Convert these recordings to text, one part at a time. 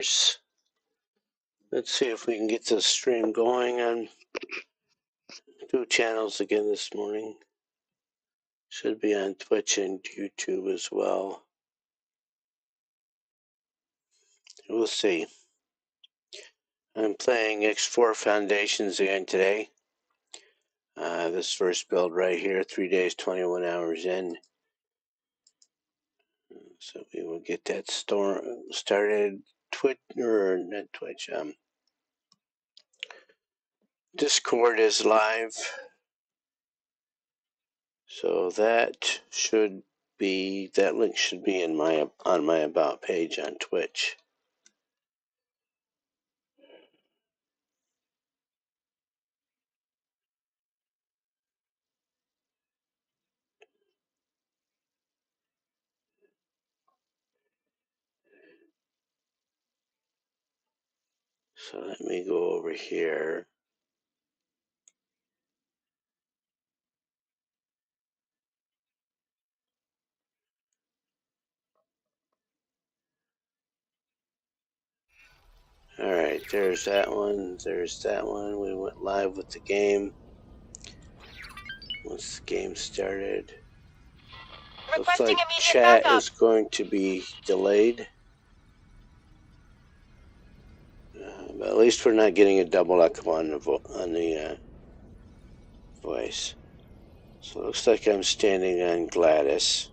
Let's see if we can get this stream going on 2 channels again this morning. Should be on Twitch and YouTube as well. We'll see. I'm playing X4 Foundations again today. This first build right here, 3 days, 21 hours in. So we will get that started. Discord is live. So that link should be on my about page on Twitch. So let me go over here. All right, there's that one. There's that one. We went live with the game. Once the game started. Looks like chat is going to be delayed. But at least we're not getting a double echo on the voice. So it looks like I'm standing on Gladys,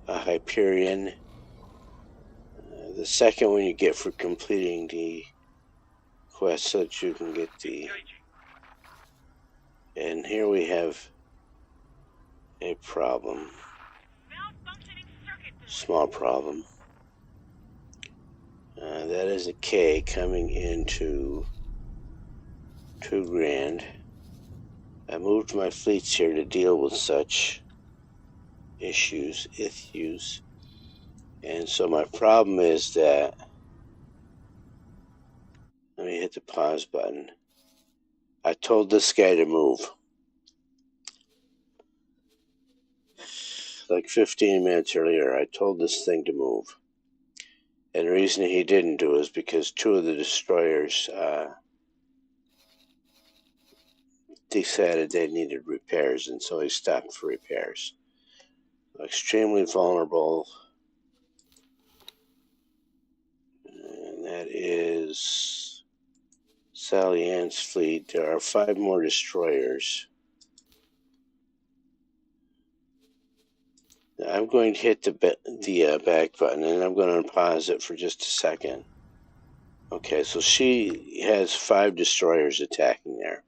a Hyperion. The second one you get for completing the quest so that you can get the... And here we have a problem. Small problem. That is a K coming into 2 grand. I moved my fleets here to deal with such issues. And so my problem is that, let me hit the pause button. I told this guy to move. Like 15 minutes earlier, I told this thing to move. And the reason he didn't do it is because 2 of the destroyers decided they needed repairs, and so he stopped for repairs. Extremely vulnerable. And that is Sally Ann's fleet. There are 5 more destroyers. Now I'm going to hit the back button, and I'm going to pause it for just a second. Okay, so she has 5 destroyers attacking there.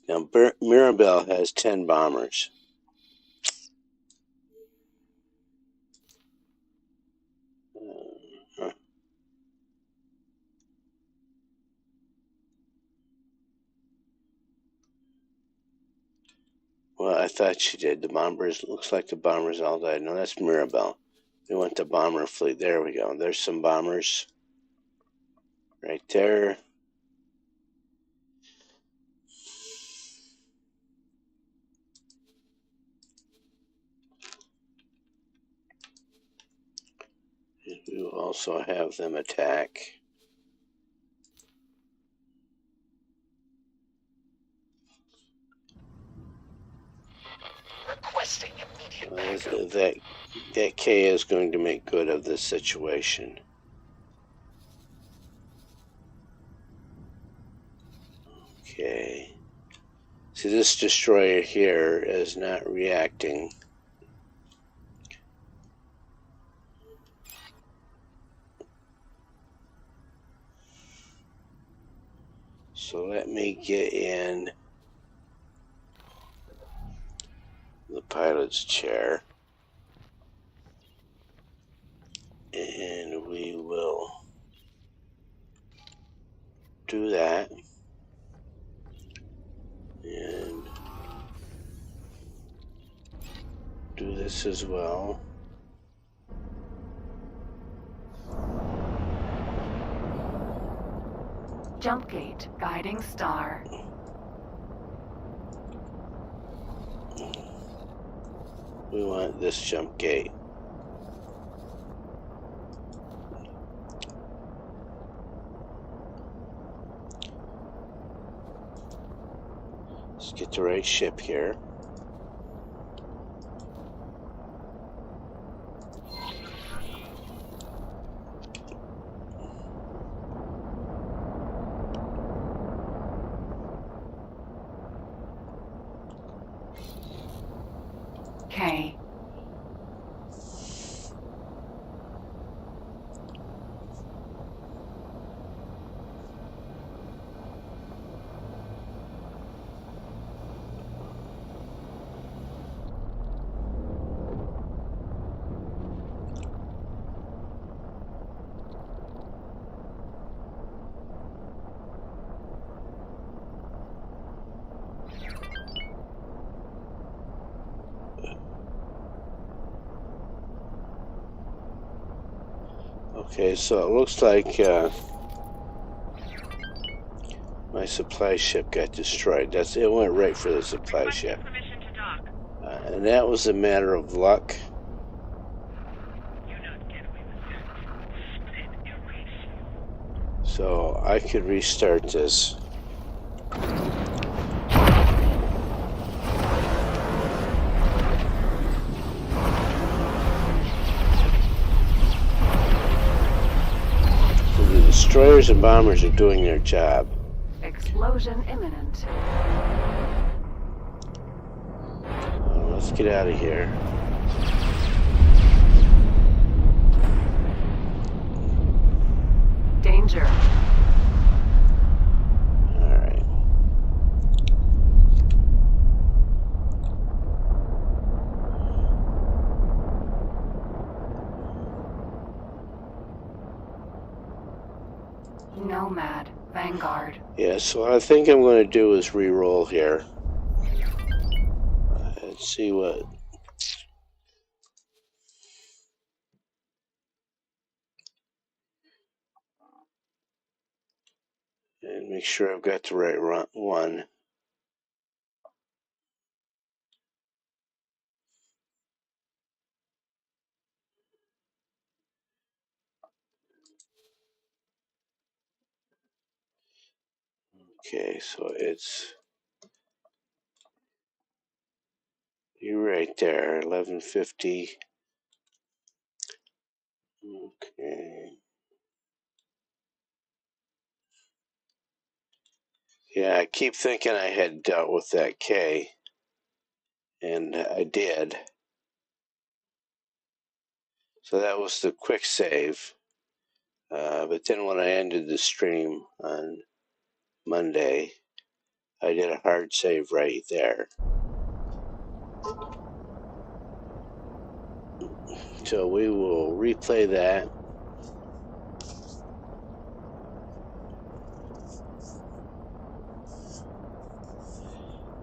Now Mirabelle has 10 bombers. Well, I thought she did. The bombers, looks like the bombers all died. No, that's Mirabelle. We want the bomber fleet. There we go. There's some bombers right there. We will also have them attack. Requesting immediate backup. That K is going to make good of this situation. Okay. See, this destroyer here is not reacting. So let me get in the pilot's chair. And we will do that. And do this as well. Jump gate, guiding star. We want this jump gate. got the right ship here. K. Okay, so it looks like my supply ship got destroyed. It went right for the supply ship. And that was a matter of luck. So I could restart this. So the destroyers and bombers are doing their job. Explosion imminent. Let's get out of here. Danger. All right. Nomad. Vanguard. Yeah, so what I think I'm going to do is re-roll here. Let's see what... And make sure I've got the right one. Okay, so it's... You're right there, 1150. Okay. Yeah, I keep thinking I had dealt with that K. And I did. So that was the quick save. But then when I ended the stream on Monday, I did a hard save right there. So we will replay that.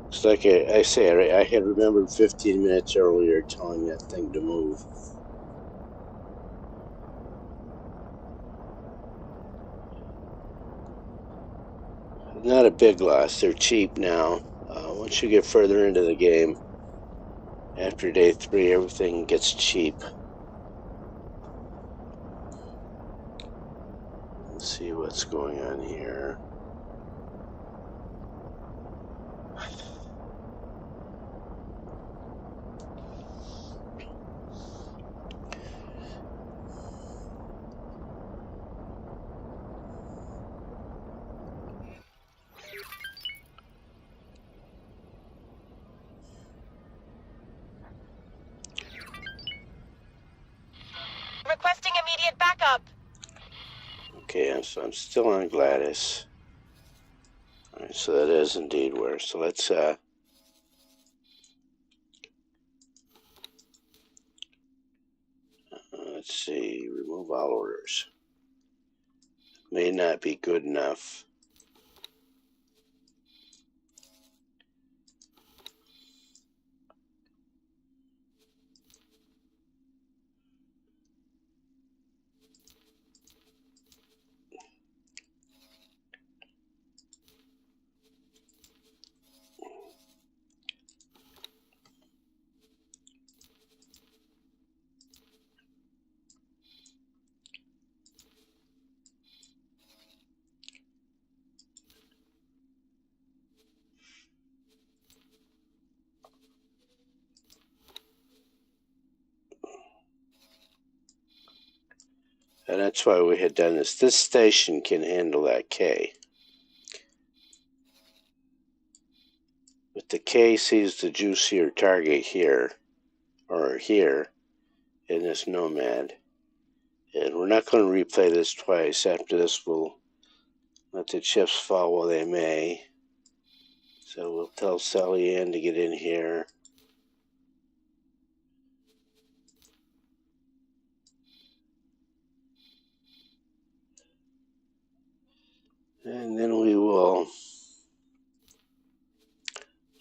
It's like I say, I had remembered 15 minutes earlier telling that thing to move. Not a big loss. They're cheap now. Once you get further into the game, after day 3, everything gets cheap. Let's see what's going on here. Requesting immediate backup. Okay, so I'm still on Gladys. Alright, so that is indeed worse. So let's see, remove all orders. May not be good enough. And that's why we had done this. This station can handle that K. But the K sees the juicier target here, or here, in this Nomad. And we're not going to replay this twice. After this, we'll let the chips fall while they may. So we'll tell Sally Ann to get in here. And then we will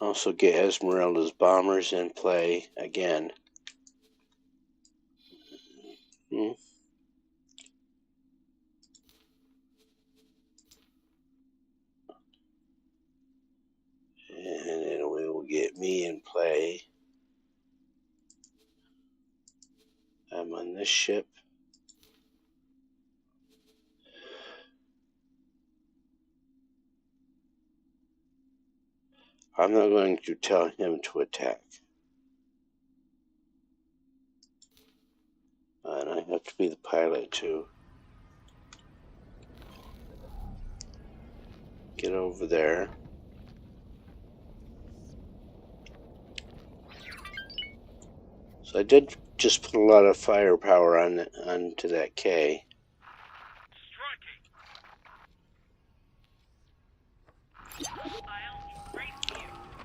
also get Esmeralda's bombers in play again. And then we will get me in play. I'm on this ship. I'm not going to tell him to attack. And I have to be the pilot too. Get over there. So I did just put a lot of firepower onto that K.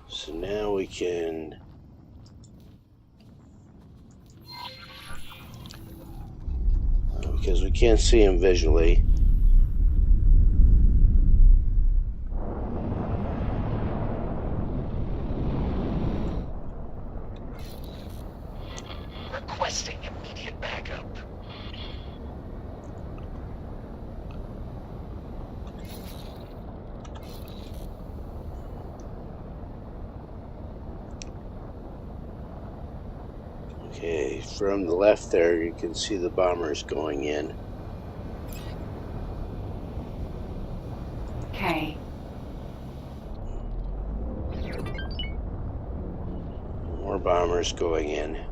So now we can because we can't see him visually. Requesting immediate backup. Okay, from the left there, you can see the bombers going in. K. More bombers going in.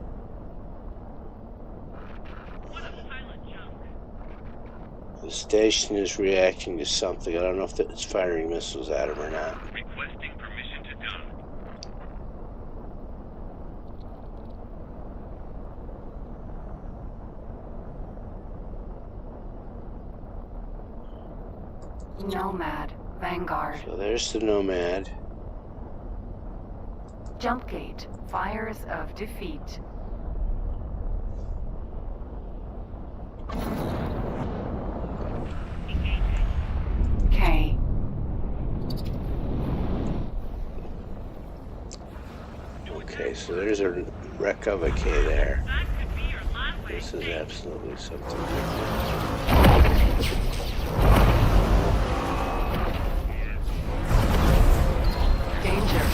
The station is reacting to something. I don't know if it's firing missiles at him or not. Requesting permission to dock. Nomad. Vanguard. So there's the Nomad. Jumpgate. Fires of defeat. K. Okay, so there's a wreck of a K there. This is absolutely something different. Danger.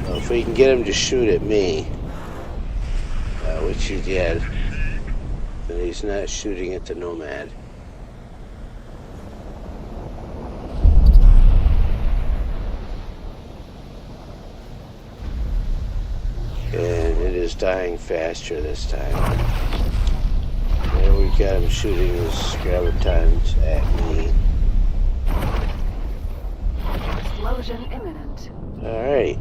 If we can get him to shoot at me, which he did, then he's not shooting at the Nomad. And it is dying faster this time. There we got him shooting his gravitons at me. Explosion imminent. Alright.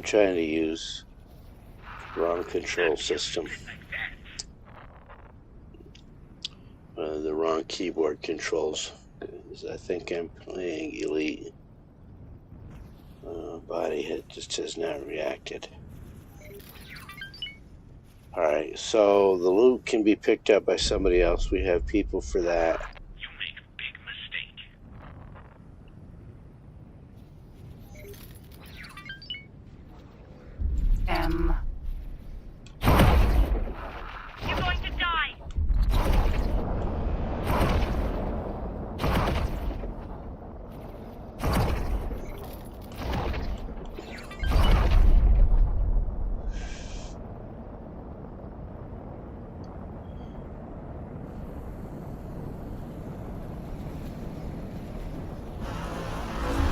trying to use the wrong control system. The wrong keyboard controls. 'Cause I think I'm playing Elite. Body just has not reacted. Alright, so the loot can be picked up by somebody else. We have people for that. You make a big mistake. M. You're going to die!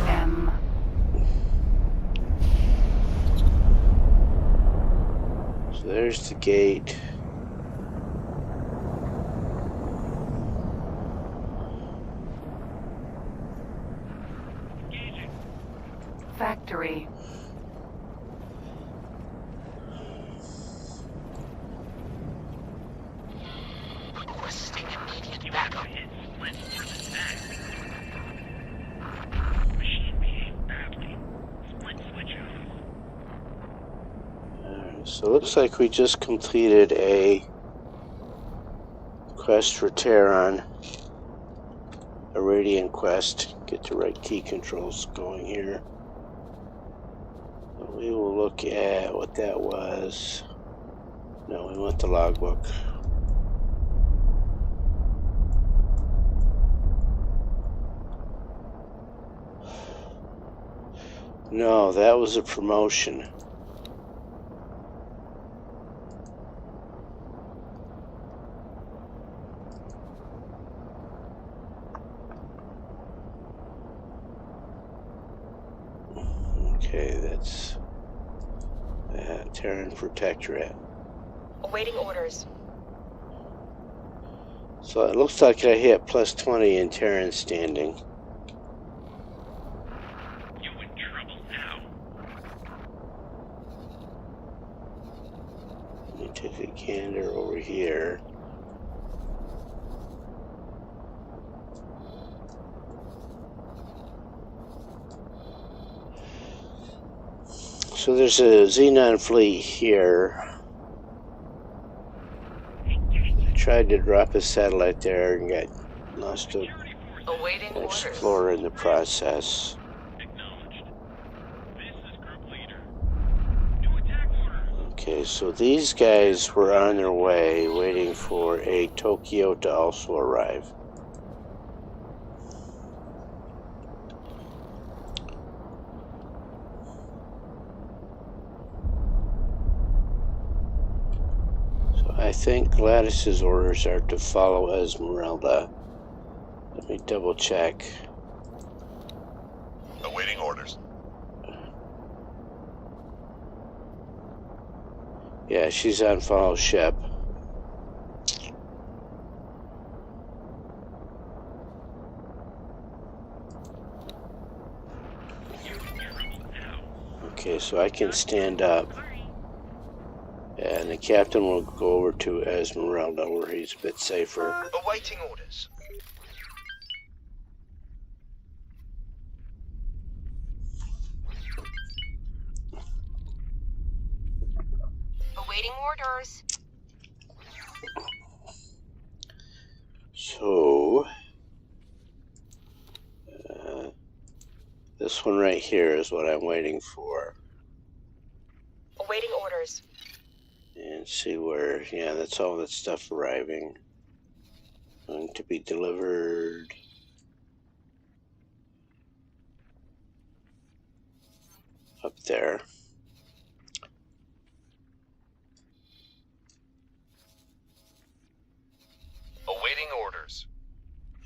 M. So there's the gate. Engaging. Factory. Requesting immediate backup. Hit split for the stack. Machine behaved badly. Split switch off. Alright, so it looks like we just completed a quest for Terran. A Radiant quest. Get the right key controls going here. So we will look at what that was. No, we want the logbook. No, that was a promotion. Okay, that's Terran Protectorate. Awaiting orders. So it looks like I hit plus 20 in Terran standing. You in trouble now. Let me take a gander over here. So there's a Xenon fleet here. I tried to drop a satellite there and got lost a Awaiting orders. explorer in the process. Acknowledged. This is group leader. New attack order. Okay, so these guys were on their way, waiting for a Tokyo to also arrive. So I think Gladys's orders are to follow Esmeralda. Let me double check. Awaiting orders. Yeah, she's on follow ship. Okay, so I can stand up. And the captain will go over to Esmeralda where he's a bit safer. Awaiting orders. Awaiting orders. So, this one right here is what I'm waiting for. Awaiting orders. And see where, yeah, that's all that stuff arriving. Going to be delivered. Up there. Awaiting orders.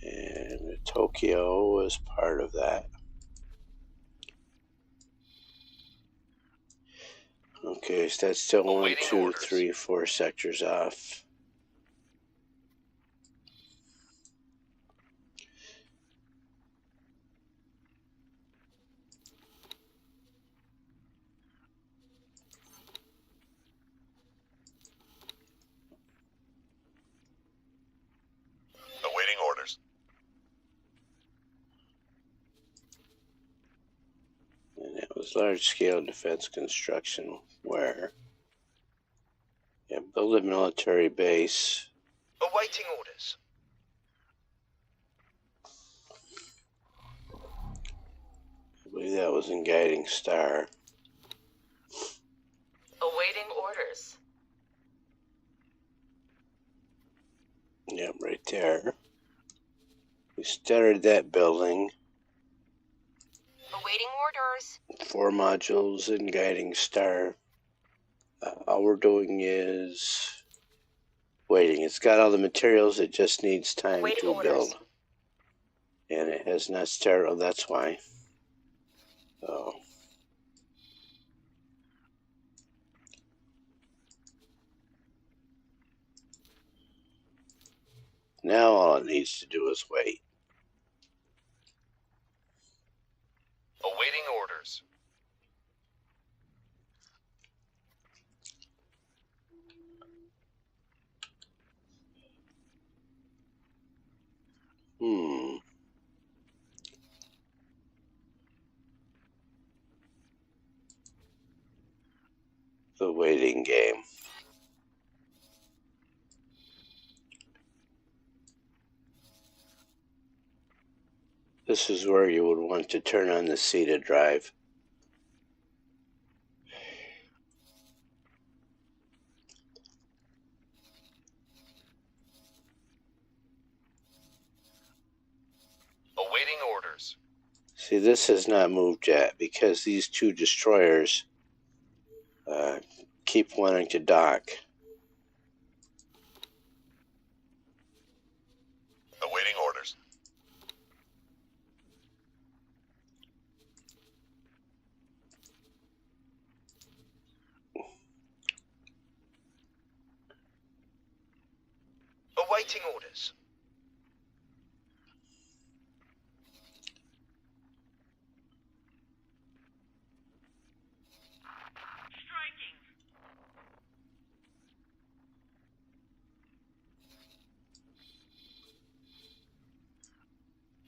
And Tokyo was part of that. Okay, so that's still 1, Awaiting 2, orders. 3, 4 sectors off. says large-scale defense construction. Where? Yeah, build a military base. Awaiting orders. I believe that was in Guiding Star. Awaiting orders. Yep, right there. We started that building. Awaiting orders. 4 modules in Guiding Star. All we're doing is waiting. It's got all the materials. It just needs time Awaiting to orders. build. And it has not started. Oh, that's why. Oh. Now all it needs to do is wait. Awaiting orders. The waiting game. This is where you would want to turn on the SETA drive. Awaiting orders. See, this has not moved yet because these 2 destroyers keep wanting to dock. Awaiting orders. Awaiting orders.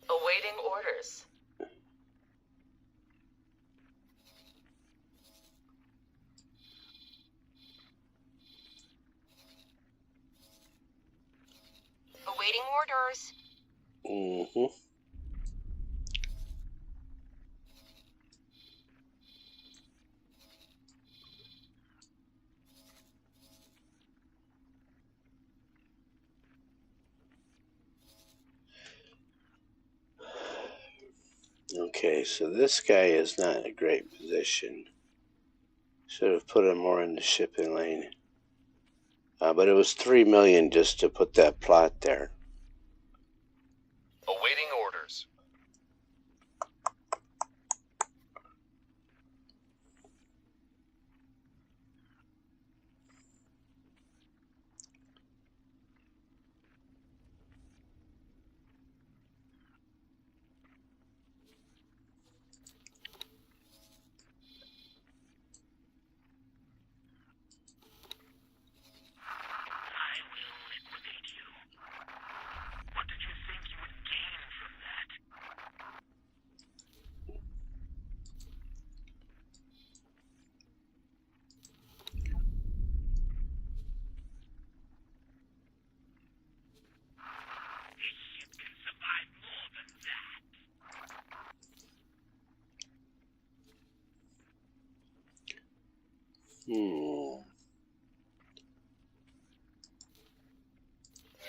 Awaiting orders. Awaiting orders. Mm-hmm. Okay, so this guy is not in a great position. Should have put him more in the shipping lane. But it was $3 million just to put that plot there. Awaiting orders.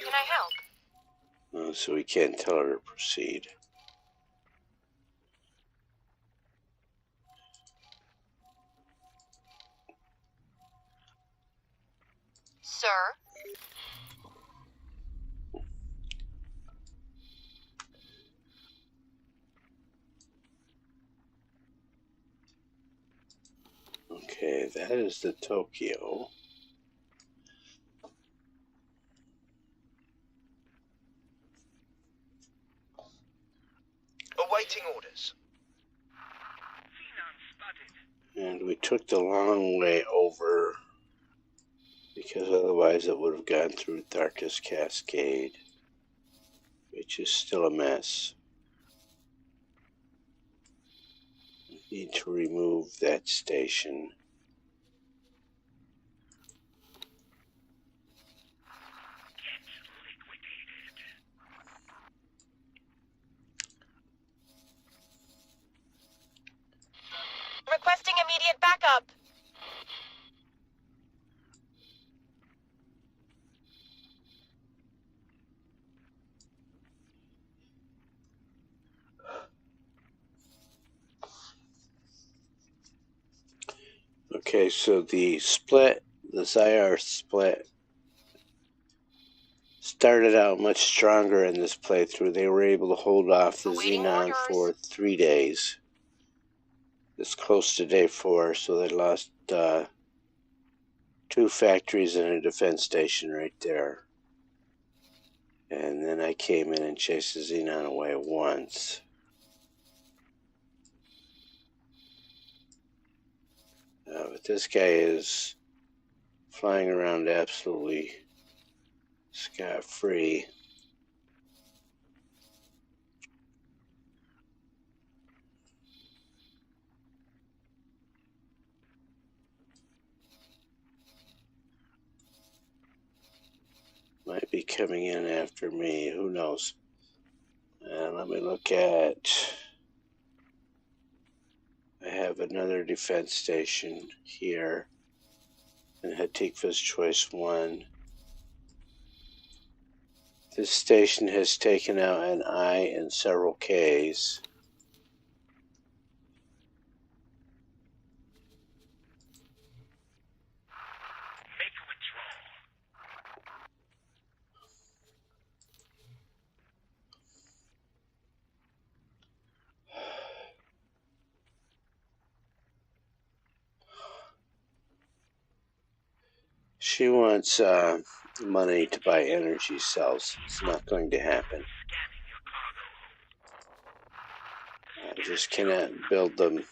Can I help? So we can't tell her to proceed. Sir? Okay, that is the Tokyo. Awaiting orders. And we took the long way over because otherwise it would have gone through Darkest Cascade, which is still a mess. Need to remove that station. Requesting immediate backup. Okay, so the Zyar split, started out much stronger in this playthrough. They were able to hold off the Awaiting Xenon orders. for 3 days. It's close to day 4, so they lost 2 factories and a defense station right there. And then I came in and chased the Xenon away once. But this guy is flying around absolutely scot-free. Might be coming in after me, who knows? And let me look at... I have another defense station here in Hatikva's Choice 1. This station has taken out an I and several Ks. Make a withdrawal. She wants money to buy energy cells. It's not going to happen. Scanning your cargo hold. I just cannot build them.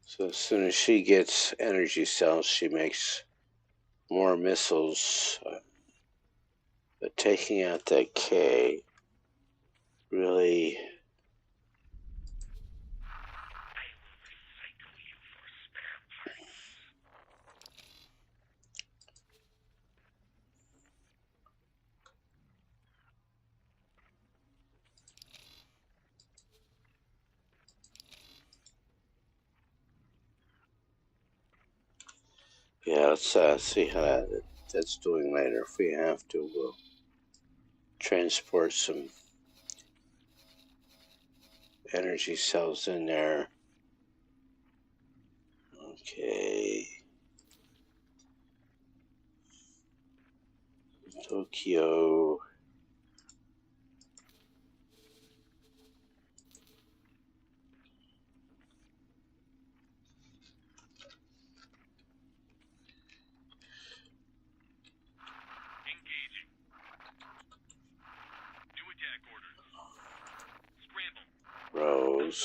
So as soon as she gets energy cells, she makes more missiles. But taking out that K really... Yeah, let's see how that's doing later. If we have to, we'll transport some energy cells in there. Okay. Tokyo. Engaging. New attack orders. Scramble. Rose.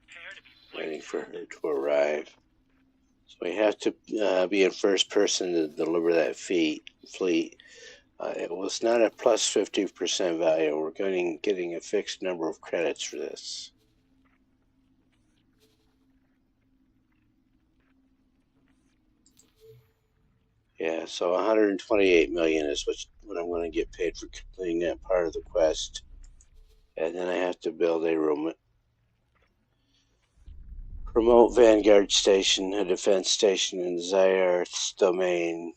Prepare to be Waiting for her to arrive. So we have to be in first person to deliver that fleet. It was not a plus 50% value. We're getting a fixed number of credits for this. Yeah, so 128 million is what I'm going to get paid for completing that part of the quest. And then I have to build a remote Vanguard station, a defense station in Zyarth's domain.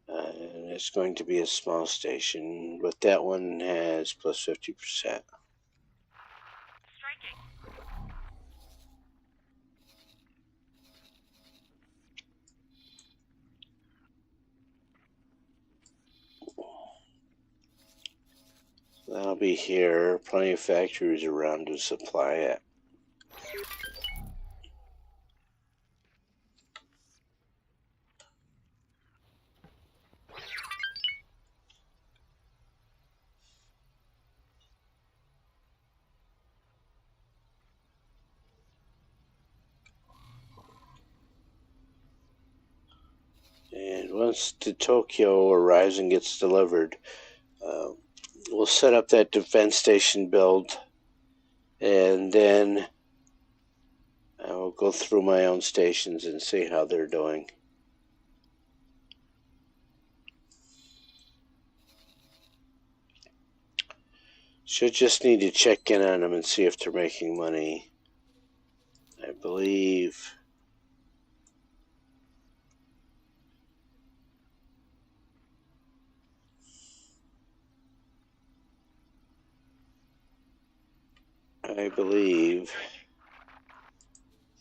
And it's going to be a small station, but that one has plus 50%. Striking. That'll be here. Plenty of factories around to supply it. once the Tokyo arrives and gets delivered, we'll set up that defense station build, and then I will go through my own stations and see how they're doing. Should just need to check in on them and see if they're making money. I believe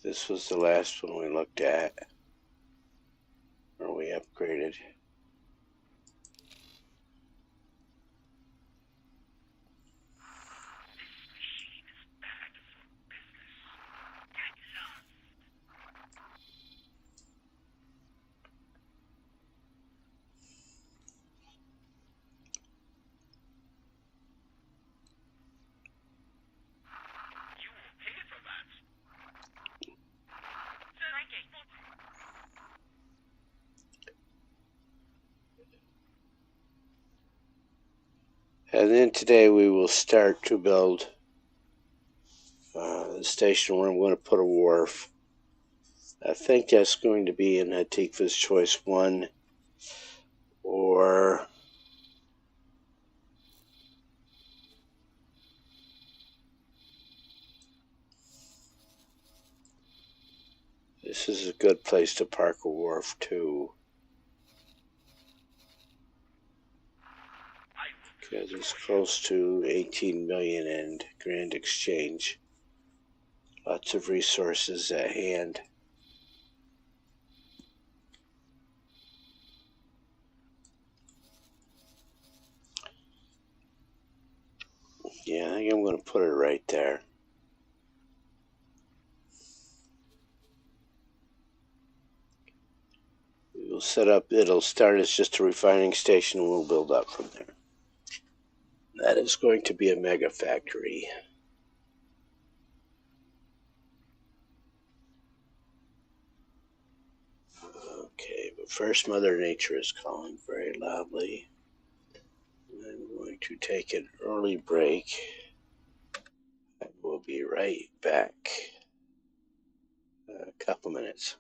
this was the last one we looked at, or we upgraded. You will pay for that. And then today we will start to build the station where I'm going to put a wharf. I think that's going to be in Hatikva's Choice 1, or this is a good place to park a wharf too, because it's close to 18 million and Grand Exchange. Lots of resources at hand. Yeah, I think I'm going to put it right there. We'll set up, it'll start as just a refining station and we'll build up from there. That is going to be a mega factory. Okay, but first Mother Nature is calling very loudly. I'm going to take an early break. I will be right back. A couple minutes.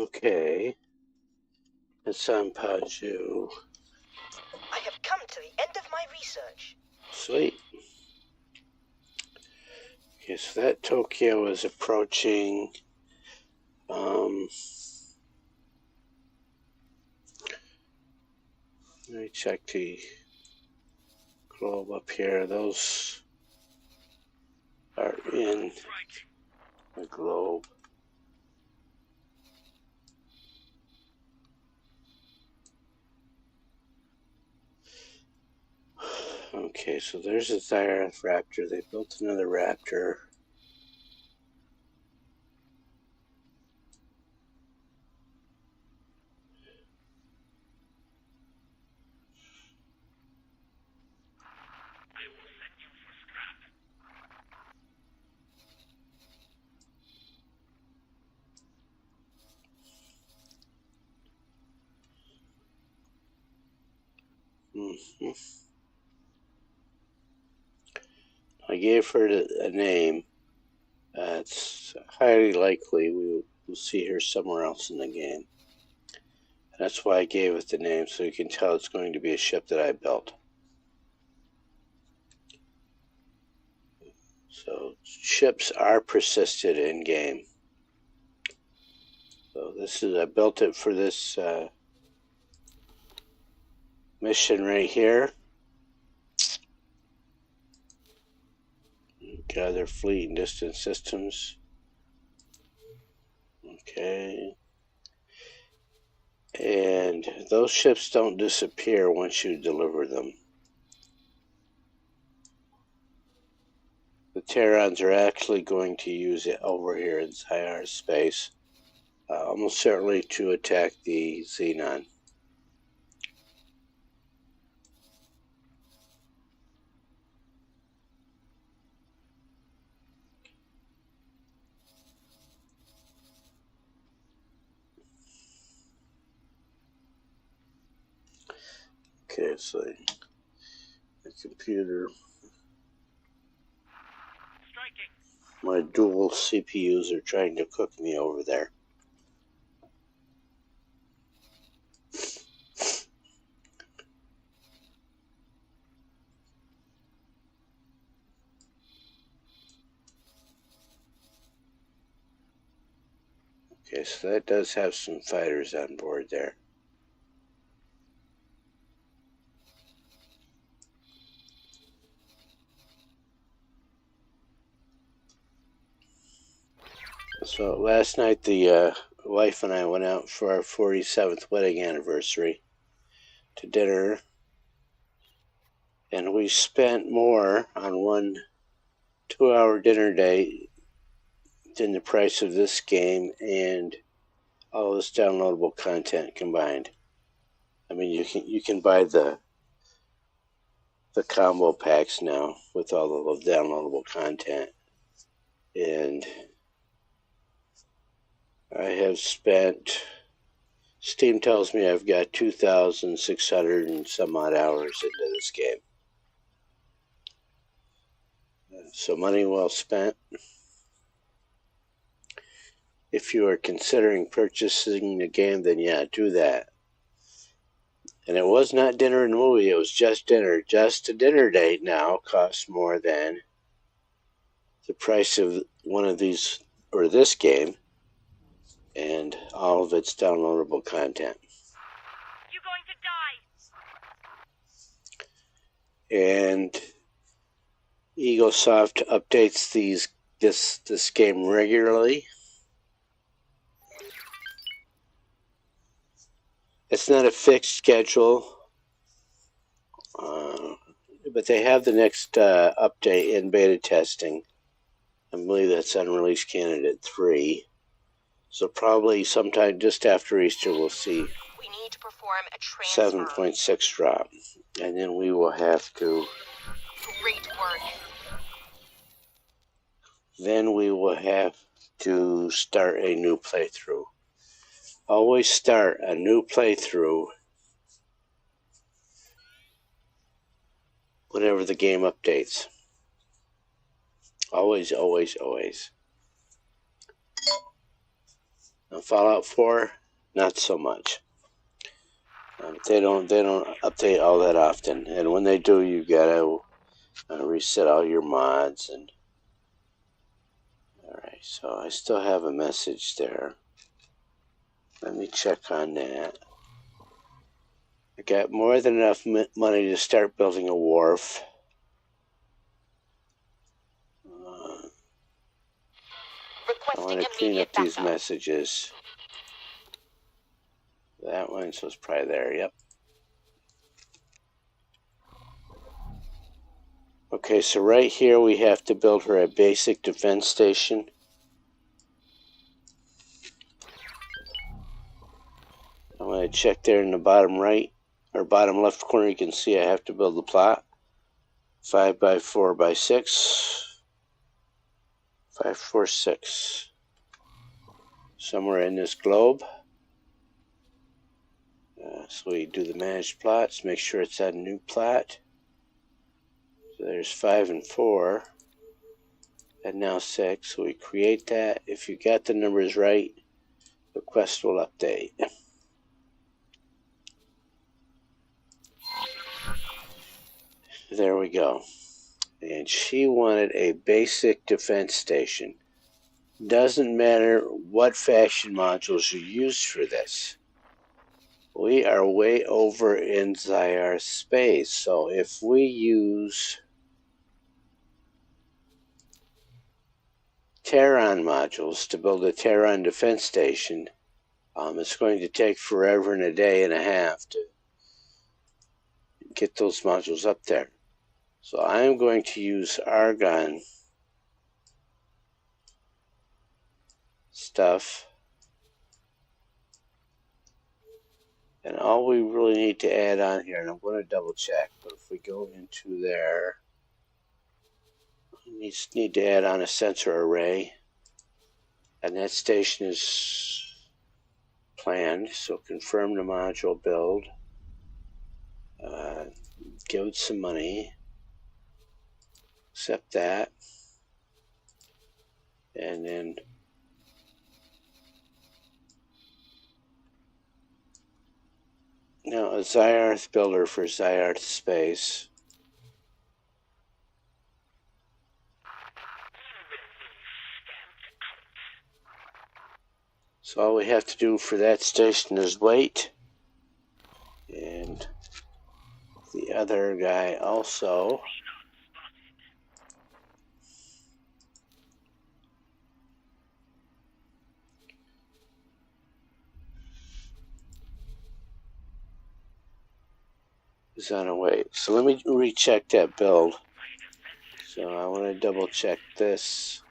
Okay. It's on Paju. I have come to the end of my research. Sweet. Okay, so that Tokyo is approaching. Let me check the globe up here. Those are in the globe. Okay, so there's a Zirath Raptor. They built another Raptor. I gave her a name. It's highly likely we will see her somewhere else in the game. That's why I gave it the name, so you can tell it's going to be a ship that I built. So ships are persisted in game. So I built it for this mission right here. Gather fleet and distance systems. Okay. And those ships don't disappear once you deliver them. The Terrans are actually going to use it over here in Zyar space. Almost certainly to attack the Xenon. Okay, so the computer, my dual CPUs are trying to cook me over there. Okay, so that does have some fighters on board there. So last night the wife and I went out for our 47th wedding anniversary to dinner, and we spent more on one 2-hour dinner date than the price of this game and all this downloadable content combined. I mean, you can buy the combo packs now with all the downloadable content, and I have spent, Steam tells me I've got 2,600 and some odd hours into this game. So money well spent. If you are considering purchasing the game, then yeah, do that. And it was not dinner and movie, it was just dinner. Just a dinner date now costs more than the price of one of these, or this game, and all of its downloadable content. You're going to die! And Egosoft updates this game regularly. It's not a fixed schedule, but they have the next update in beta testing. I believe that's Unreleased Candidate 3. So probably sometime just after Easter we'll see We need to perform a transfer. 7.6 drop. And then we will have to... Great work. Then we will have to start a new playthrough. Always start a new playthrough whenever the game updates. Always, always, always. On Fallout 4, not so much. They don't update all that often, and when they do, you gotta reset all your mods. And all right, so I still have a message there. Let me check on that. I got more than enough money to start building a wharf. I want to clean up these messages. That one was probably there, yep. Okay, so right here we have to build her a basic defense station. I'm going to check there in the bottom right, or bottom left corner, you can see I have to build the plot. 5 by 4 by 6. 5, 4, 6. Somewhere in this globe. So we do the managed plots, make sure it's at a new plot. So there's 5 and 4, and now 6. So we create that. If you got the numbers right, the quest will update. There we go. And she wanted a basic defense station. Doesn't matter what faction modules you use for this. We are way over in Zyar space, so if we use Terran modules to build a Terran defense station, it's going to take forever and a day and a half to get those modules up there. So I am going to use Argon stuff. And all we really need to add on here, and I'm going to double check, but if we go into there, we need to add on a sensor array. And that station is planned, so confirm the module build. Give it some money. Accept that. And then now a Zyarth builder for Zyarth space. So all we have to do for that station is wait. And the other guy also. Is on a wait. So let me recheck that build. So I want to double check this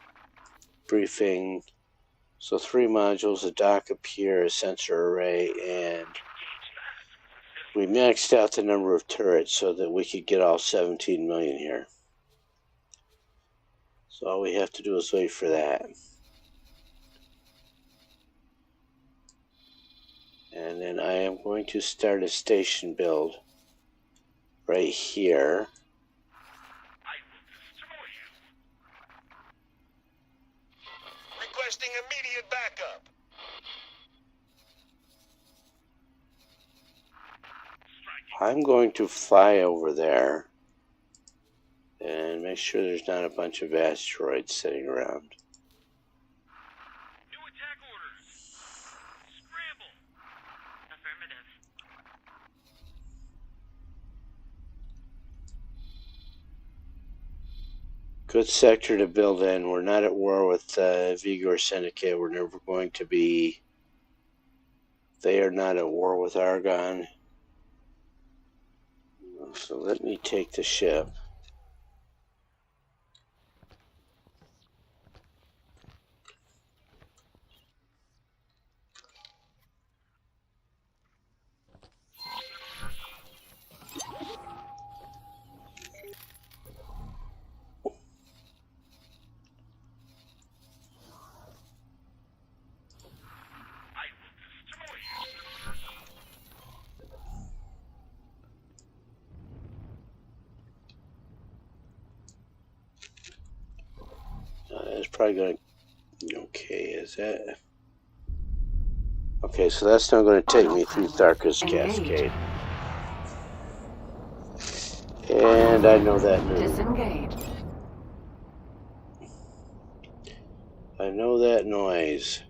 briefing. So 3 modules, a dock up here, a sensor array, and we maxed out the number of turrets so that we could get all 17 million here. So all we have to do is wait for that. And then I am going to start a station build right here. Requesting immediate backup. I'm going to fly over there and make sure there's not a bunch of asteroids sitting around. New attack orders. Scramble. Affirmative. Good sector to build in. We're not at war with Vigor Syndicate. We're never going to be. They are not at war with Argon. So let me take the ship. It's probably going to. Okay, is that. Okay, so that's not going to take me through Tharka's Engage. Cascade. And I know that move. Disengage. I know that noise.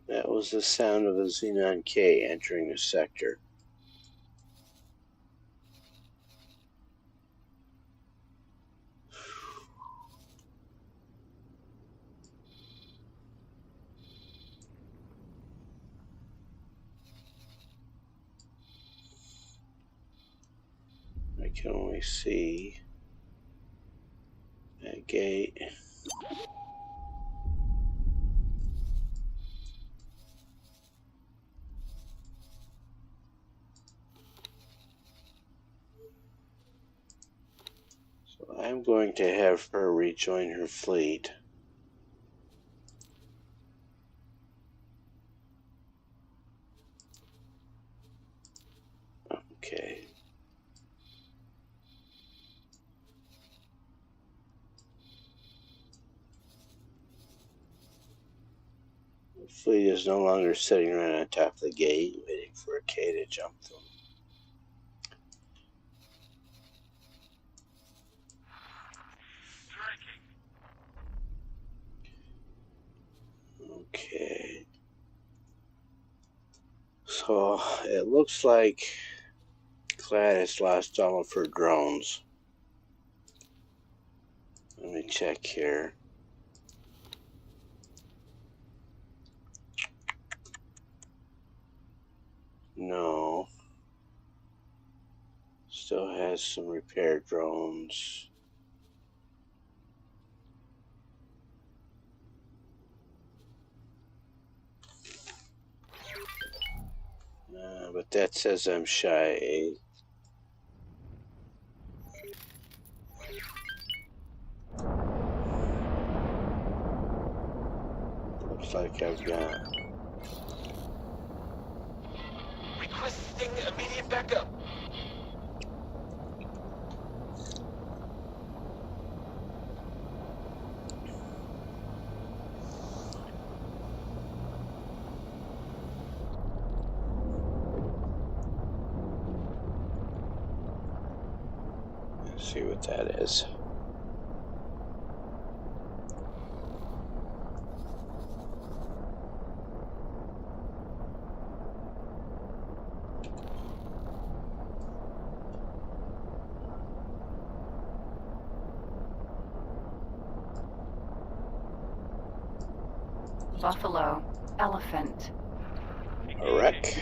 That was the sound of a Xenon K entering the sector. I can only see that gate. So I'm going to have her rejoin her fleet. Okay. The fleet is no longer sitting right on top of the gate, waiting for a K to jump them. Okay. So it looks like Gladys lost all of her drones. Let me check here. No. Still has some repair drones. But that says I'm shy 8. Looks like I've got... Requesting immediate backup. Let's see what that is. Buffalo. Elephant. A wreck.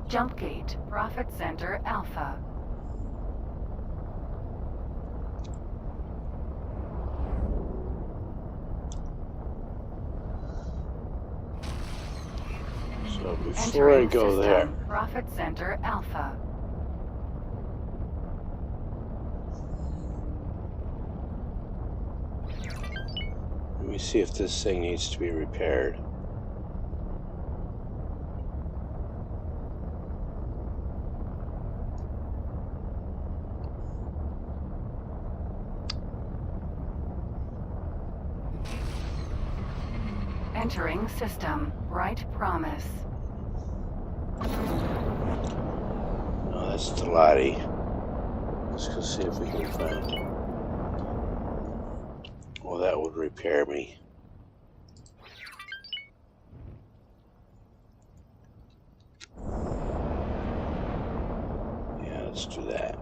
Jump gate. Profit Center Alpha. So before I go system. there, Profit Center Alpha. let me see if this thing needs to be repaired. Entering system. Right Promise. No, that's Telati. Let's go see if we can find... Well, that would repair me. Yeah, let's do that.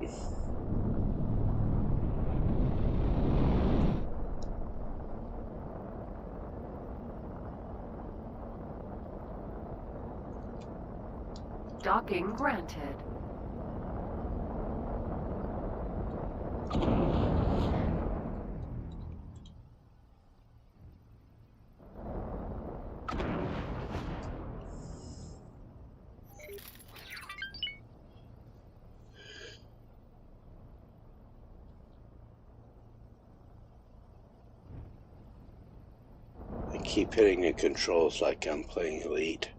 Docking granted. I keep hitting the controls like I'm playing Elite.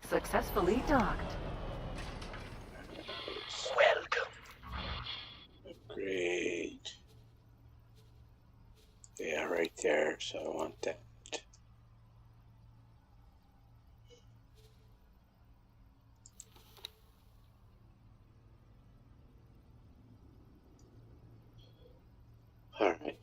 Successfully docked. Welcome. Great. Yeah, right there. So I want that. All right.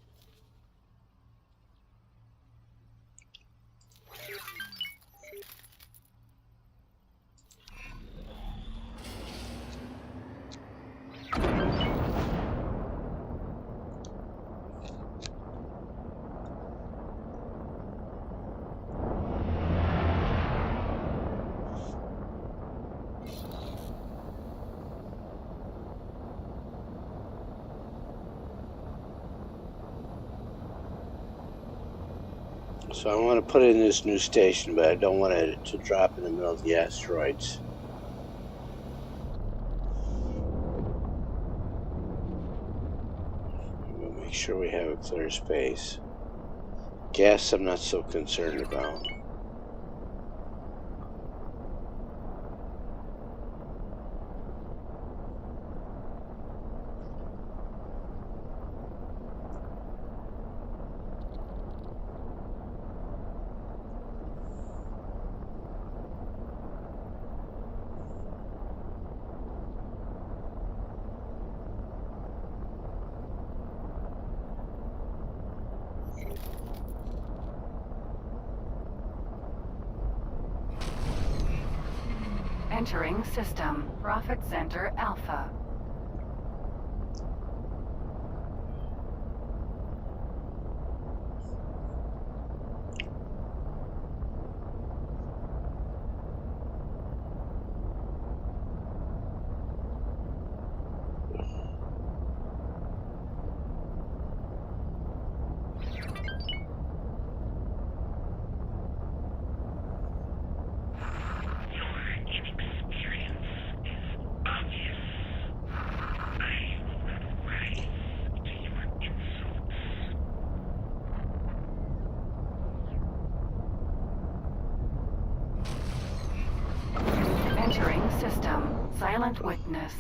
So I want to put in this new station, but I don't want it to drop in the middle of the asteroids. We'll make sure we have a clear space. Gas I'm not so concerned about. Entering system. Profit Center Alpha. Entering system. Silent witness.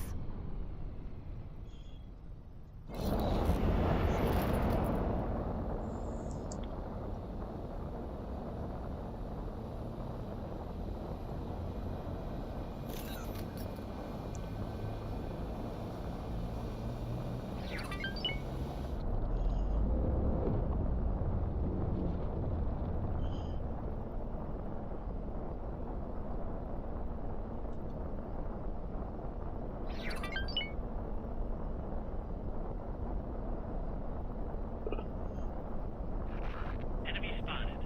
Enemy spotted.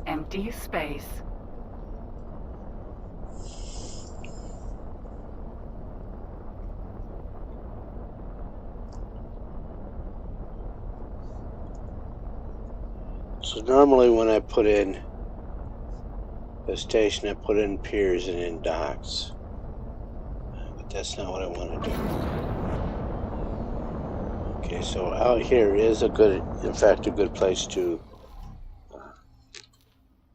Empty space. So normally when I put in a station, I put in piers and in docks. But that's not what I want to do. Okay, so out here is a good, in fact, a good place to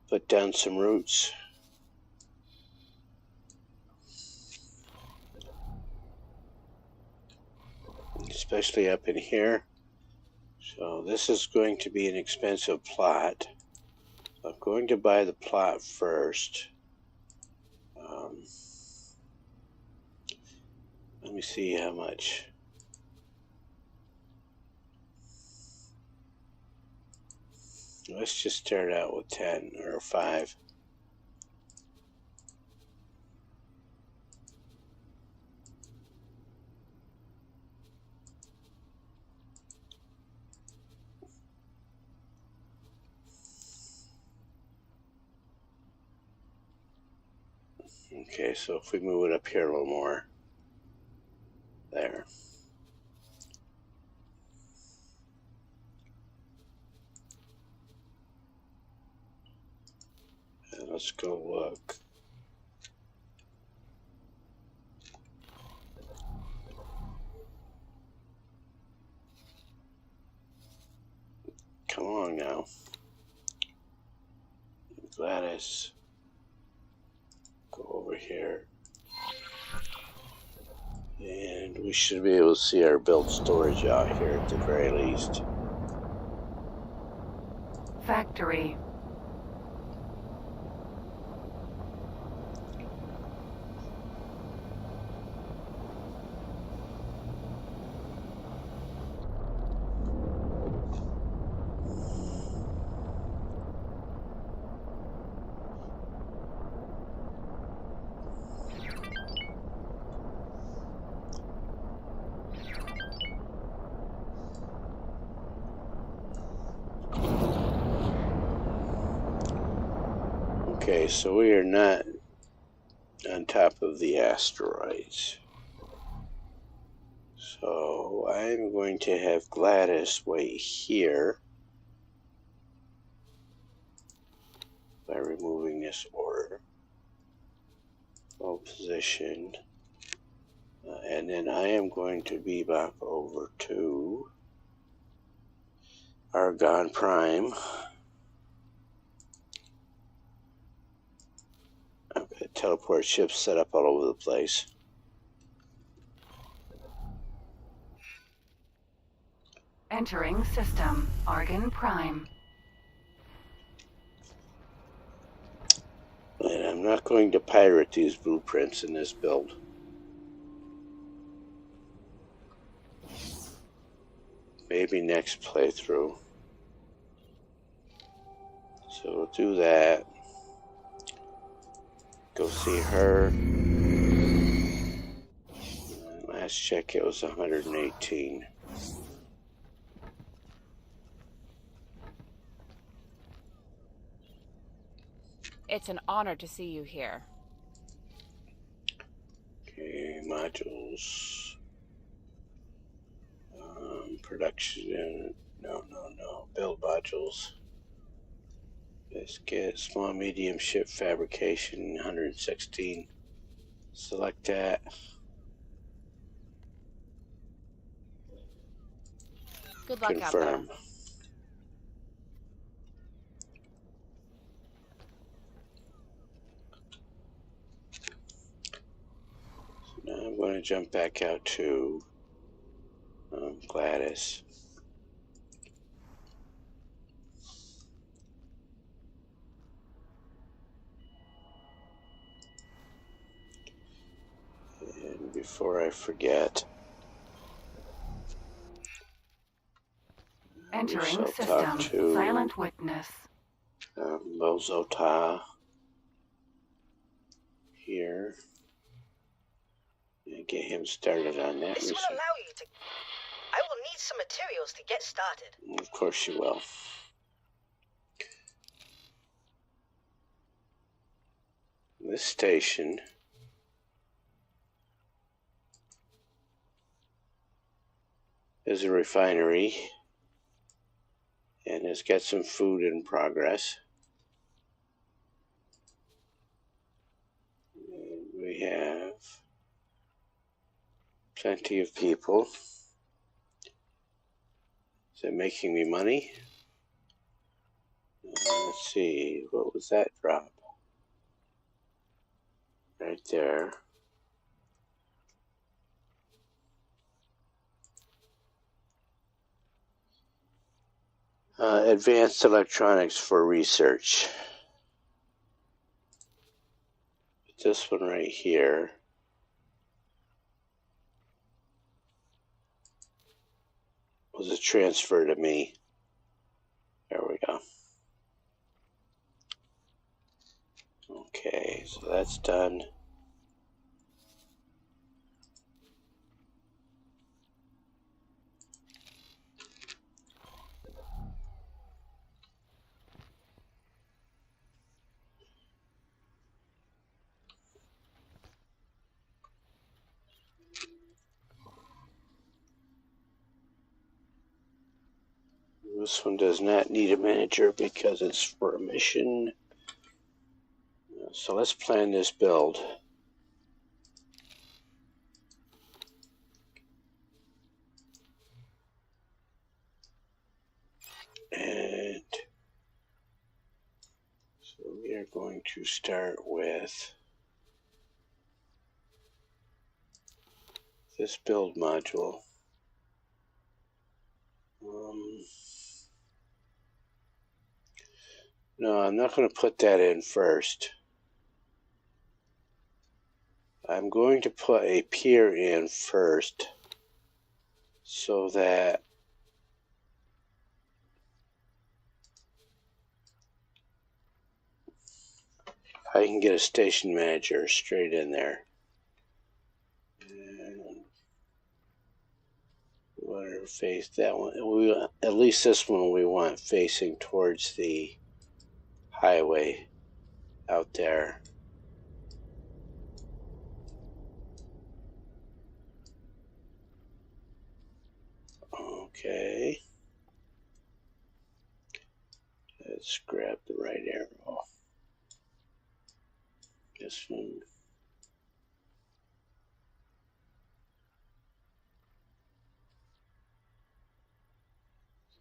put down some roots. Especially up in here. So this is going to be an expensive plot. I'm going to buy the plot first. Let me see how much. Let's just start out with 10 or 5. Okay, so if we move it up here a little more, there. And let's go look. Come on now. Gladys. Go over here. And we should be able to see our built storage out here at the very least. Factory. Okay, so we are not on top of the asteroids. So I'm going to have Gladys wait here by removing this order. Hold position. And then I am going to be back over to Argon Prime. I've got teleport ships set up all over the place. Entering system. Argon Prime. And I'm not going to pirate these blueprints in this build. Maybe next playthrough. So we'll do that. Go see her. Last check it was 118. It's an honor to see you here. Okay, modules. Production. No. Build modules. Let's get small medium ship fabrication 116. Select that. Good luck out there. Confirm. So now I'm going to jump back out to Gladys. And before I forget, Entering shall talk system. to Silent witness. Bozota here. And get him started on that This will mission. allow you to... I will need some materials to get started. Of course you will. This station is a refinery, and it's got some food in progress. And we have plenty of people. Is it making me money? Let's see, what was that drop? Right there. Advanced electronics for research. this one right here. Was a transfer to me. There we go. Okay, so that's done. This one does not need a manager because it's for a mission. So let's plan this build. And so we are going to start with this build module. No, I'm not going to put that in first. I'm going to put a pier in first so that I can get a station manager straight in there. And we want to face that one. At least this one we want facing towards the highway out there. Okay. Let's grab the right arrow. This one.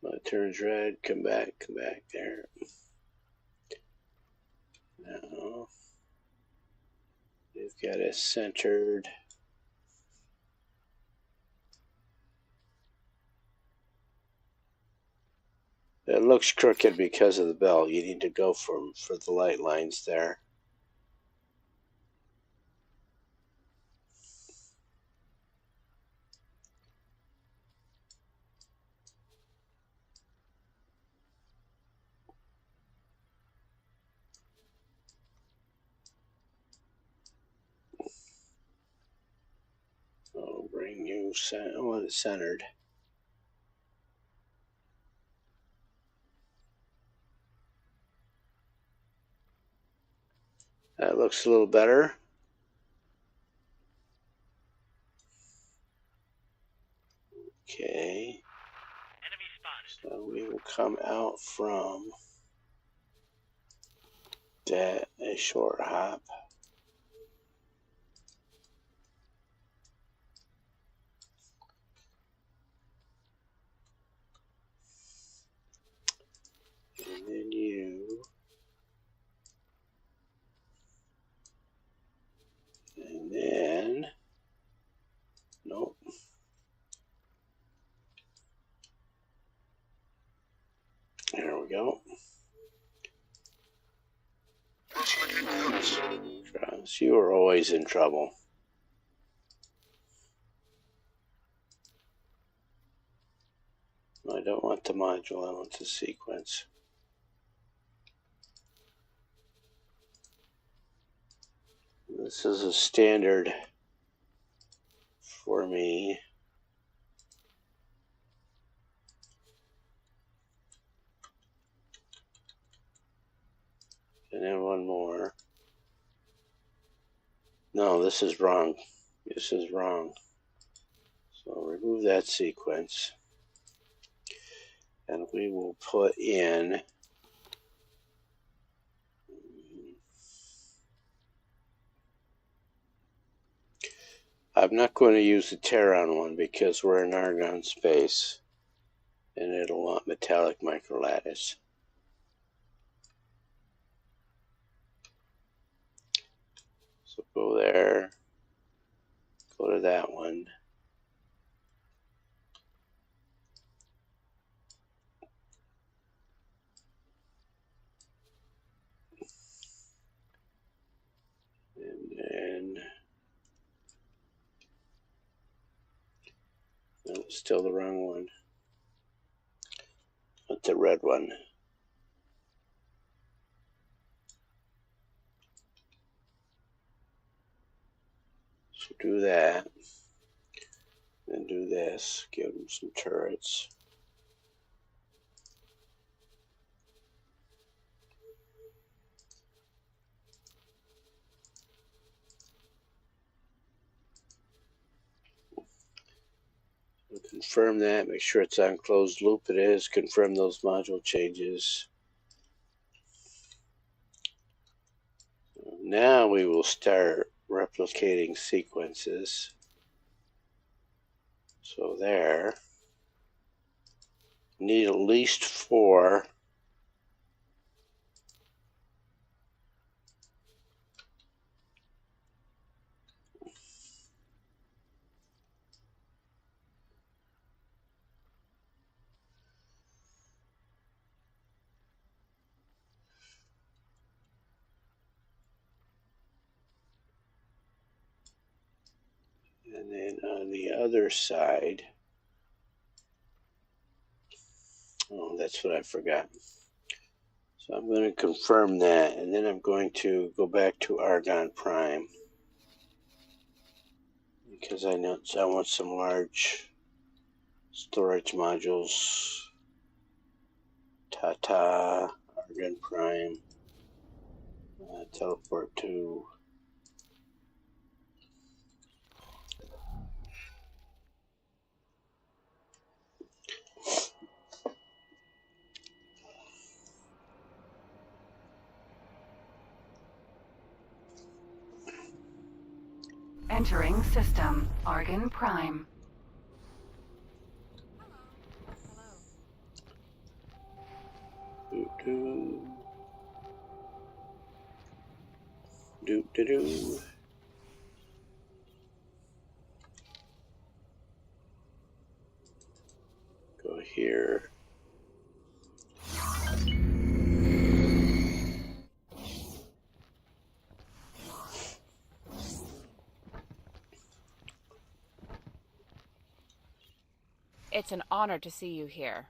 So it turns red, come back there. Now, we've got it centered. It looks crooked because of the bell. You need to go for the light lines there. I'll bring you centered. That looks a little better. Okay. Enemy spotted. So we will come out from that a short hop. And then you. And then. Nope. There we go. Travis, you are always in trouble. I don't want the module, I want the sequence. This is a standard for me. And then one more. No, this is wrong. This is wrong. So remove that sequence. And we will put in I'm not going to use the Terran one because we're in Argon space and it'll want metallic microlattice. So go there, go to that one. And still the wrong one. Not the red one. So do that. Then do this. Give them some turrets. Confirm that, make sure it's on closed loop. It is. Confirm those module changes. Now we will start replicating sequences. So there. Need at least 4. And then on the other side, oh, that's what I forgot. So I'm going to confirm that, and then I'm going to go back to Argon Prime because I want some large storage modules. Tata, Argon Prime, teleport to. Entering system. Argon Prime. Do. Go here. It's an honor to see you here.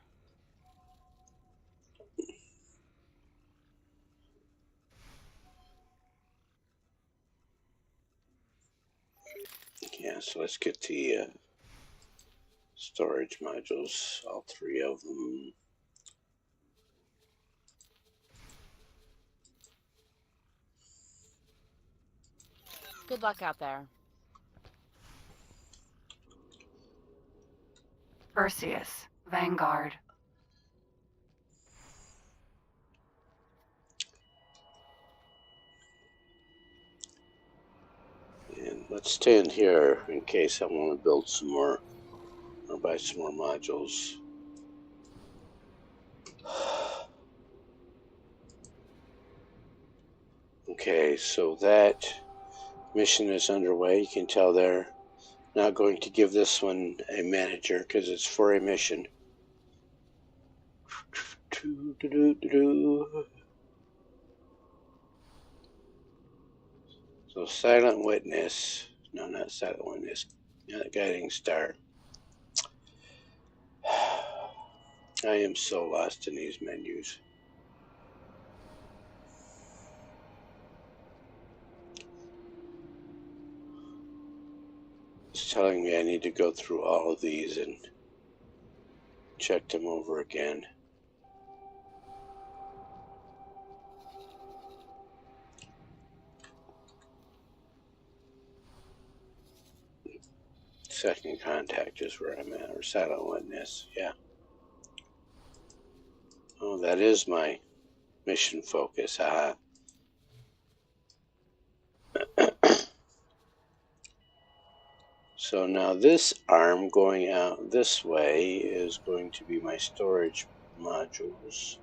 Yeah, so let's get the storage modules, all 3 of them. Good luck out there. Perseus. Vanguard. And let's stand here in case I want to build some more or buy some more modules. Okay, so that mission is underway. You can tell they're not going to give this one a manager because it's for a mission. So Silent Witness. No, not Silent Witness. Not Guiding Star. I am so lost in these menus. It's telling me I need to go through all of these and check them over again. Second contact is where I'm at, or Silent Witness, yeah. Oh, that is my mission focus, haha. So now this arm going out this way is going to be my storage modules.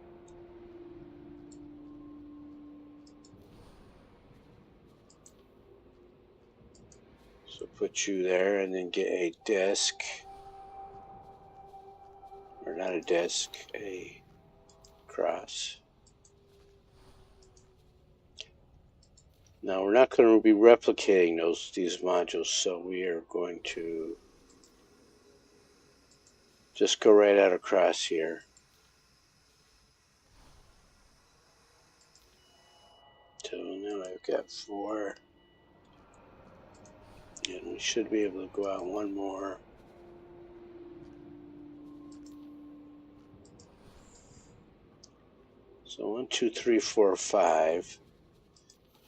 So put you there and then get a desk, or not a desk, a cross. Now we're not going to be replicating these modules, so we are going to Just go right out across here. So now I've got 4. And we should be able to go out one more. So 1, 2, 3, 4, 5.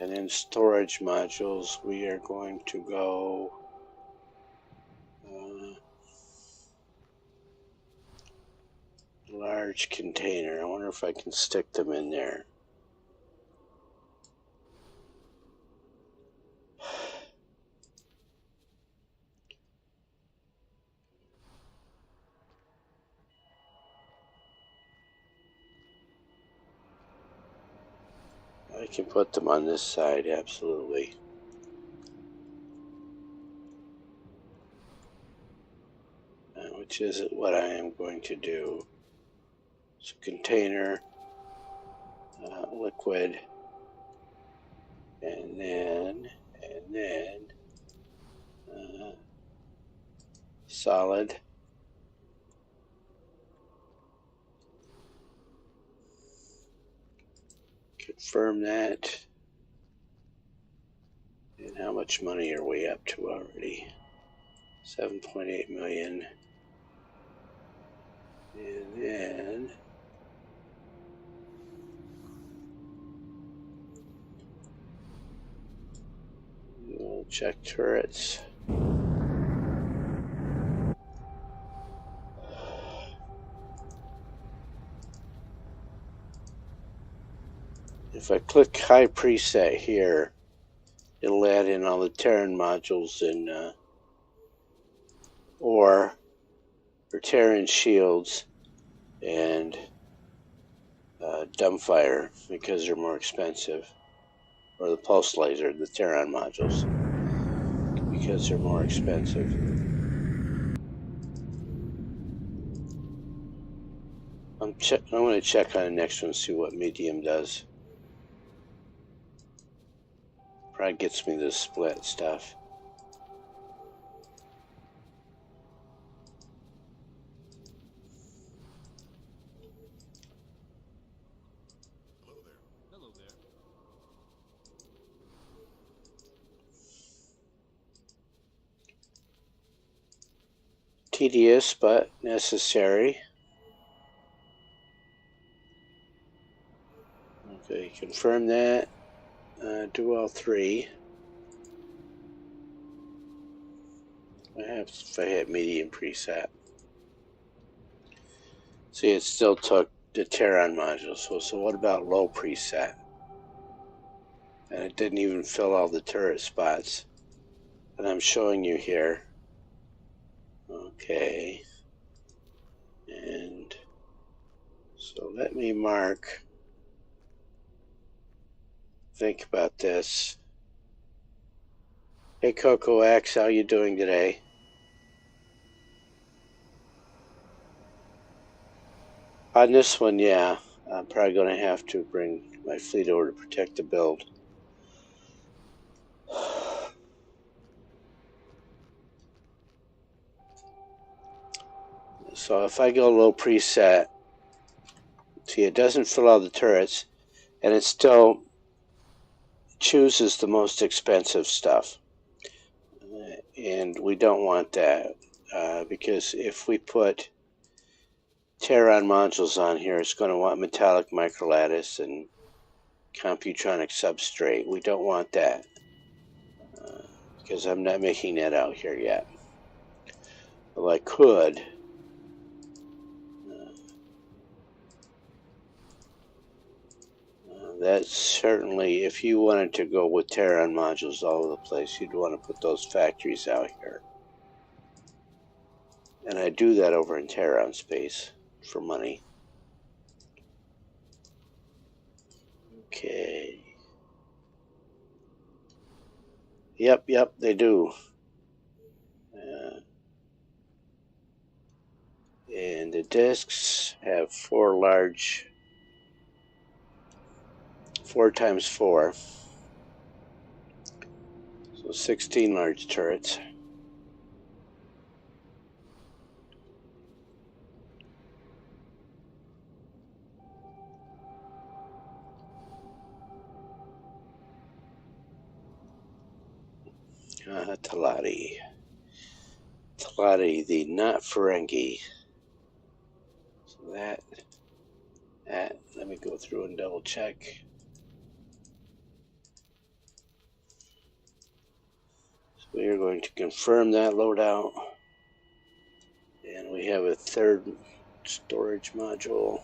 And then storage modules, we are going to go large container. I wonder if I can stick them in there. I can put them on this side, absolutely. Which is what I am going to do. So container, liquid, and then solid. Confirm that. And how much money are we up to already? 7.8 million. And then we'll check turrets. If I click high preset here, it'll add in all the Terran modules and or Terran shields and dumbfire because they're more expensive, or the pulse laser, the Terran modules, because they're more expensive. I'm going to check on the next one, see what medium does. Probably gets me the split stuff. Hello there. Tedious, but necessary. Okay, confirm that. Do all 3. If I hit medium preset. See, it still took the Terran module. So what about low preset? And it didn't even fill all the turret spots. And I'm showing you here. Okay. And so let me mark. Think about this. Hey Coco X, how you doing today? On this one, yeah, I'm probably going to have to bring my fleet over to protect the build. So if I go low preset, see, it doesn't fill out the turrets, and it still chooses the most expensive stuff. And we don't want that, because if we put Terran modules on here, it's going to want metallic microlattice and computronic substrate. We don't want that, because I'm not making that out here yet. Well, I could. That's certainly, if you wanted to go with Terran modules all over the place, you'd want to put those factories out here. And I do that over in Terran space for money. Okay. Yep, they do. And the discs have 4 large, 4 times 4. So 16 large turrets. Talati. Talati, the not Ferengi. So that, let me go through and double check. So we are going to confirm that loadout. And we have a third storage module.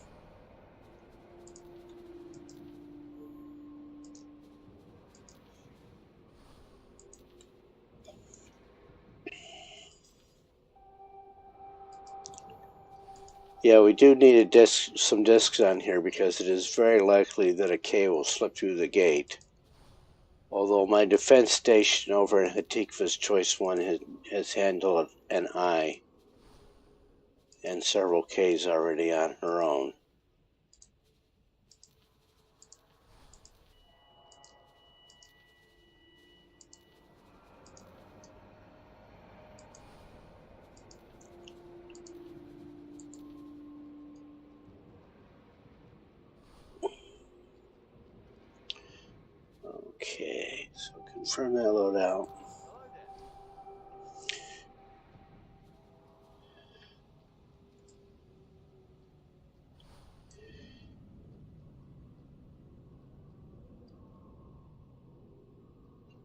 Yeah, we do need a disk, some disks on here because it is very likely that a K will slip through the gate. Although my defense station over in Hatikva's Choice 1 has handled an I and several Ks already on her own. Okay, so confirm that loadout.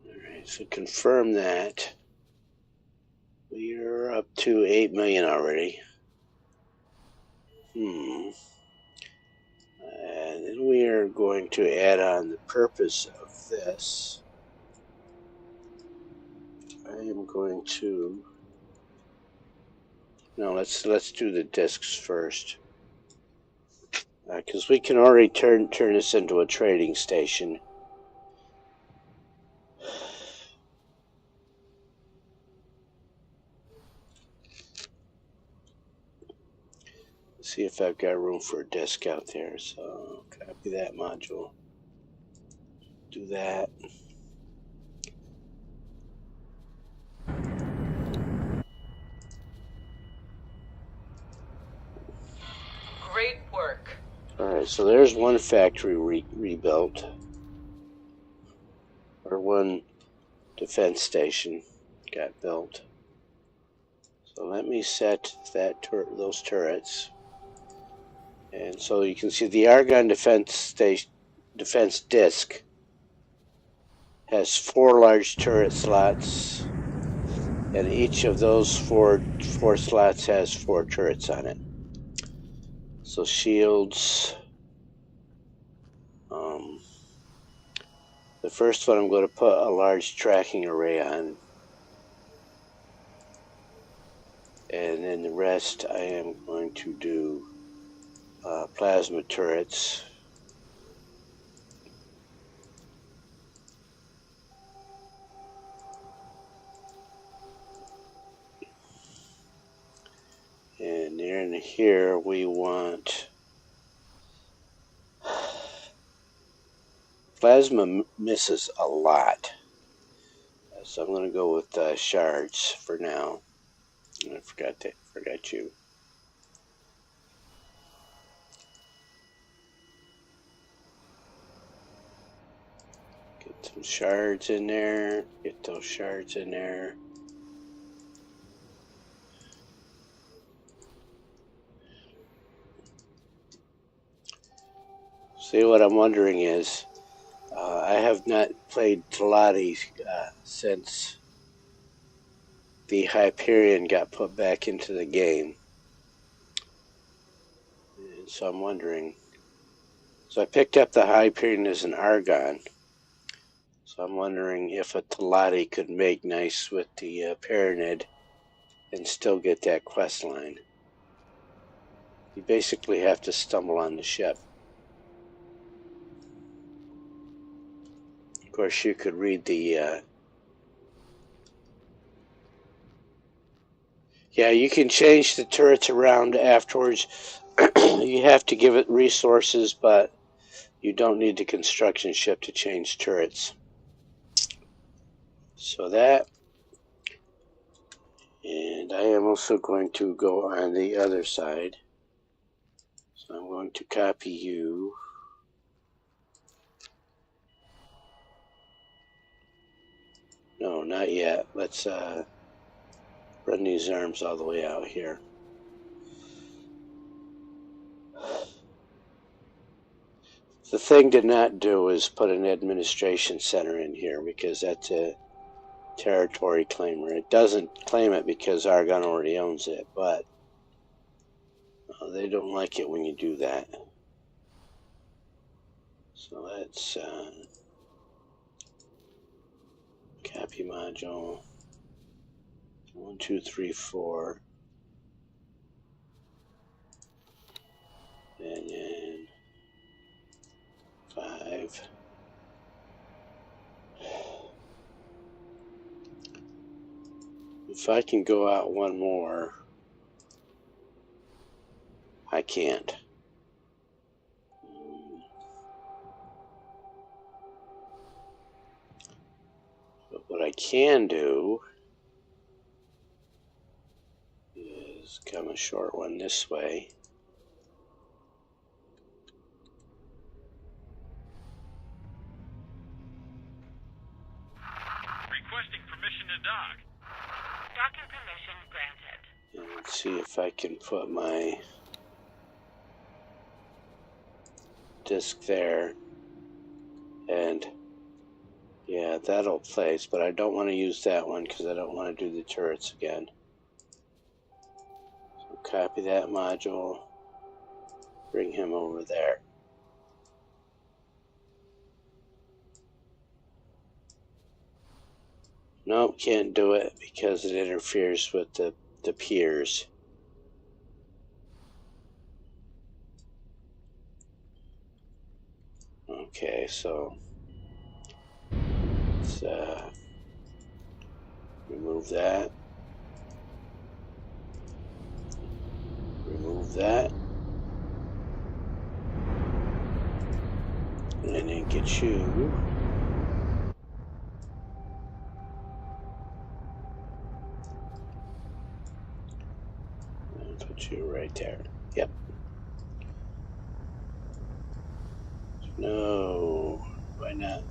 Alright, so confirm that. We are up to 8 million already. And then we are going to add on the purpose of this. I am going to... No, let's do the discs first. Because we can already turn this into a trading station. See if I've got room for a disk out there. So copy that module. Do that. Great work. Alright, so there's one factory rebuilt. Or one defense station got built. So let me set that those turrets. And so you can see the Argonne defense disc has 4 large turret slots, and each of those four slots has 4 turrets on it. So shields. The first one I'm going to put a large tracking array on, and then the rest I am going to do plasma turrets. And in here we want plasma misses a lot, so I'm going to go with shards for now. I forgot you. Get some shards in there. Get those shards in there. See, what I'm wondering is, I have not played Talati since the Hyperion got put back into the game. And so I'm wondering. So I picked up the Hyperion as an Argon. So I'm wondering if a Talati could make nice with the Paranid and still get that quest line. You basically have to stumble on the ship. Of course, you could read the... Yeah, you can change the turrets around afterwards. You have to give it resources, but you don't need the construction ship to change turrets. So that... And I am also going to go on the other side. So I'm going to copy you. No, not yet. Let's run these arms all the way out here. The thing to not do is put an administration center in here because that's a territory claimer. It doesn't claim it because Argonne already owns it, but they don't like it when you do that. So let's copy module 1, 2, 3, 4, and then 5. If I can go out one more, I can't. But what I can do is come a short one this way. Requesting permission to dock. Docking permission granted. And let's see if I can put my disc there. And yeah, that'll place, but I don't want to use that one because I don't want to do the turrets again. So copy that module, bring him over there. Nope, can't do it because it interferes with the piers. Okay, so let's remove that. Remove that. And then get you. And put you right there. Yep. No, why not?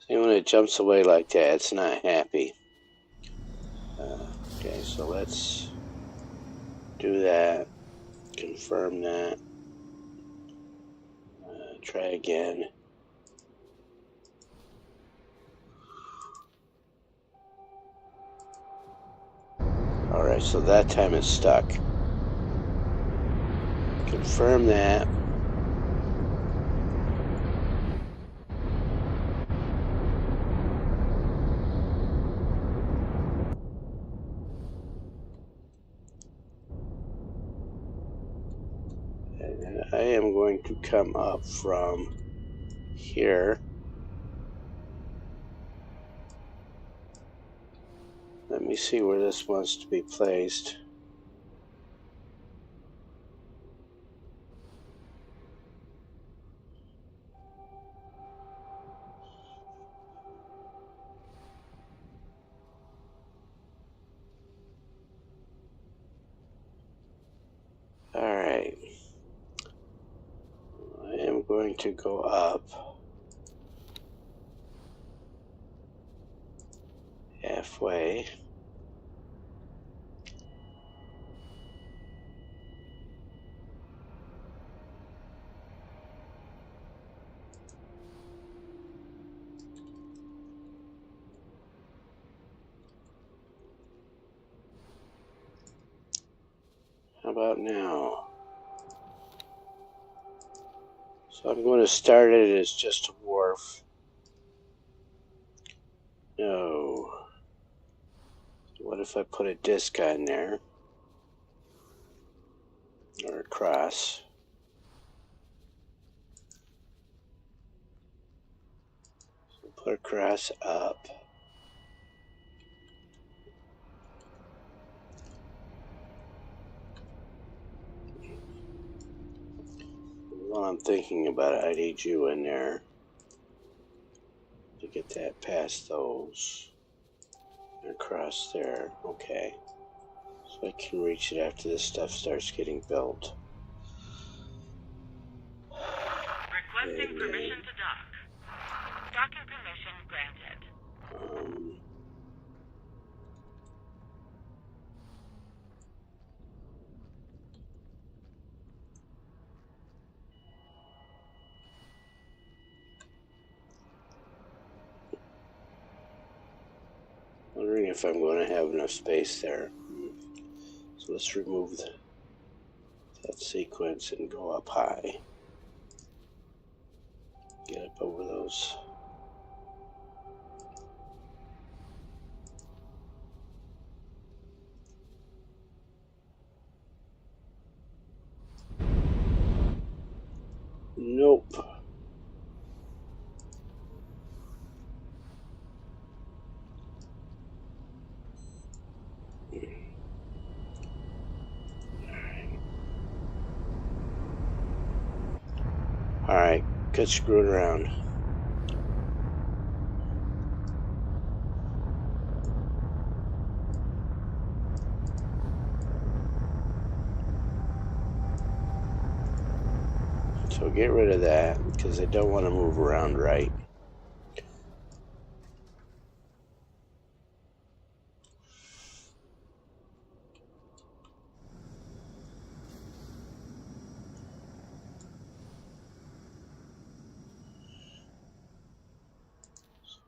See, when it jumps away like that, it's not happy. Okay, so let's do that. Confirm that. Try again. Alright, so that time it's stuck. Confirm that. And I am going to come up from here. Let me see where this wants to be placed. Alright. I am going to go up halfway. How about now? So I'm going to start it as just a wharf. No. What if I put a disc on there? Or a cross? So put a cross up. While I'm thinking about it, I need you in there to get that past those and across there. Okay. So I can reach it after this stuff starts getting built. Requesting permission to dock. Docking permission granted. Wondering if I'm going to have enough space there. So let's remove that sequence and go up high. Get up over those. Nope. Alright, quit screwing around. So get rid of that, because I don't want to move around right.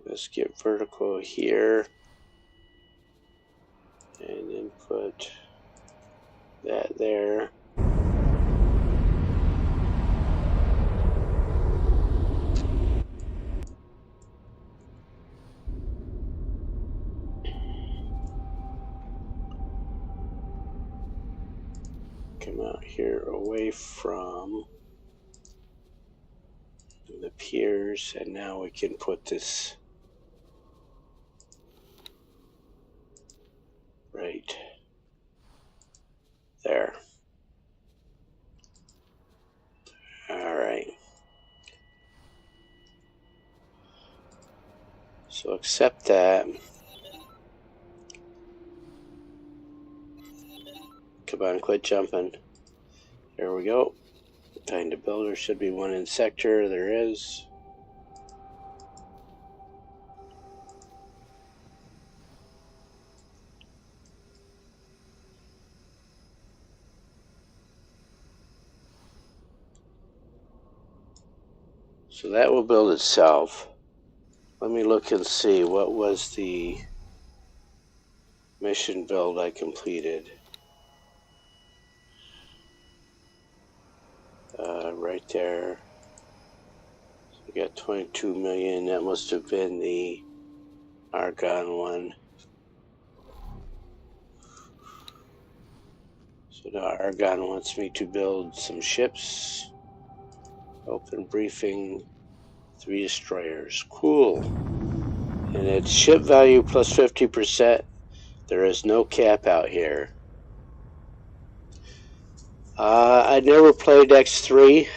Let's get vertical here. And then put that there. Come out here away from the piers, and now we can put this right there. Alright. So accept that. Come on, quit jumping. There we go. Find a builder. Should be one in sector. There is. So that will build itself. Let me look and see what was the mission build I completed. Right there. So we got 22 million. That must have been the Argon one. So now Argon wants me to build some ships. Open briefing. 3 destroyers. Cool. And it's ship value plus 50%. There is no cap out here. I never played X3.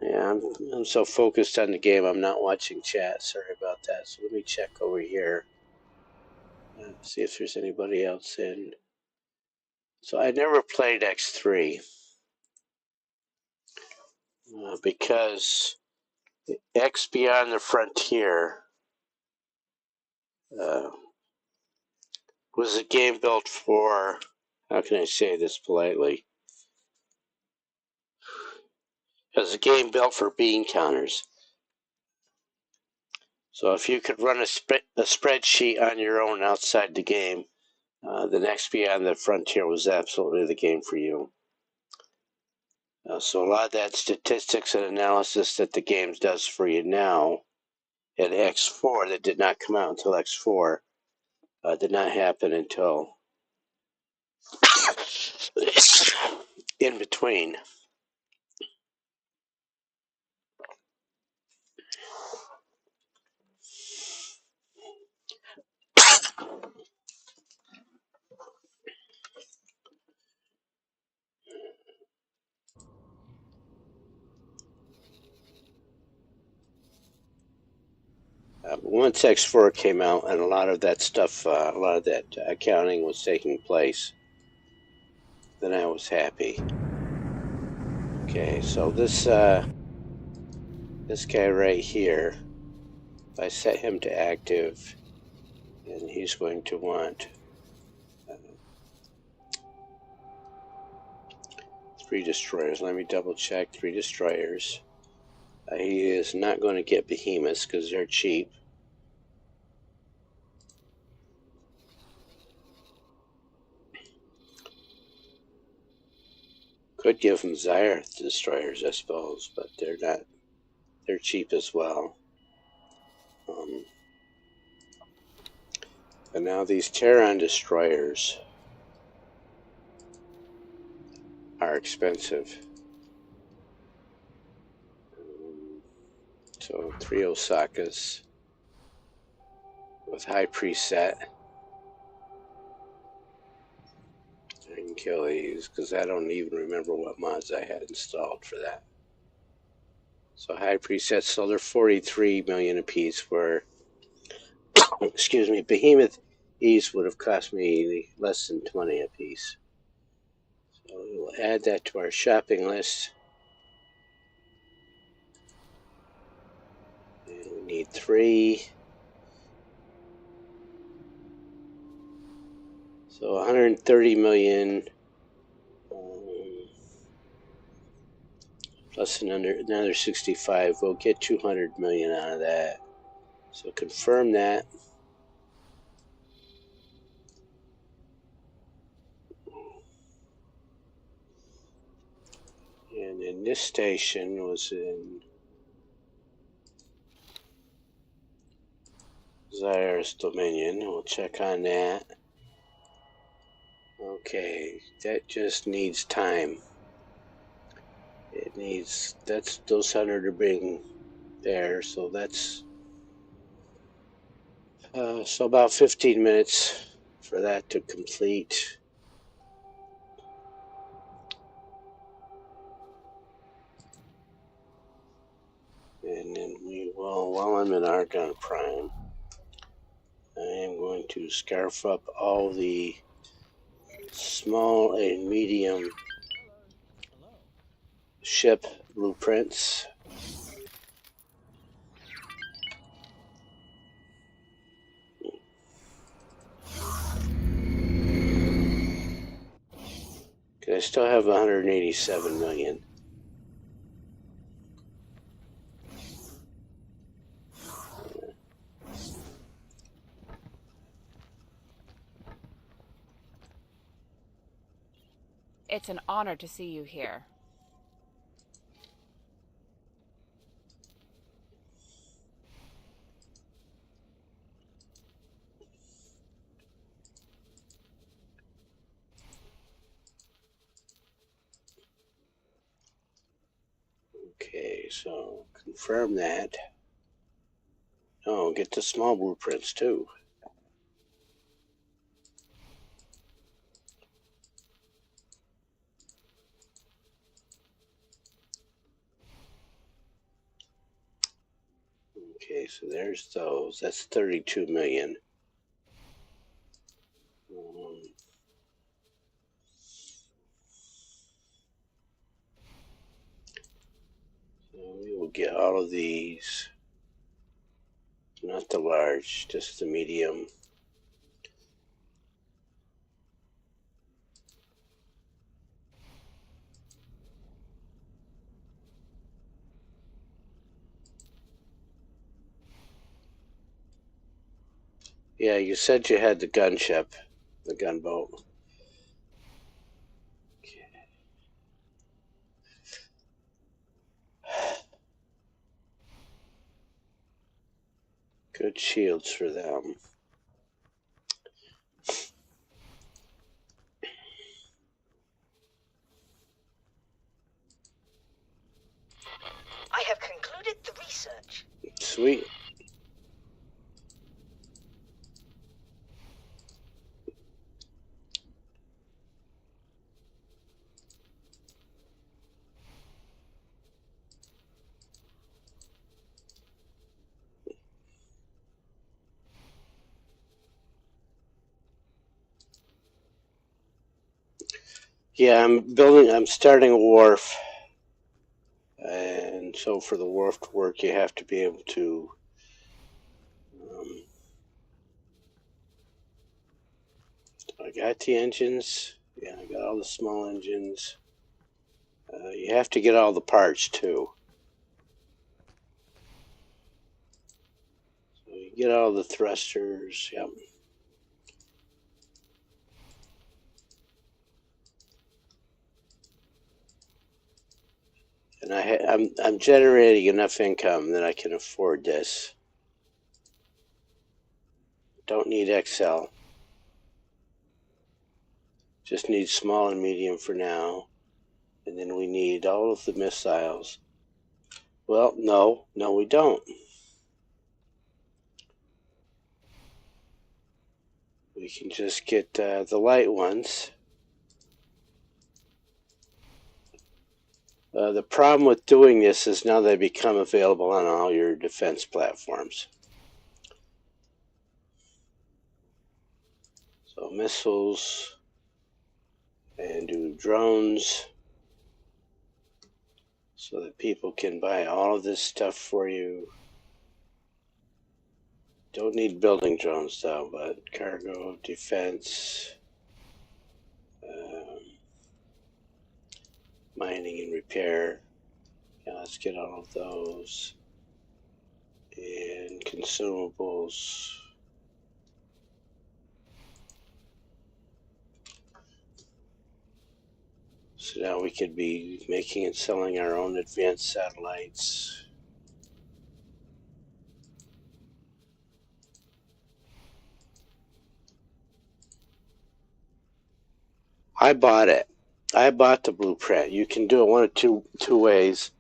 Yeah, I'm so focused on the game, I'm not watching chat. Sorry about that. So let me check over here. See if there's anybody else in. So I never played X3 because X Beyond the Frontier was a game built for, how can I say this politely? It was a game built for bean counters. So if you could run a spreadsheet on your own outside the game, the Next Beyond the Frontier was absolutely the game for you. So a lot of that statistics and analysis that the game does for you now at X4 that did not come out until X4 did not happen until in between. Once X4 came out and a lot of that stuff, a lot of that accounting was taking place, then I was happy. Okay, so this guy right here, if I set him to active, and he's going to want 3 destroyers. Let me double check. 3 destroyers. He is not going to get behemoths because they're cheap. Could give him Zyarth destroyers, I suppose, but they're not. They're cheap as well. And now these Terran destroyers are expensive. So 3 Osakas with high preset. I can kill these because I don't even remember what mods I had installed for that. So high preset, so they're 43 million a piece, where excuse me, Behemoth East would have cost me less than 20 a piece. So we will add that to our shopping list. And we need 3. So 130 million plus another 65. We'll get 200 million out of that. So confirm that. And then this station was in Zyar's Dominion. We'll check on that. Okay, that just needs time. It needs, that's those 100 are being there, so that's so about 15 minutes for that to complete. And then we will, while I'm in Argon Prime, I am going to scarf up all the small and medium ship blueprints. I still have 187 million. It's an honor to see you here. Okay, so confirm that. Oh, get the small blueprints too. Okay, so there's those. That's 32 million. So we will get all of these. Not the large, just the medium. Yeah, you said you had the gunship, the gunboat. Okay. Good shields for them. I have concluded the research. Sweet. Yeah, I'm starting a wharf. And so for the wharf to work, you have to be able to I got the engines. Yeah, I got all the small engines. You have to get all the parts too. So you get all the thrusters. Yep. And I'm generating enough income that I can afford this. Don't need XL. Just need small and medium for now. And then we need all of the missiles. Well, no, we don't. We can just get the light ones. The problem with doing this is now they become available on all your defense platforms. So missiles and do drones so that people can buy all of this stuff for you. Don't need building drones though, but cargo, defense, mining and repair. Yeah, let's get all of those. And consumables. So now we could be making and selling our own advanced satellites. I bought it. I bought the blueprint. You can do it one of two ways.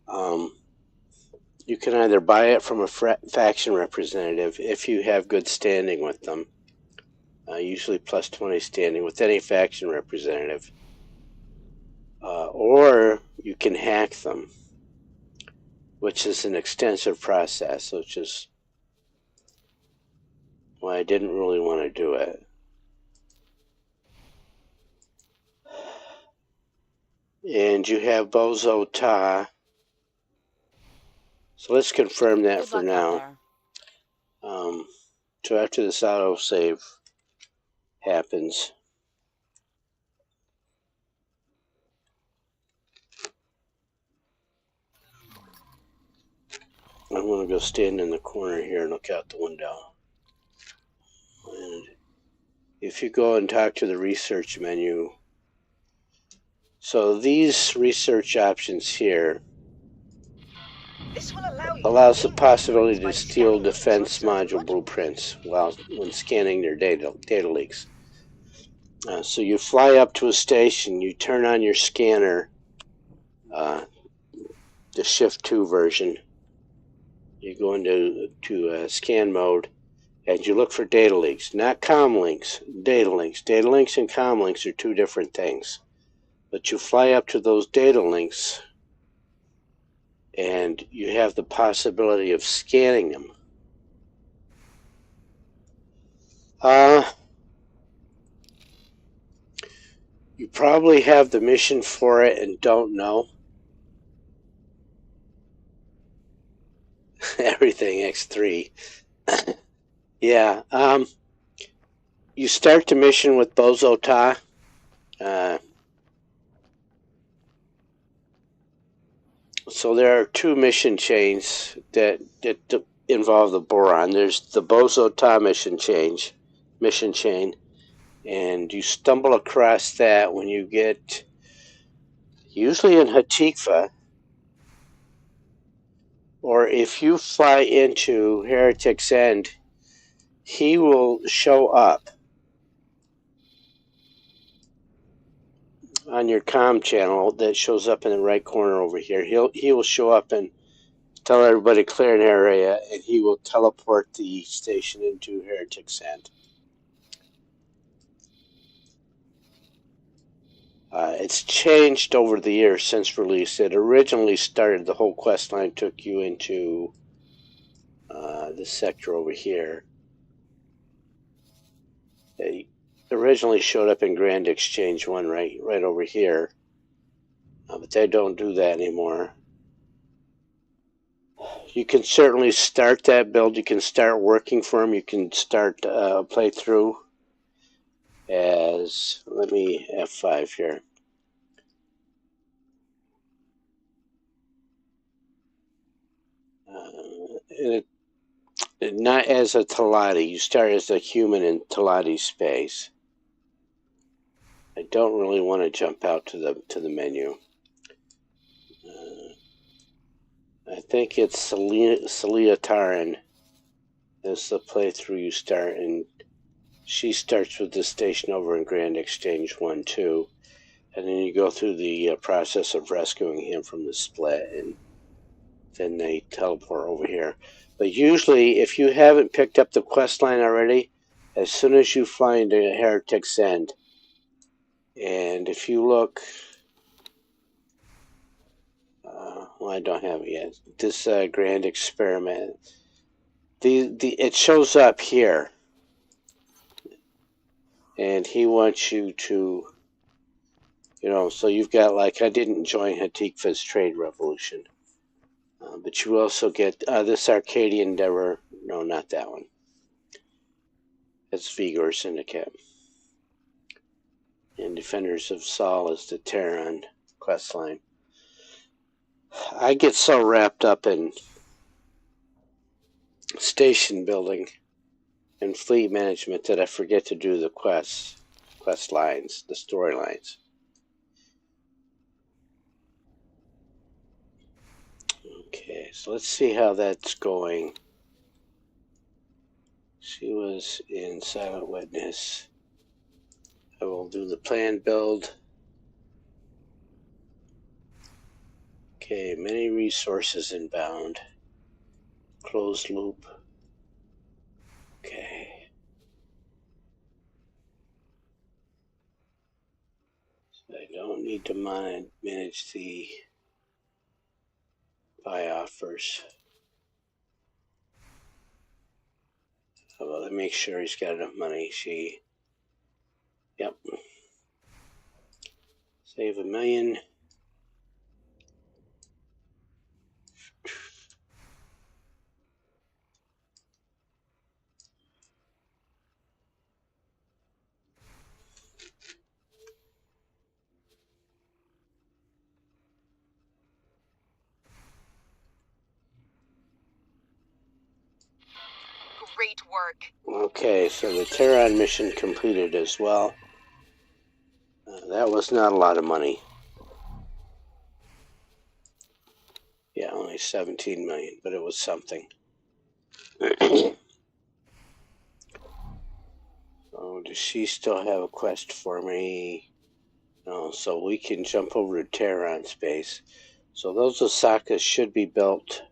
You can either buy it from a faction representative if you have good standing with them, usually plus 20 standing with any faction representative, or you can hack them, which is an extensive process, which is why I didn't really want to do it. And you have Bozo Ta. So let's confirm that for now. So after this autosave happens, I'm going to go stand in the corner here and look out the window. And if you go and talk to the research menu, so these research options here This will allow you allows to the gain possibility points by to steal scanning defense each other's module blueprints when scanning their data leaks. So you fly up to a station, you turn on your scanner, the Shift 2 version. You go into scan mode, and you look for data leaks, not comm links, data links. Data links and comm links are two different things. But you fly up to those data links, and you have the possibility of scanning them. You probably have the mission for it and don't know. Everything X3. Yeah. You start the mission with Bozo Ta. So there are two mission chains that involve the boron. There's the Bozo Ta mission chain, and you stumble across that when you get, usually in Hatikva, or if you fly into Heretic's End, he will show up on your comm channel that shows up in the right corner over here. He will show up and tell everybody clear an area, and he will teleport the station into Heretic's End. It's changed over the years since release. It originally started, the whole quest line took you into this sector over here. originally showed up in Grand Exchange 1 right over here. But they don't do that anymore. You can certainly start that build. You can start working for them. You can start a playthrough as, let me F5 here. Not as a Teladi. You start as a human in Teladi space. I don't really want to jump out to the menu. I think it's Celia Taran is the playthrough you start, and she starts with the station over in Grand Exchange 1, 2, and then you go through the process of rescuing him from the split, and then they teleport over here. But usually, if you haven't picked up the quest line already, as soon as you find a Heretic's End, and if you look, well, I don't have it yet. This Grand Experiment, it shows up here, and he wants you to, so you've got, like, I didn't join Hatikva's Trade Revolution, but you also get this Arcadian Endeavor. No, not that one. It's Vigor Syndicate. And Defenders of Sol is the Terran questline. I get so wrapped up in station building and fleet management that I forget to do the quest lines, the storylines. Okay, so let's see how that's going. She was in Silent Witness. I will do the plan build. Okay, many resources inbound. Closed loop. Okay. So I don't need to manage the buy offers. Well, let me make sure he's got enough money. Yep. Save $1 million. Great work. Okay, so the Terran mission completed as well. That was not a lot of money. Yeah, only 17 million, but it was something. Oh, does she still have a quest for me? No, so we can jump over to Terran space. So those Osakas should be built.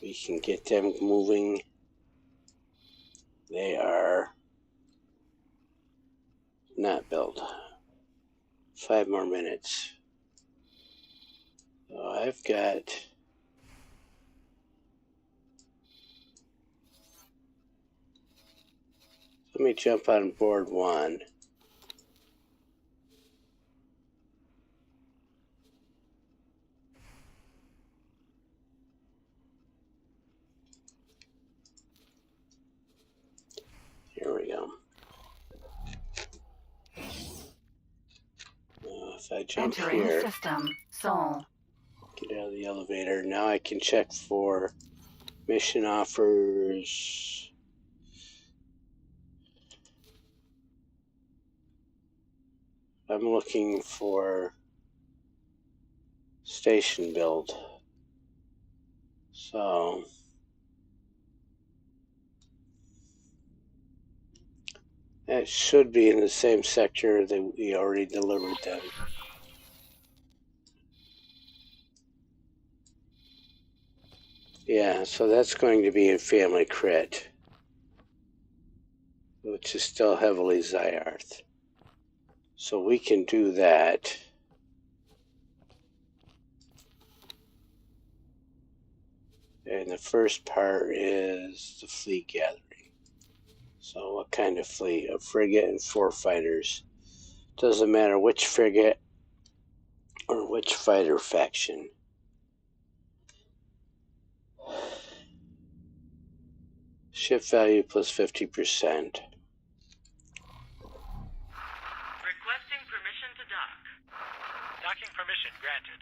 We can get them moving. They are not built. 5 more minutes. So I've got... Let me jump on board 1. Here we go. If I jump Entering here, system. Sol. get out of the elevator. Now I can check for mission offers. I'm looking for station build. So that should be in the same sector that we already delivered them. Yeah, so that's going to be a family crit, which is still heavily Zyarth. So we can do that. And the first part is the fleet gathering. So what kind of fleet? A frigate and 4 fighters. Doesn't matter which frigate or which fighter faction. Ship value plus 50%. Requesting permission to dock. Docking permission granted.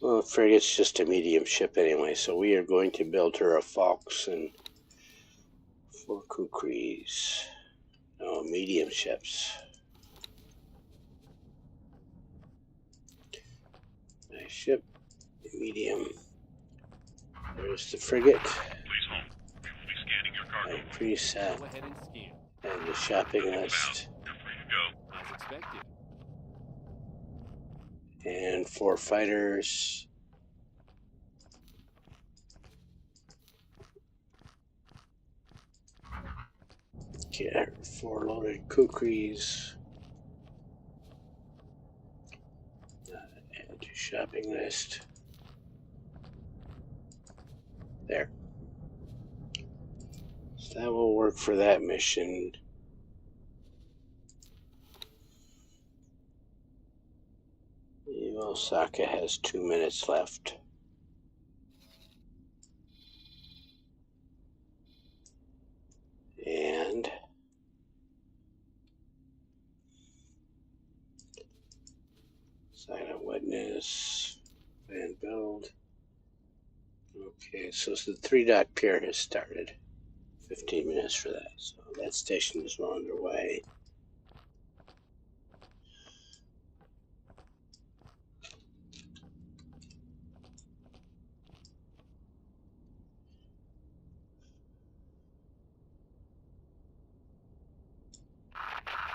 Well, the frigate's just a medium ship anyway, so we are going to build her a Fox and 4 Kukris. No, medium ships. Nice ship. Medium. There's the frigate. Please hold. We will be scanning your cargo. My preset. Go ahead and scan. And the shopping list. You're free to go. As expected. And 4 fighters. Get 4 loaded Kukris. Add to shopping list. There. So that will work for that mission. Osaka has 2 minutes left. And silent witness and build. Okay, so the 3 dock pier has started. 15 minutes for that, so that station is well underway.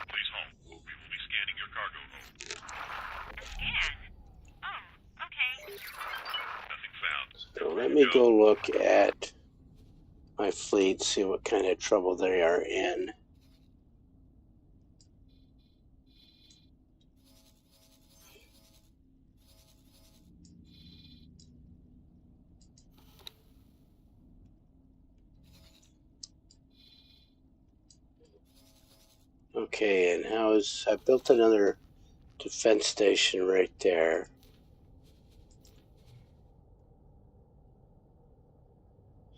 Please hold. We will be scanning your cargo hold. Scan? Oh, okay. Nothing found. So let me go look at my fleet, see what kind of trouble they are in. Okay, and I built another defense station right there.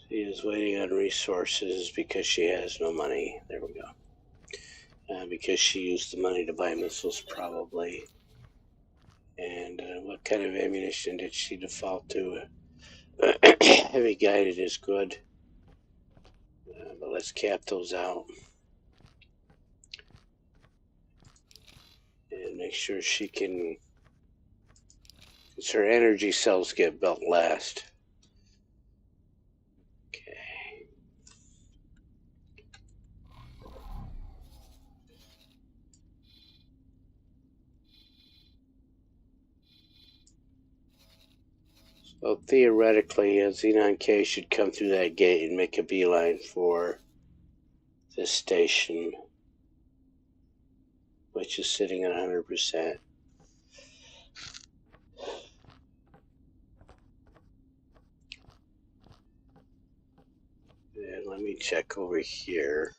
She is waiting on resources because she has no money. There we go. Because she used the money to buy missiles, probably. And what kind of ammunition did she default to? Heavy guided is good. But let's cap those out. And make sure she can... Because her energy cells get built last. Okay. So theoretically, a Xenon K should come through that gate and make a beeline for this station, which is sitting at 100%. And let me check over here.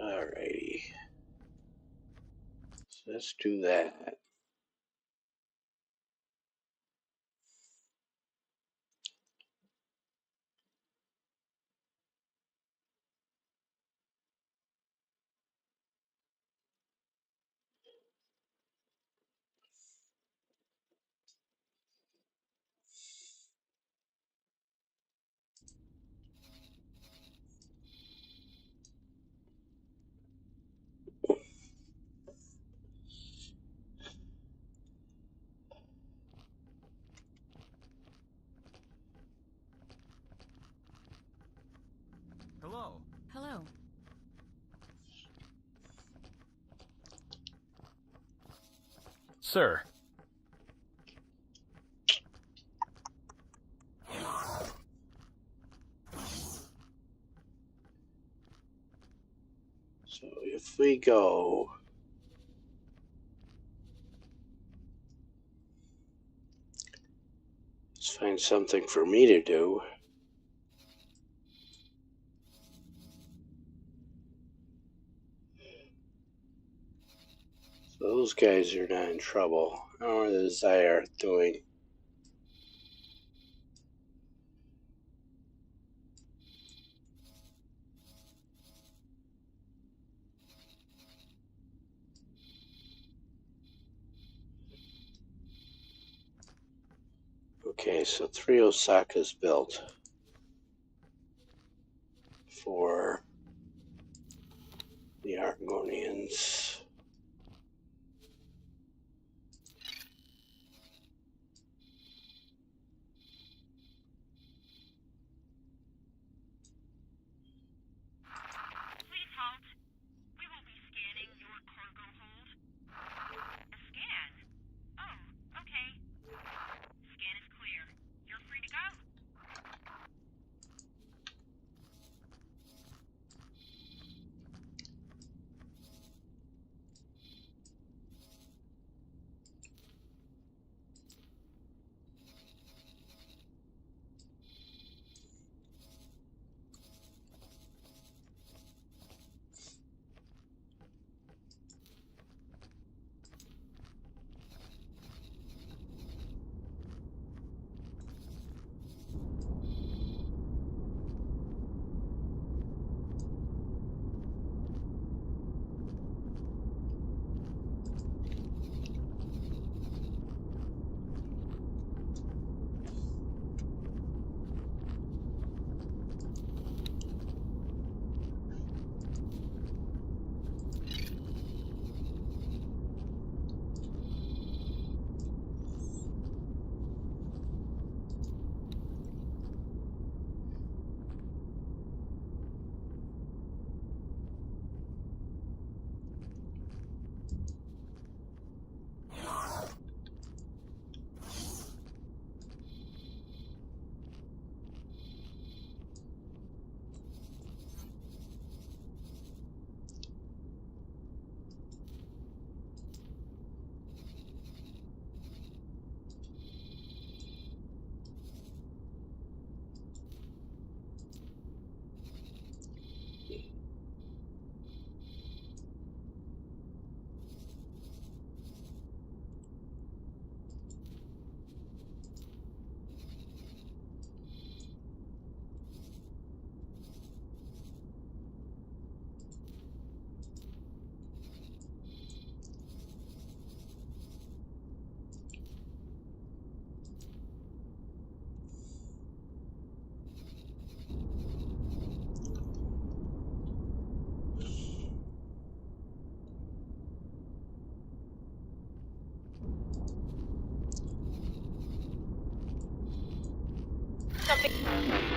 Alrighty. So let's do that. Hello. Sir. So if we go... Let's find something for me to do. So those guys are not in trouble. How are the Zyre doing? Okay, so 3 Osaka's built for the Argonians. Please halt. We will be scanning your cargo hold. A scan? Oh, okay. Scan is clear. You're free to go.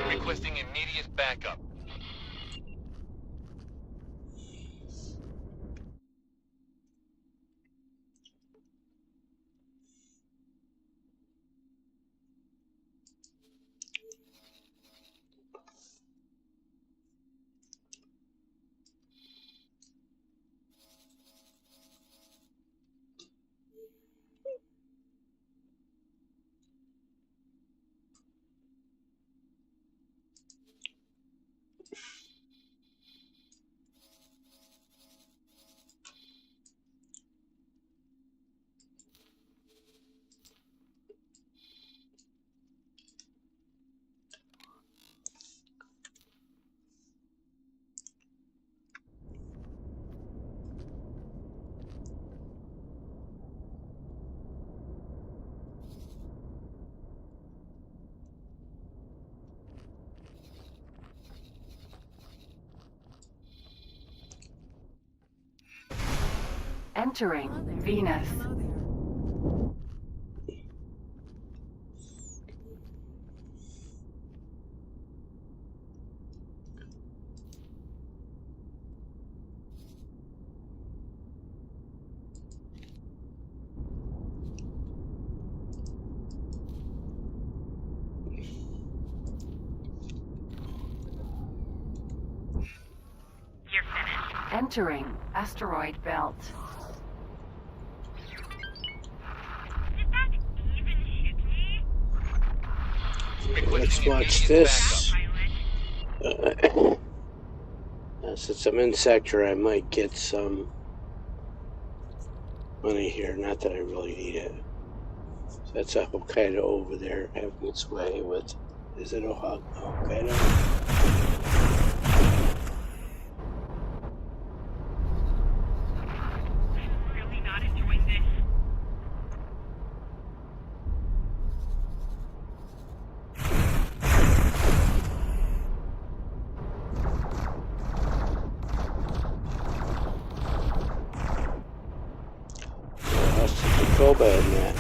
Requesting immediate backup. Entering Venus. Hello there. Entering asteroid belt. Did that even hit me? Let's Requesting watch immediate this. Pilot. Since I'm in sector, I might get some money here. Not that I really need it. So that's up Hokkaido over there having its way with. Is it Hokkaido? I'm really not enjoying this. Let's take the Koba in that.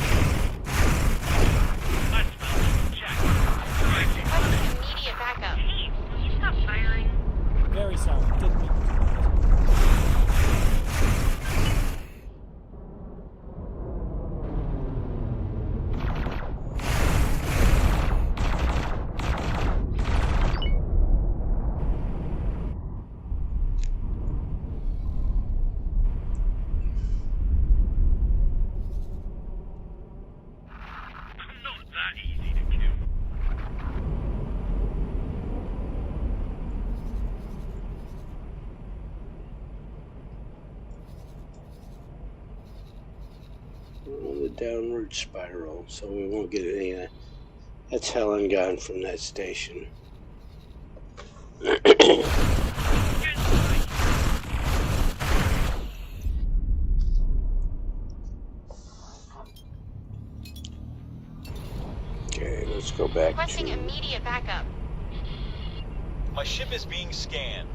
Requesting immediate backup. Hey, will you stop firing? Very sorry. Didn't mean to. I'm not that easy to kill. We're on the downward spiral, so we won't get any of that. That's Helen gone from that station. Okay, let's go back Requesting to. immediate backup. My ship is being scanned.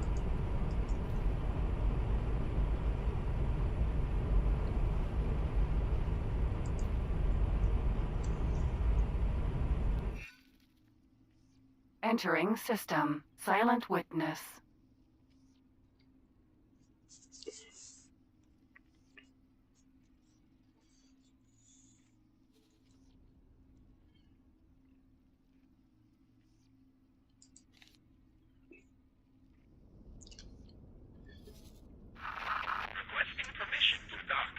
Entering system. Silent witness. Requesting permission to dock.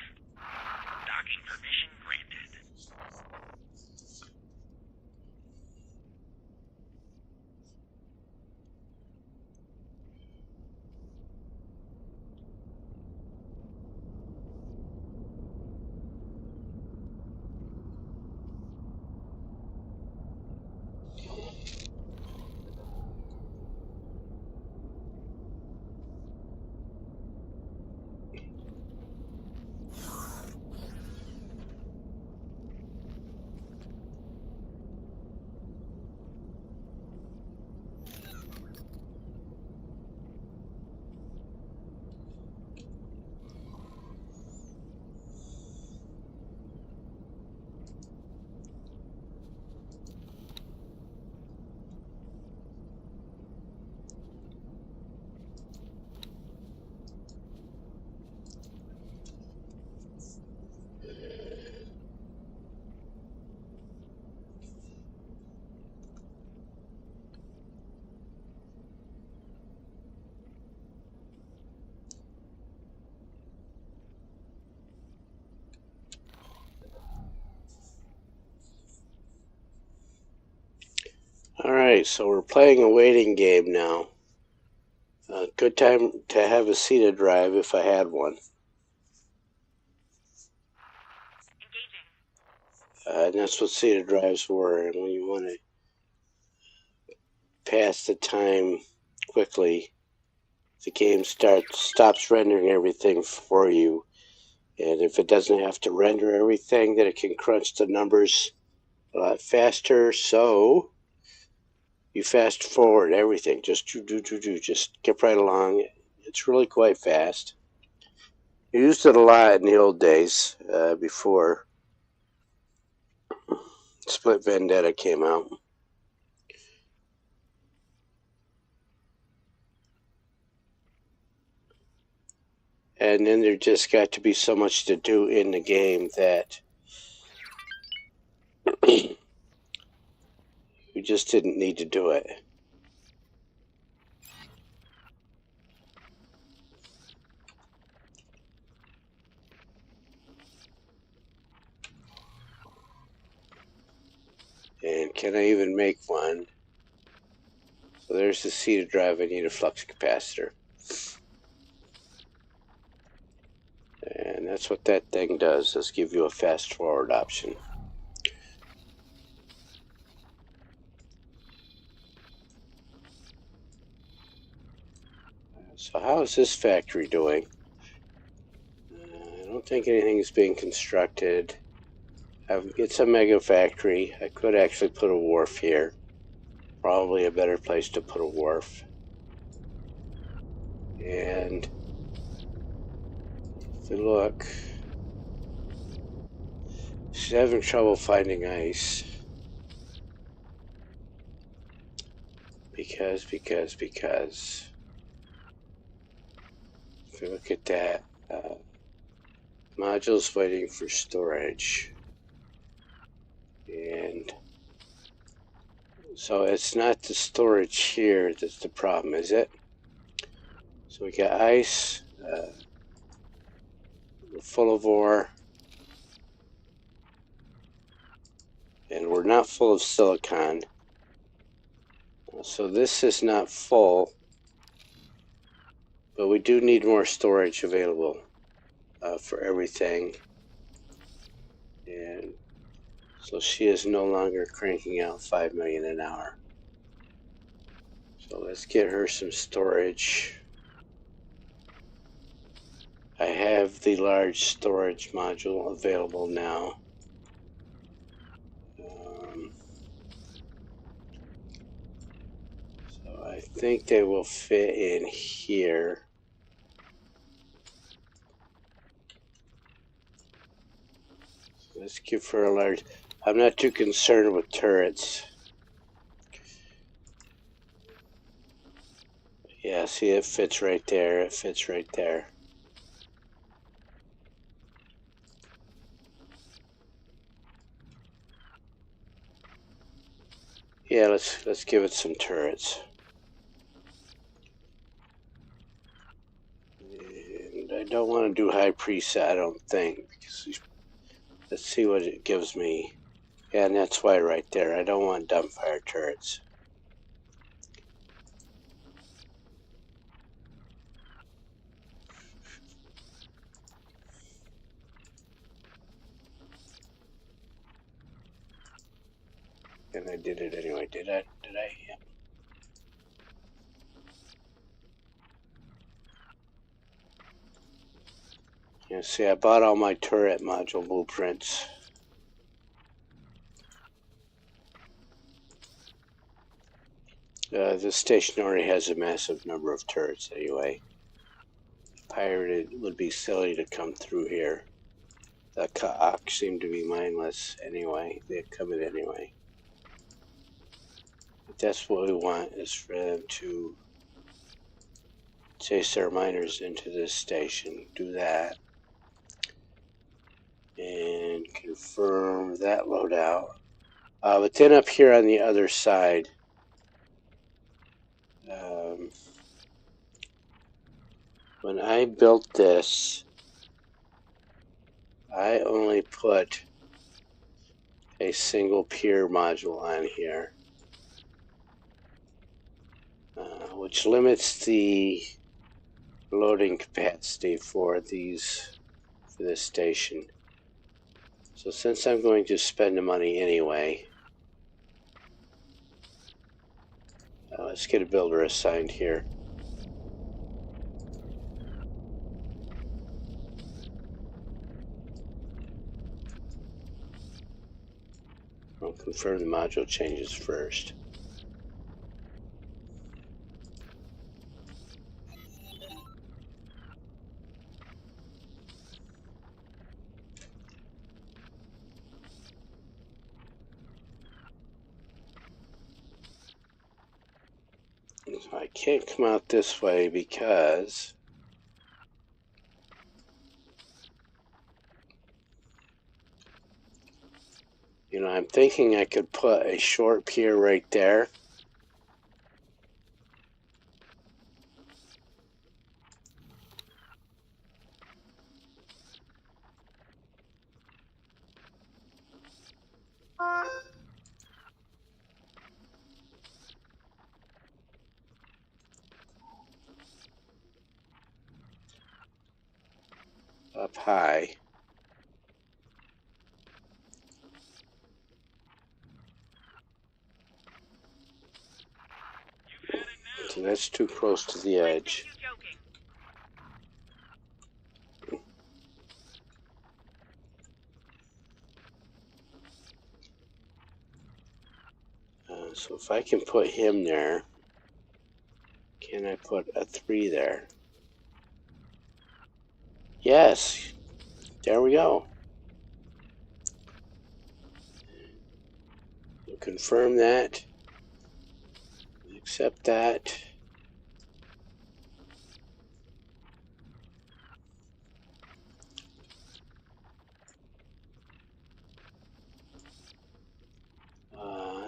Docking permission granted. Alright, so we're playing a waiting game now. Good time to have a seated drive if I had one. Engaging. And that's what seated drives were. And when you want to pass the time quickly, the game stops rendering everything for you. And if it doesn't have to render everything, then it can crunch the numbers a lot faster. So you fast forward everything. Just just skip right along. It's really quite fast. I used it a lot in the old days before Split Vendetta came out. And then there just got to be so much to do in the game that you just didn't need to do it. can I even make one? So there's the seated drive. I need a flux capacitor. And that's what that thing does. Let's give you a fast forward option. So how is this factory doing? I don't think anything is being constructed. It's a mega factory. I could actually put a wharf here. Probably a better place to put a wharf. And if you look, she's having trouble finding ice. Because. If you look at that, module's waiting for storage. And so it's not the storage here that's the problem, is it? So we got ice, we're full of ore, and we're not full of silicon. So this is not full, but we do need more storage available for everything. And so she is no longer cranking out 5 million an hour. So let's get her some storage. I have the large storage module available now. So I think they will fit in here. So let's give her a large. I'm not too concerned with turrets. Yeah, see, it fits right there. It fits right there. Yeah, let's give it some turrets. And I don't want to do high preset, I don't think, because let's see what it gives me. Yeah, and that's why right there. I don't want dumbfire turrets. And I did it anyway, did I? Yeah. Yeah, see, I bought all my turret module blueprints. This station already has a massive number of turrets anyway. Pirated would be silly to come through here. The Ka'ak seem to be mindless anyway. They'd come in anyway. But that's what we want, is for them to chase their miners into this station. Do that. And confirm that loadout. But then up here on the other side, when I built this, I only put a single pier module on here, which limits the loading capacity for this station. So since I'm going to spend the money anyway, let's get a builder assigned here. I'll confirm the module changes first. So I can't come out this way because I'm thinking I could put a short pier right there. up high. So that's too close to the edge. You joking? So if I can put him there, can I put a 3 there? Yes, there we go. We'll confirm that. Accept that.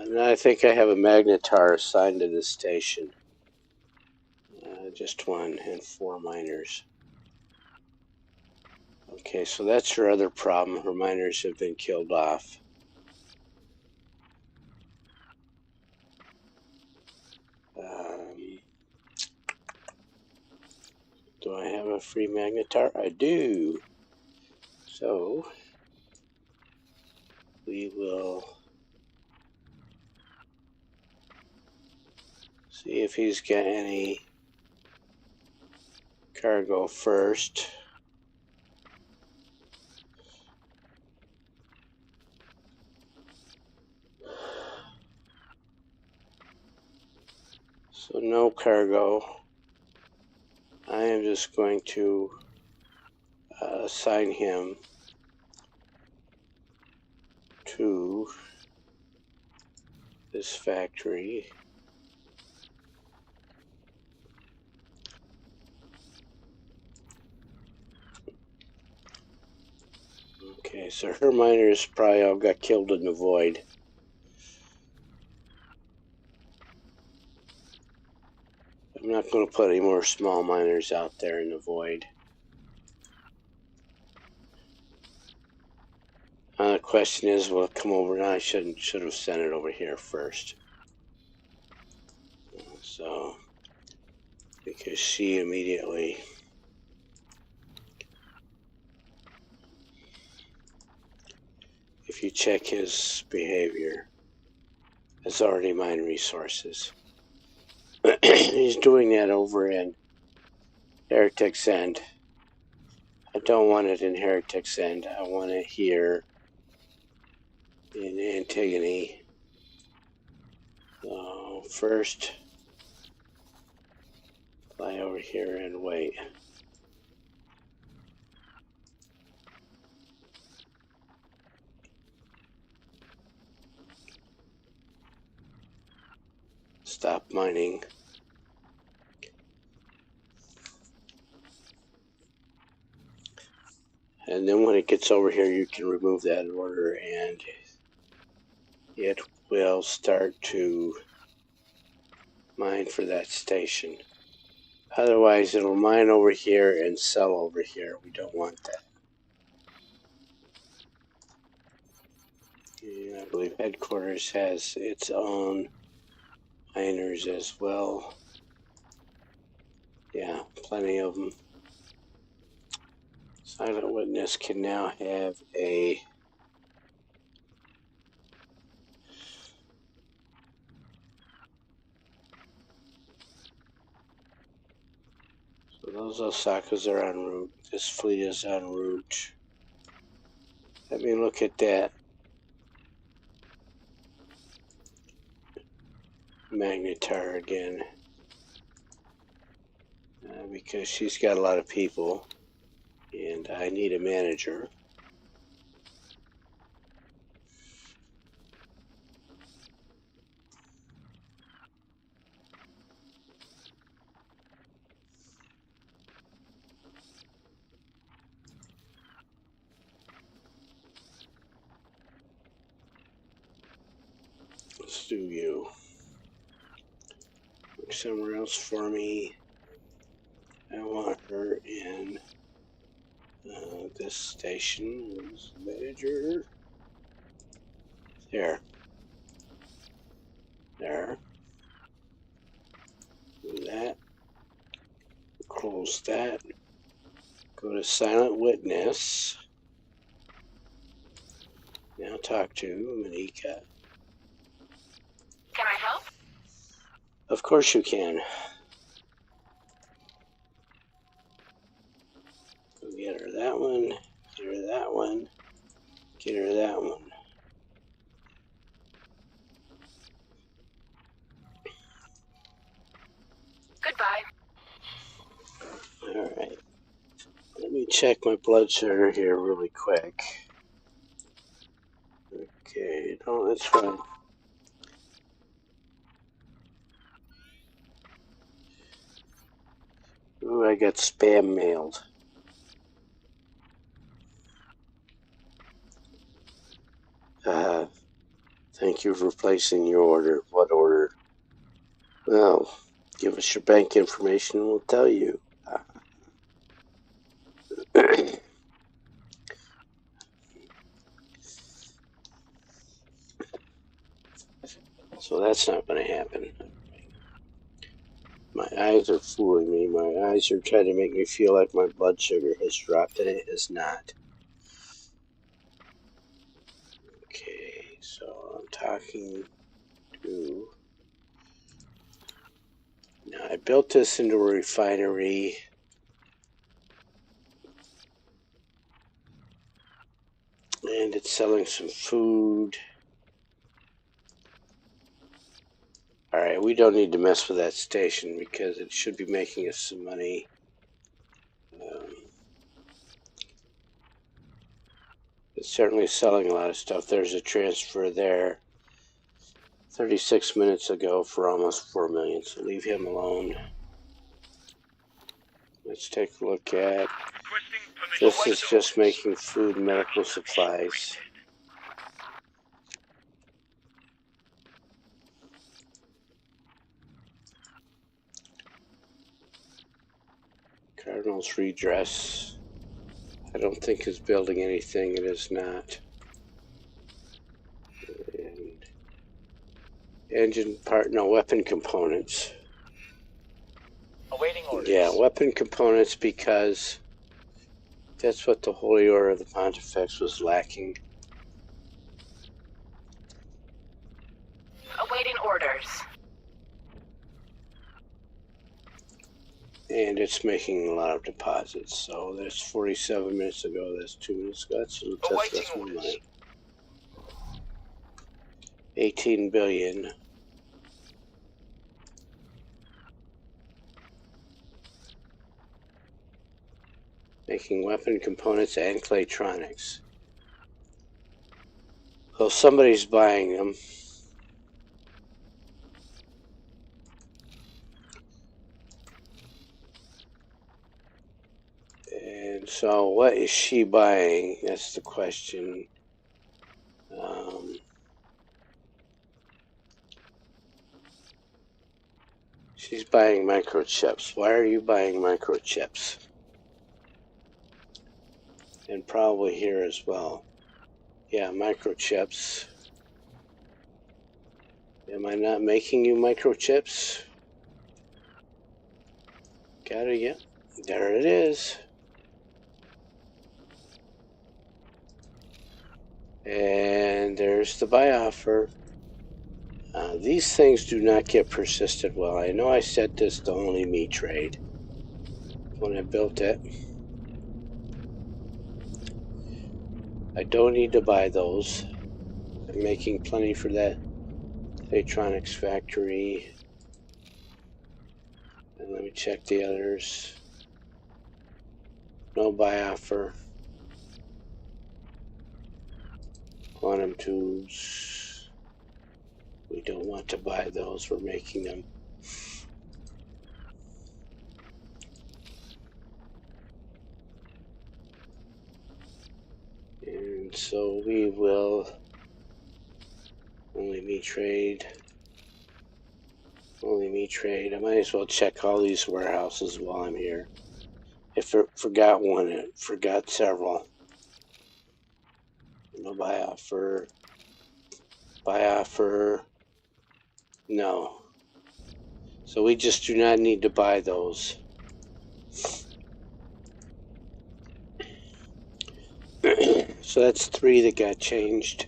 And I think I have a magnetar assigned to this station. Just 1 and 4 miners. Okay, so that's her other problem. Her miners have been killed off. Do I have a free magnetar? I do. So we will see if he's got any cargo first. So no cargo. I am just going to assign him to this factory. Okay, so her miners probably all got killed in the void. I'm not going to put any more small miners out there in the void. The question is, will it come over? No, I should have sent it over here first. So, because she immediately if you check his behavior, has already mined resources. He's doing that over in Heretic's End. I don't want it in Heretic's End. I want it here in Antigone. So first, fly over here and wait. Stop mining. And then when it gets over here, you can remove that order and it will start to mine for that station. Otherwise, it'll mine over here and sell over here. We don't want that. And I believe headquarters has its own miners as well. Yeah, plenty of them. Silent Witness can now have a so those Osakas are en route. This fleet is en route. Let me look at that magnetar again. Because she's got a lot of people and I need a manager. Let's do you. Look somewhere else for me. I want her in this station. Where's the manager? There. There. Do that. Close that. Go to Silent Witness. Now talk to Monica. Can I help? Of course you can. Go get her that one. Get her that one. Get her that one. Goodbye. Alright. Let me check my blood sugar here really quick. Okay, no, that's fine. Ooh, I got spam mailed. Thank you for placing your order. What order? Well, give us your bank information and we'll tell you. So that's not going to happen. My eyes are fooling me. My eyes are trying to make me feel like my blood sugar has dropped, and it has not. Okay, so I'm talking to... Now, I built this into a refinery. And it's selling some food. Alright, we don't need to mess with that station because it should be making us some money. It's certainly selling a lot of stuff. There's a transfer there 36 minutes ago for almost 4 million, so leave him alone. Let's take a look at... This is just making food and medical supplies. Cardinals Redress. I don't think is building anything. It is not. And engine part, no, weapon components. Awaiting orders. Yeah, weapon components because that's what the Holy Order of the Pontifex was lacking. Awaiting orders. And it's making a lot of deposits. So that's 47 minutes ago. That's 2 minutes ago. That's more money. 18 billion. Making weapon components and Claytronics. So somebody's buying them. And so what is she buying? That's the question. She's buying microchips. Why are you buying microchips? And probably here as well. Yeah, microchips. Am I not making you microchips? Got it, yeah. There it is. And there's the buy offer. These things do not get persisted well. I know I set this to only me trade when I built it. I don't need to buy those. I'm making plenty for that Claytronics factory. And let me check the others. No buy offer. Quantum tubes. We don't want to buy those. We're making them. And so we will only me trade. Only me trade. I might as well check all these warehouses while I'm here. If I forgot one, I forgot several. No buy offer. Buy offer. No. So we just do not need to buy those. So that's 3 that got changed.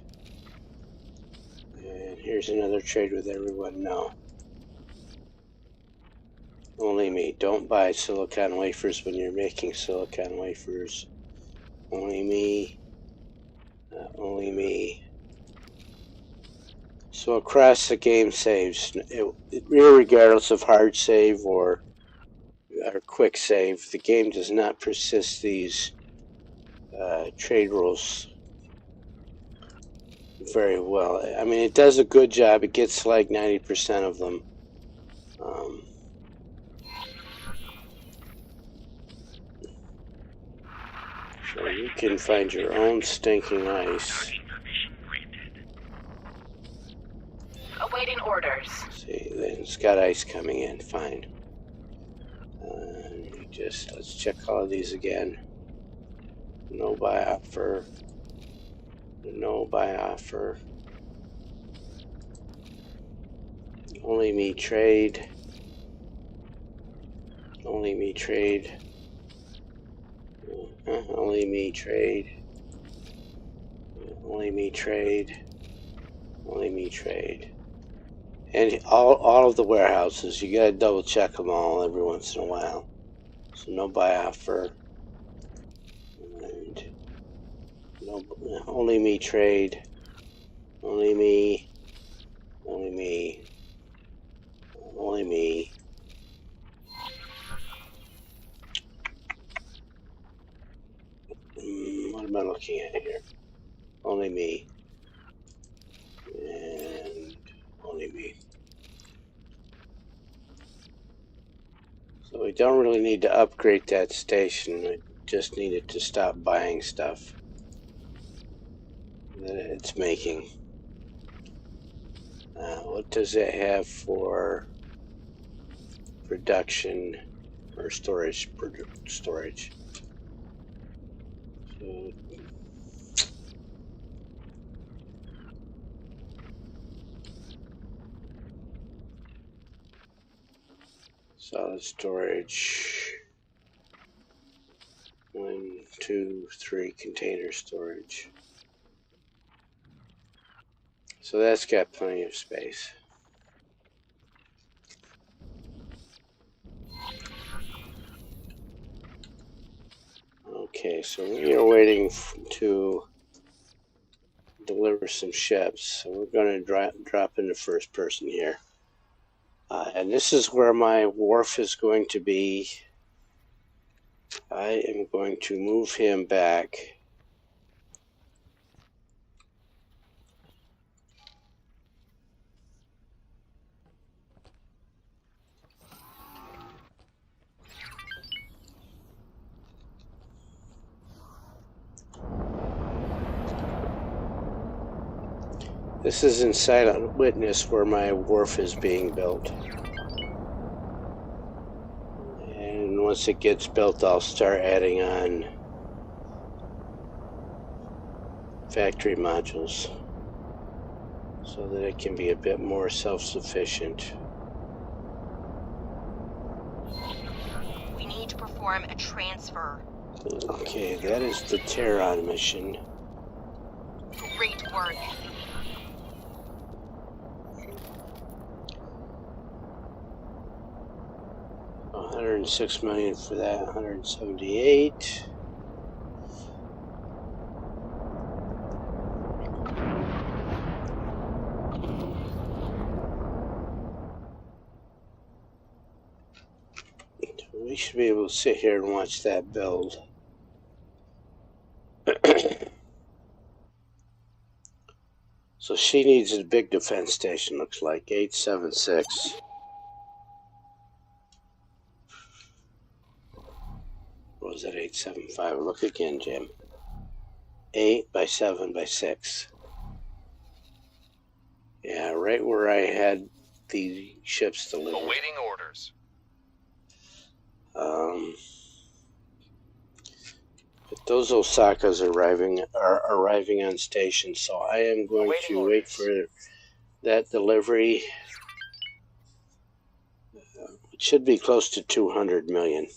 And here's another trade with everyone. No. Only me. Don't buy silicon wafers when you're making silicon wafers. Only me. Only me. So across the game saves, regardless of hard save or quick save, the game does not persist these trade rules very well. I mean, it does a good job. It gets like 90% of them. So you can find your own stinking ice. Awaiting orders. See, then it's got ice coming in. Fine. Let's check all of these again. No buy offer. No buy offer. Only me trade. Only me trade. Only me trade. Only me trade. Only me trade. And all of the warehouses, you gotta double check them all every once in a while. So no buy offer. And no, only me trade. Only me. Only me. Only me. What am I looking at here? Only me. And only me. So we don't really need to upgrade that station. We just needed to stop buying stuff that it's making. What does it have for production or storage? Storage. So, solid storage. 1, 2, 3 container storage. So that's got plenty of space. Okay, so we are waiting to deliver some ships. So we're going to drop into first person here. And this is where my wharf is going to be. I am going to move him back. This is in Silent Witness where my wharf is being built. And once it gets built, I'll start adding on factory modules so that it can be a bit more self-sufficient. We need to perform a transfer. Okay, that is the Terran mission. Great work. $106 million for that. 178. We should be able to sit here and watch that build. So she needs a big defense station, looks like. 876. What was that? 875. Look again, Jim. 8 by 7 by 6. Yeah, right where I had the ships delivered. Awaiting orders. But those Osakas are arriving on station, so I am going Awaiting to orders. wait for that delivery. It should be close to 200 million.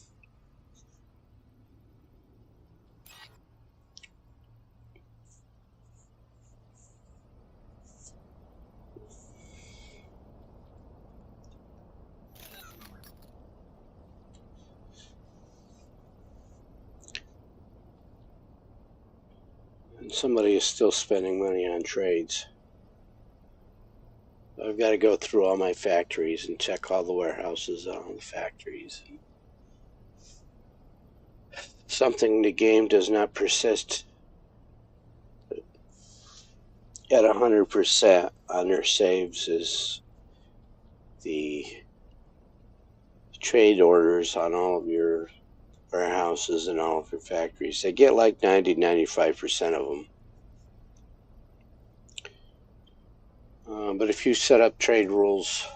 Somebody is still spending money on trades. I've got to go through all my factories and check all the warehouses on all the factories. Something the game does not persist at 100% on their saves is the trade orders on all of your warehouses and all of your factories. They get like 90-95% of them. But if you set up trade rules,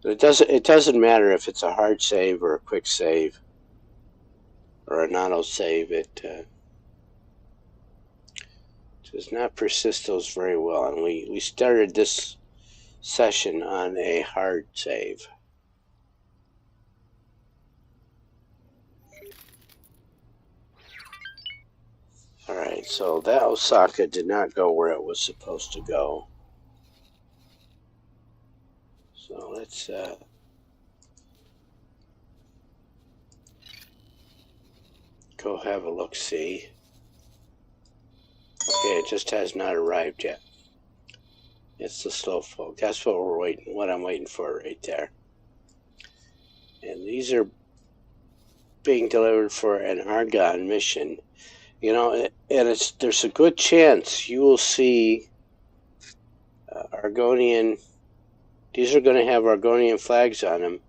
it doesn't matter if it's a hard save or a quick save or an auto save. It does not persist those very well, and we started this session on a hard save. Alright, so that Osaka did not go where it was supposed to go. So let's go have a look-see. Okay, it just has not arrived yet. It's the slow folk. That's what we're waiting. What I'm waiting for right there. And these are being delivered for an Argon mission. You know, and there's a good chance you will see Argonian. These are going to have Argonian flags on them,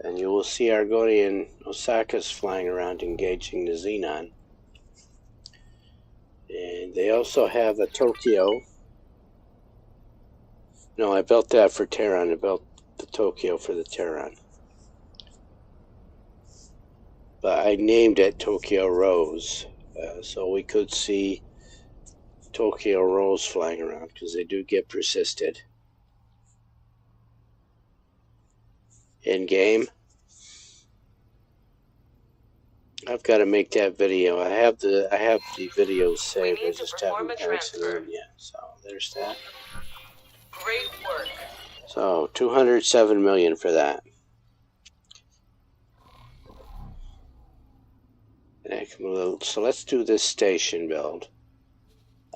and you will see Argonian Osakas flying around engaging the Xenon. And they also have a Tokyo. No, I built that for Terran. I built the Tokyo for the Terran. But I named it Tokyo Rose. So we could see Tokyo Rose flying around because they do get persisted in game. I've got to make that video. I have the videos saved. I just haven't accidentally them yet. So there's that. Great work. So 207 million for that. So let's do this station build.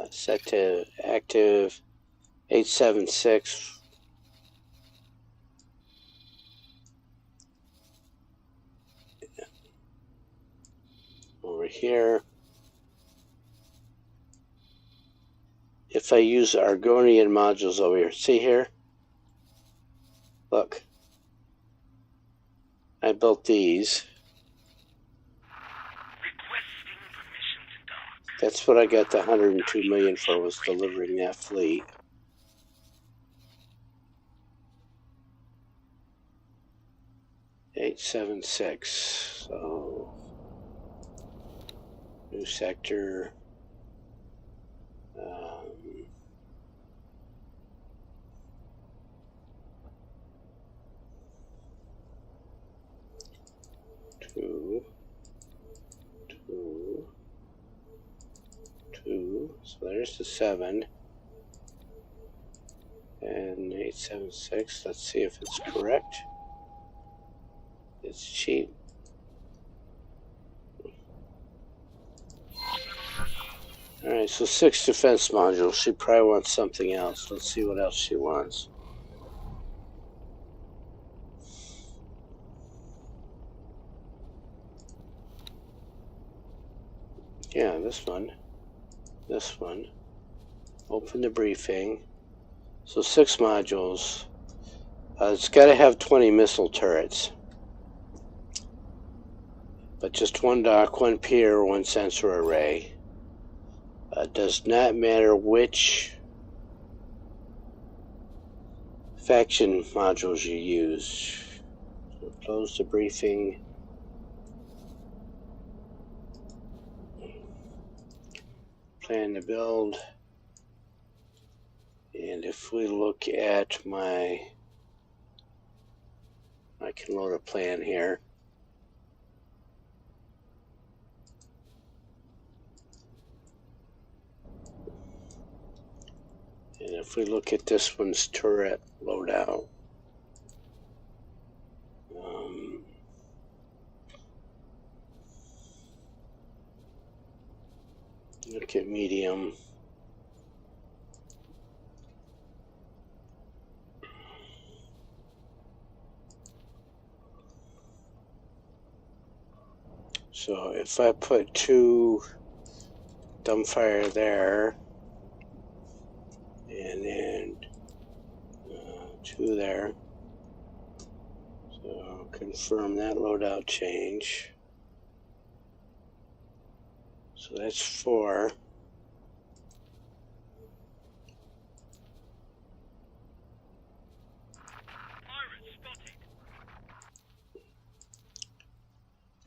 Set to active 876. Over here. If I use Argonian modules over here, see here? Look. I built these. That's what I got the 102 million for, was delivering that fleet. $876. So new sector. Two. So there's the 7 and 876. Let's see if it's correct. It's cheap. Alright, so 6 defense modules. She probably wants something else. Let's see what else she wants. Yeah, this one. This one. Open the briefing. So 6 modules. It's got to have 20 missile turrets. But just 1 dock, 1 pier, 1 sensor array. Does not matter which faction modules you use. So close the briefing. Plan to build. And if we look at I can load a plan here. And if we look at this one's turret loadout, Look at medium. So if I put 2 dumbfire there, and then 2 there, so confirm that loadout change. So that's 4. Pirates spotted.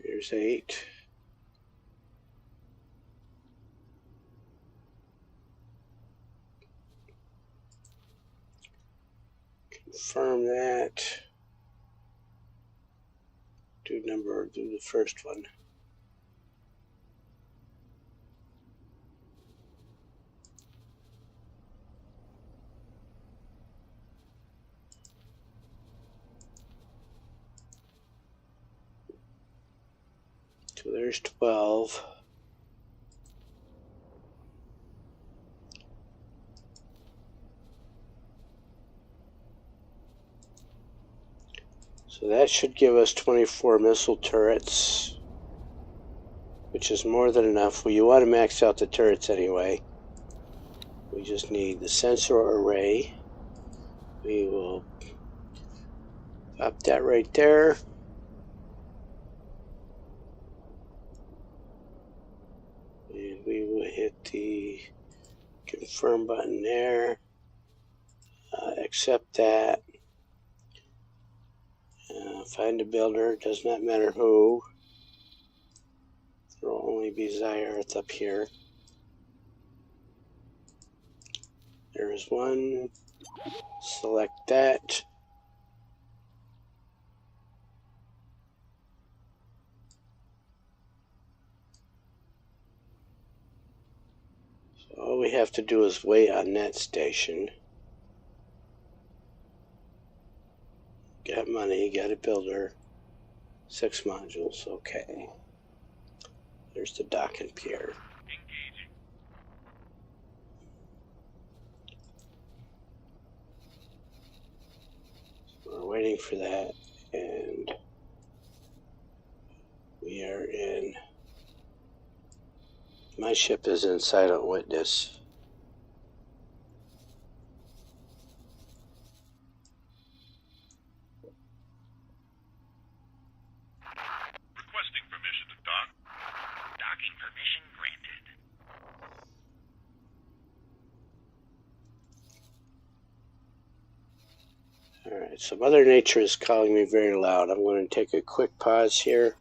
Here's 8. Confirm that. Do the first one. So there's 12. So that should give us 24 missile turrets, which is more than enough. Well, you want to max out the turrets anyway. We just need the sensor array. We will pop that right there. And we will hit the confirm button there. Accept that. Find a builder, does not matter who. There will only be Zyarth up here. There is one. Select that. So all we have to do is wait on that station. Got money, got a builder. 6 modules, okay. There's the dock and pier. Engaging. We're waiting for that, and we are in. My ship is in Silent Witness. Requesting permission to dock. Docking permission granted. Alright, so Mother Nature is calling me very loud. I'm going to take a quick pause here.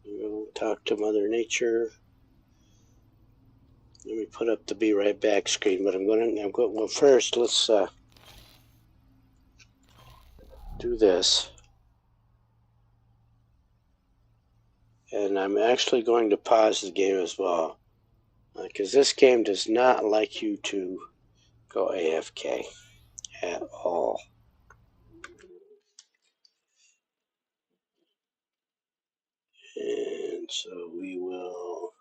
We'll talk to Mother Nature. Let me put up the be right back screen, but well, first let's do this. And I'm actually going to pause the game as well, because this game does not like you to go AFK at all. And so we will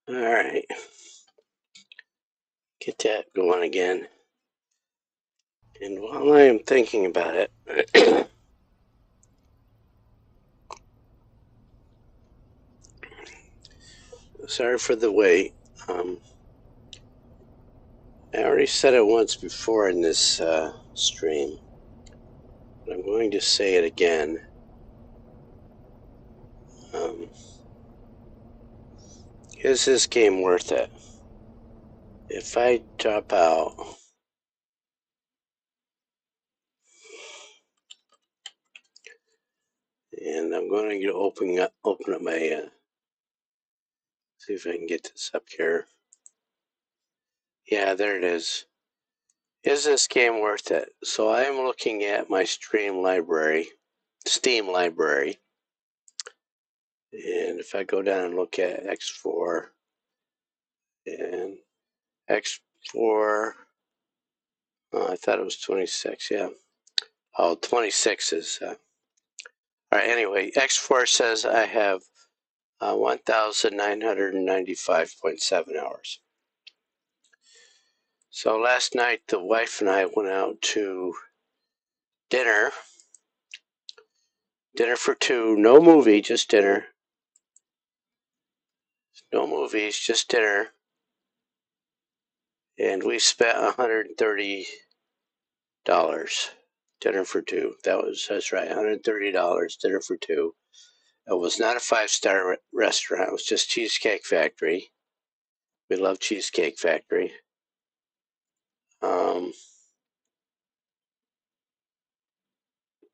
All right. Get that going again. And while I am thinking about it, sorry for the wait. I already said it once before in this stream, but I'm going to say it again. Is this game worth it? If I drop out, and I'm going to open up my, see if I can get this up here. Yeah, there it is. Is this game worth it? So I'm looking at my Steam library, and if I go down and look at X4, and X4, I thought it was 26, yeah. Oh, 26 is, all right, anyway, X4 says I have 1,995.7 hours. So last night, the wife and I went out to dinner for two, no movie, just dinner. No movies, just dinner. And we spent $130. Dinner for two. That's right, $130, dinner for two. It was not a 5-star restaurant. It was just Cheesecake Factory. We love Cheesecake Factory.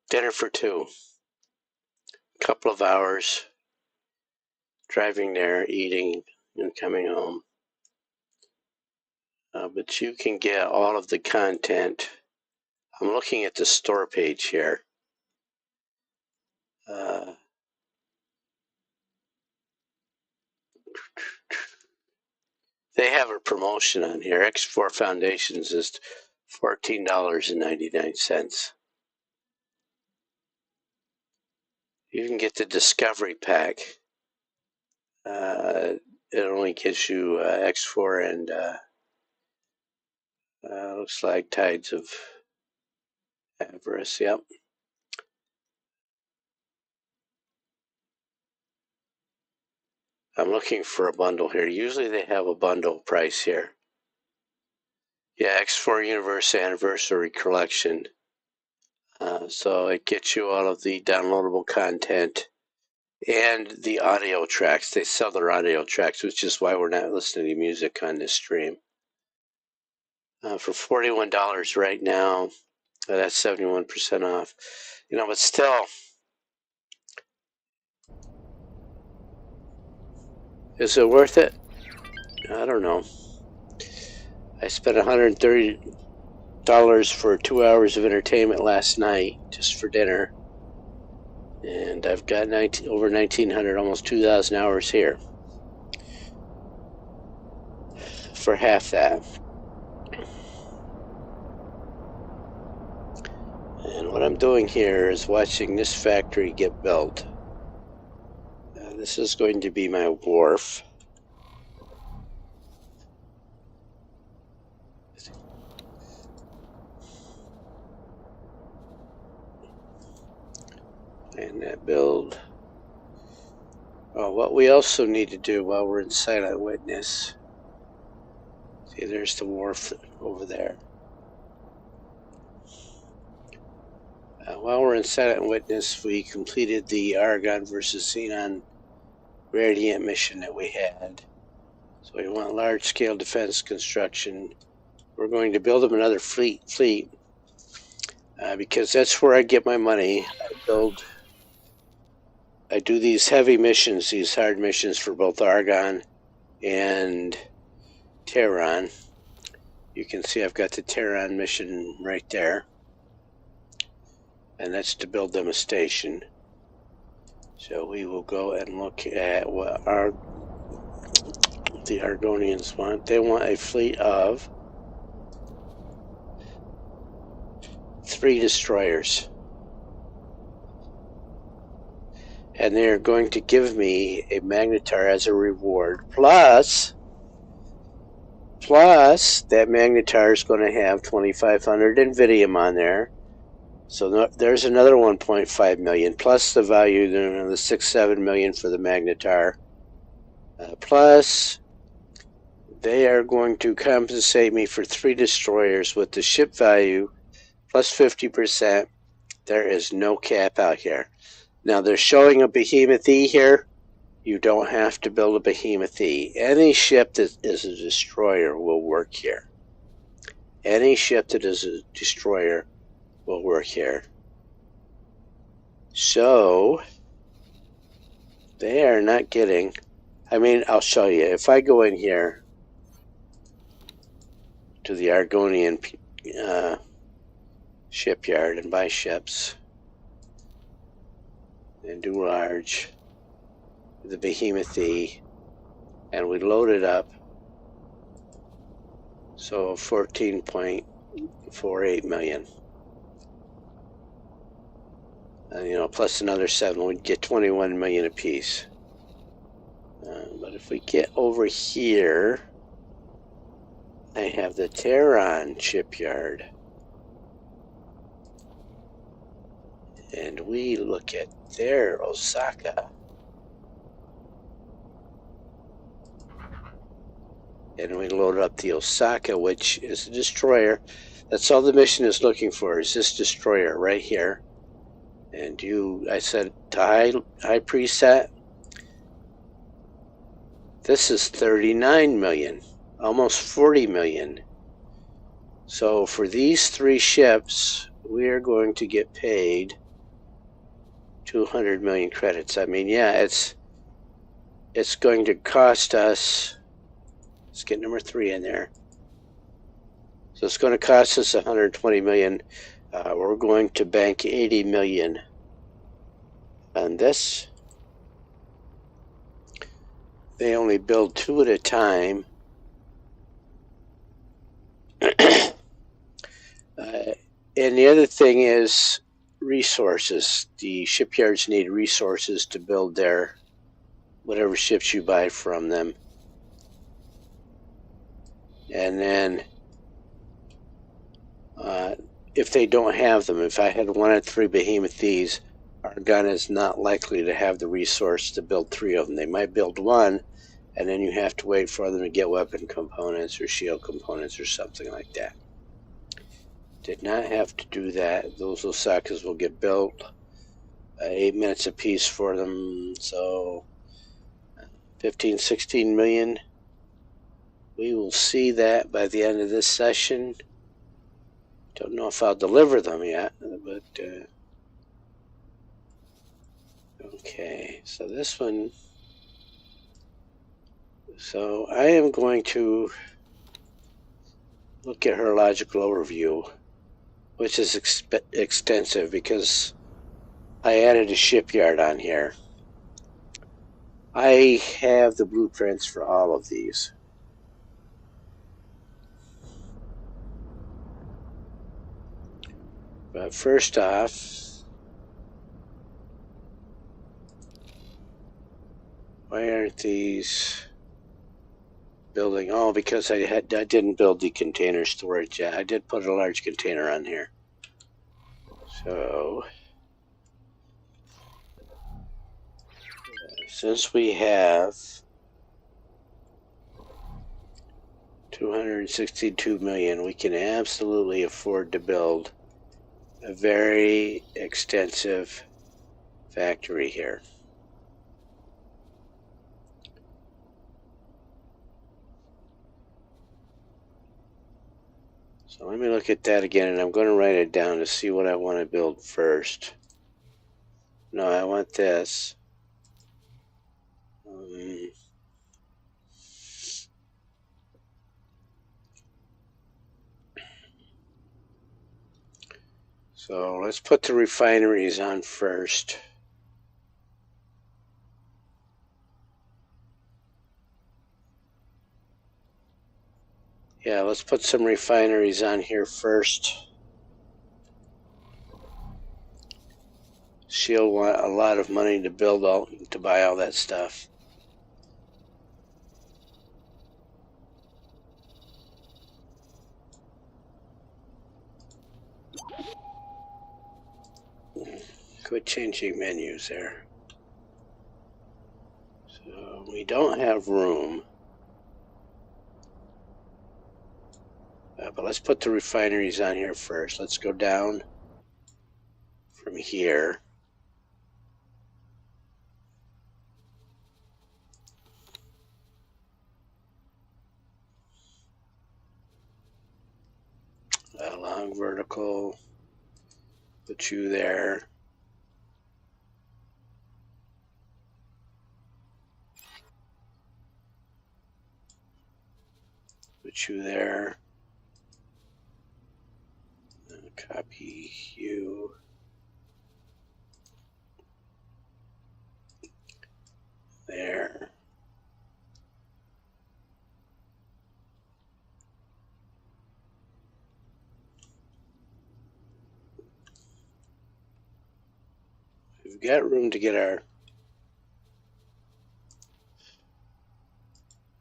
Dinner for two. Couple of hours driving there, eating, and coming home. But you can get all of the content. I'm looking at the store page here. They have a promotion on here. X4 Foundations is $14.99. You can get the Discovery Pack. It only gives you X4 and looks like Tides of Avarice. Yep. I'm looking for a bundle here. Usually they have a bundle price here. Yeah, X4 Universe Anniversary Collection. So it gets you all of the downloadable content and the audio tracks. They sell their audio tracks, which is why we're not listening to music on this stream. For $41 right now, that's 71% off. You know, but still, is it worth it? I don't know. I spent $130 for 2 hours of entertainment last night just for dinner. And I've got over 1,900, almost 2,000 hours here for half that. And what I'm doing here is watching this factory get built. This is going to be my wharf. And that build. Oh, what we also need to do while we're in Silent Witness. See, there's the wharf over there. While we're in Silent Witness, we completed the Argon versus Xenon Radiant mission that we had. So we want large-scale defense construction. We're going to build them another fleet because that's where I get my money. I do these heavy missions, these hard missions for both Argon and Terran. You can see I've got the Terran mission right there. And that's to build them a station. So we will go and look at what the Argonians want. They want a fleet of 3 destroyers. and they're going to give me a Magnetar as a reward. Plus that Magnetar is going to have 2,500 Invidium on there. So there's another 1.5 million, plus the value, the 6-7 million for the Magnetar. Plus, they are going to compensate me for 3 destroyers with the ship value plus 50%. There is no cap out here. Now they're showing a Behemoth E here. You don't have to build a Behemoth E. Any ship that is a destroyer will work here. Any ship that is a destroyer will work here. So they are not getting, I mean, I'll show you. If I go in here to the Argonian shipyard and buy ships and do large, the Behemoth E, and we load it up, so 14.48 million. And, plus another 7, we'd get 21 million apiece. But if we get over here, I have the Terran shipyard. And we look at their Osaka. And we load up the Osaka, which is a destroyer. That's all the mission is looking for, is this destroyer right here. And I said to high preset, this is 39 million, almost 40 million. So for these 3 ships, we are going to get paid 200 million credits. I mean, yeah, it's going to cost us, let's get number 3 in there. So it's going to cost us 120 million. We're going to bank 80 million on this. They only build 2 at a time. And the other thing is resources. The shipyards need resources to build their whatever ships you buy from them. And then if they don't have them, if I had 1 of 3 Behemoth E's, Argon is not likely to have the resource to build 3 of them. They might build 1, and then you have to wait for them to get weapon components or shield components or something like that. Did not have to do that. Those Osakas will get built. 8 minutes apiece for them, so 15, 16 million. We will see that by the end of this session. Don't know if I'll deliver them yet, but okay, so this one, so I am going to look at her logical overview, which is extensive because I added a shipyard on here. I have the blueprints for all of these. But first off, why aren't these building? Oh, because I didn't build the container storage yet. I did put a large container on here. So since we have 262 million, we can absolutely afford to build a very extensive factory here. So let me look at that again, and I'm going to write it down to see what I want to build first. No, I want this. So let's put the refineries on first. Yeah, let's put some refineries on here first. She'll want a lot of money to buy all that stuff. Quit changing menus there. So we don't have room. But let's put the refineries on here first. Let's go down from here. Along vertical. Put you there. Put you there. Copy you. There. We've got room to get our...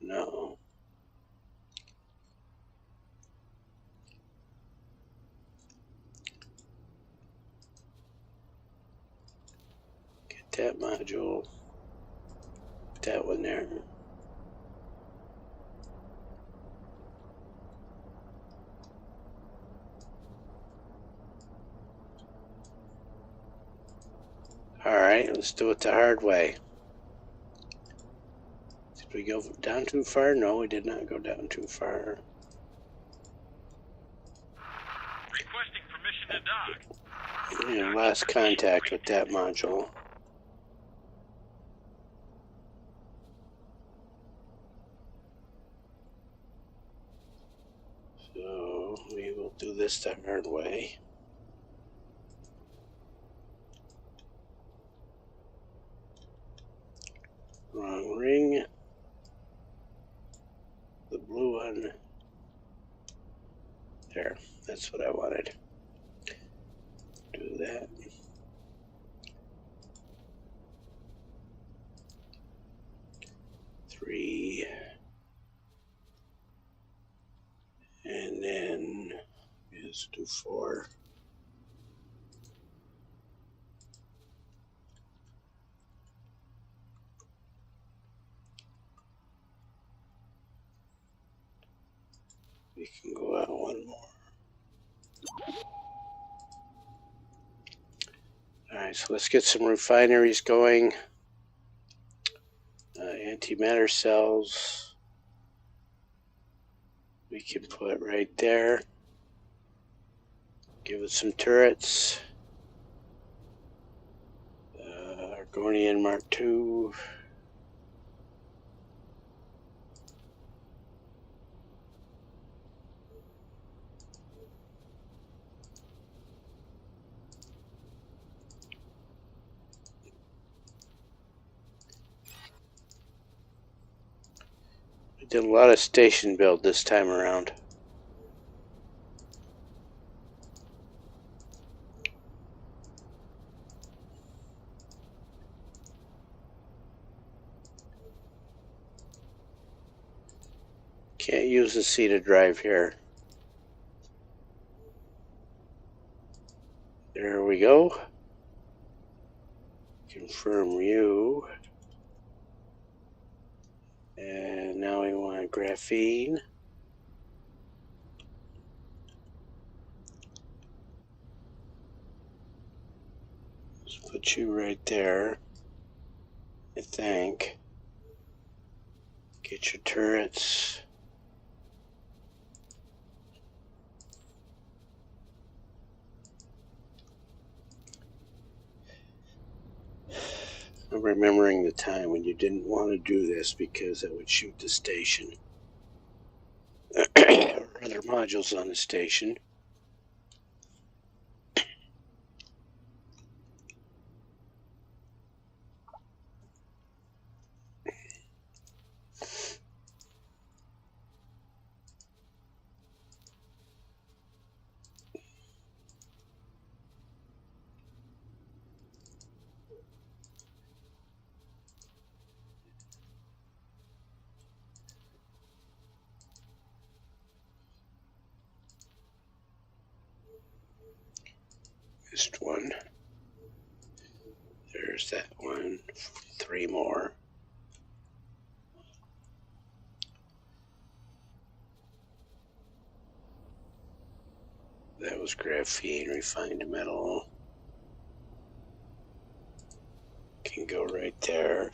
No. That module, put that one there. All right, let's do it the hard way. Did we go down too far? No, we did not go down too far. Requesting permission to dock. We lost contact with that module. So we will do this the hard way. Wrong ring. The blue one. There, that's what I wanted. Do that. Three. And then let's do 4. We can go out one more. All right, so let's get some refineries going. Antimatter cells. We can put right there. Give it some turrets. Argonian Mark II. I did a lot of station build this time around. Can't use the C to drive here. There we go. Confirm you. And now we want graphene. Let's put you right there, I think. Get your turrets. I'm remembering the time when you didn't want to do this because that would shoot the station. Or other modules on the station. Missed one. There's that one. 3 more. That was graphene, refined metal. Can go right there.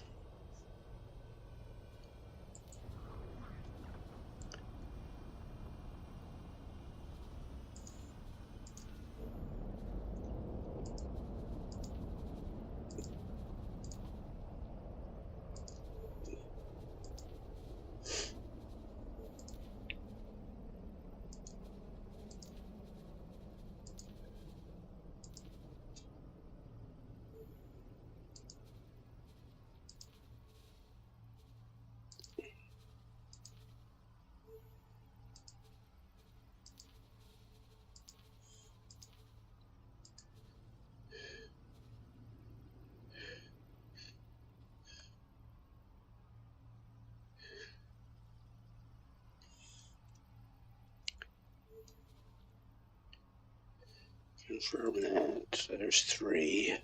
Confirm that. There's 3.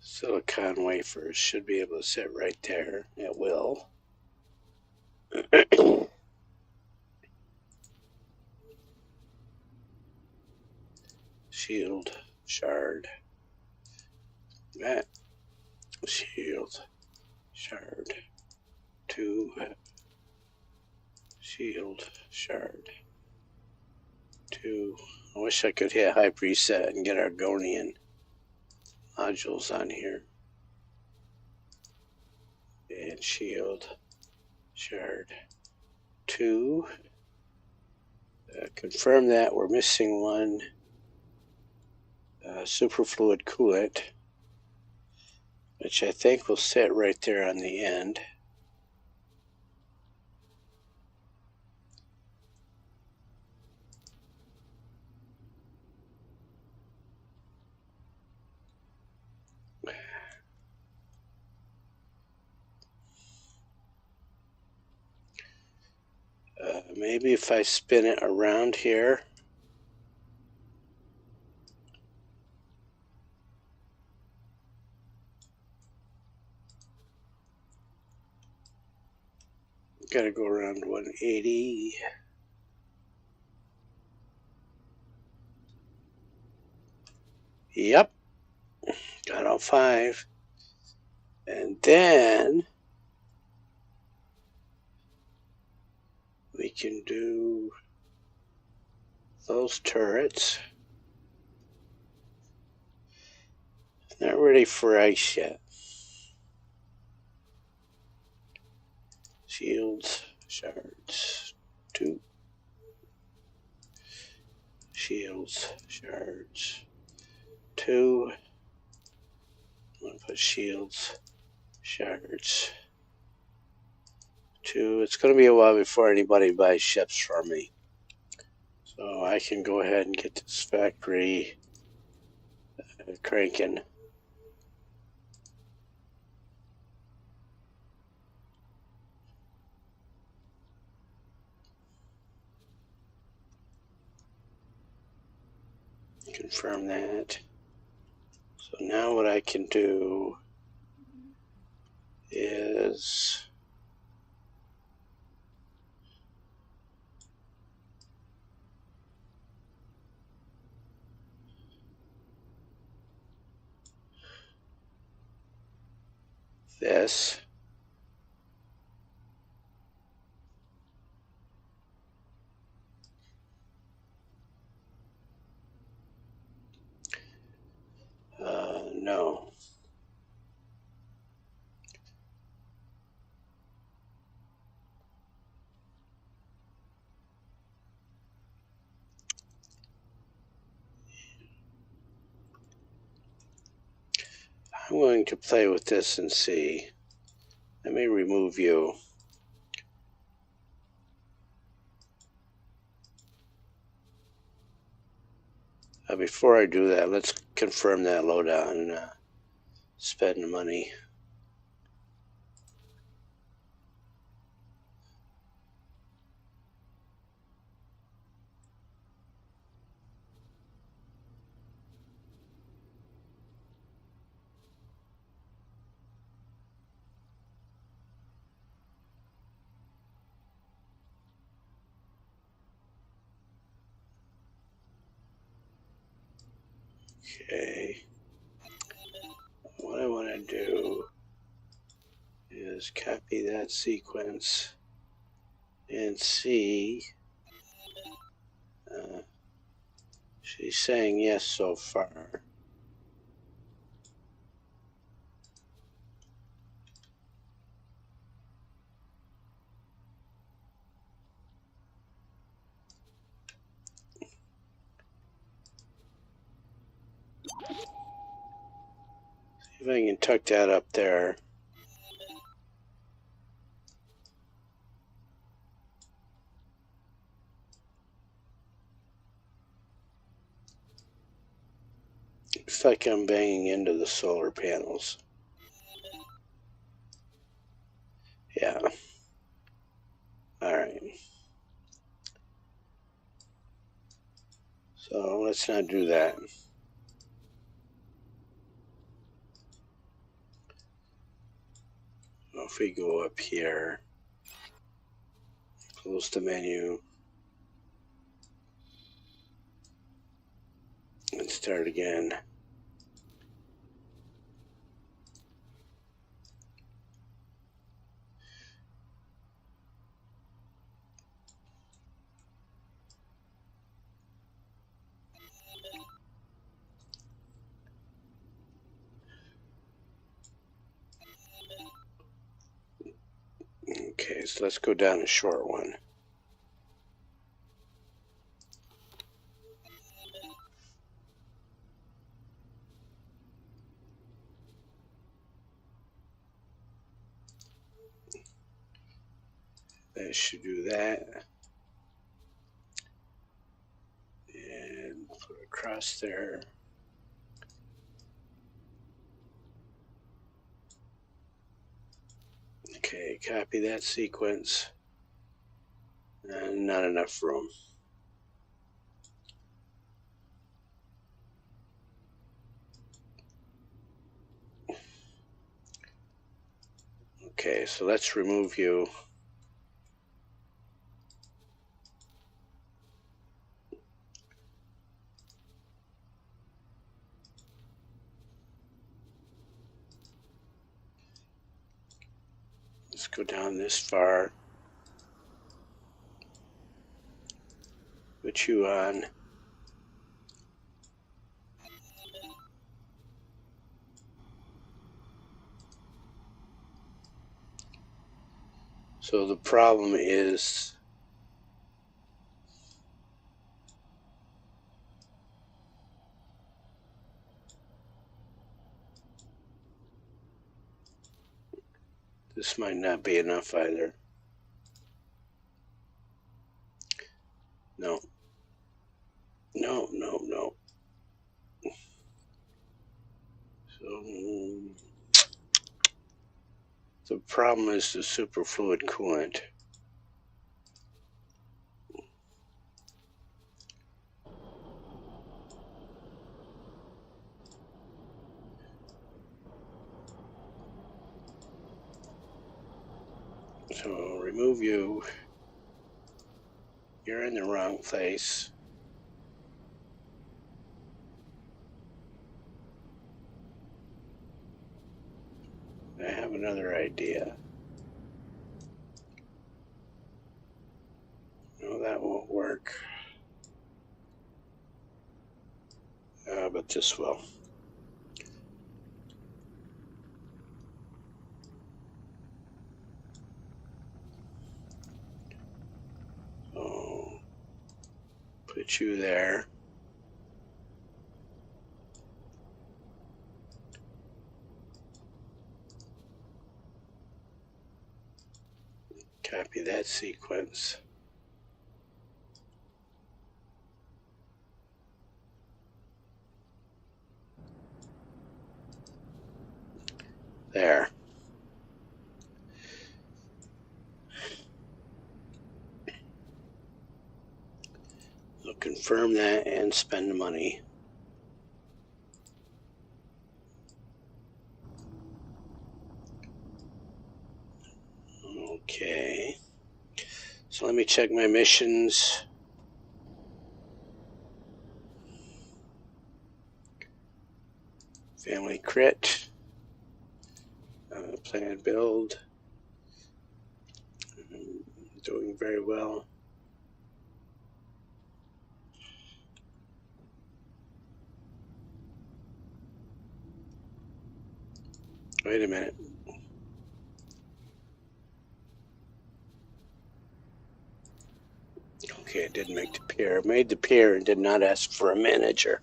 Silicon wafers should be able to sit right there. It will. Shield, shard. That. Shield, shard. 2. Shield, shard. 2. I wish I could hit high preset and get Argonian modules on here. And shield, shard. 2. Confirm that we're missing one. Superfluid coolant, which I think will sit right there on the end. Maybe if I spin it around here. Gotta go around 180. Yep. Got all 5. And then we can do those turrets. Not ready for ice yet. Shields, shards, 2. Shields, shards, 2. I'm going to put shields, shards, 2. It's going to be a while before anybody buys ships from me. So I can go ahead and get this factory cranking. Confirm that. So now what I can do is this. No. I'm going to play with this and see. Let me remove you. Before I do that, let's confirm that loadout and spend the money. Okay. What I want to do is copy that sequence and see. She's saying yes so far. See if I can tuck that up there. Looks like I'm banging into the solar panels. Yeah. All right. So let's not do that. If we go up here, close the menu, and start again. Okay, so let's go down a short one. That should do that. And put it across there. Okay, copy that sequence. And not enough room. Okay, so let's remove you. Let's go down this far. Put you on. So the problem is this might not be enough either. No. No, no, no. So the problem is the superfluid coolant. So remove you. You're in the wrong place. I have another idea. No, that won't work. But this will. So put you there. Copy that sequence. There. I'll confirm that and spend the money. Okay. So let me check my missions. Family crit. Planned build. Doing very well. Wait a minute. Okay, it didn't make the pier. Made the pier and did not ask for a manager.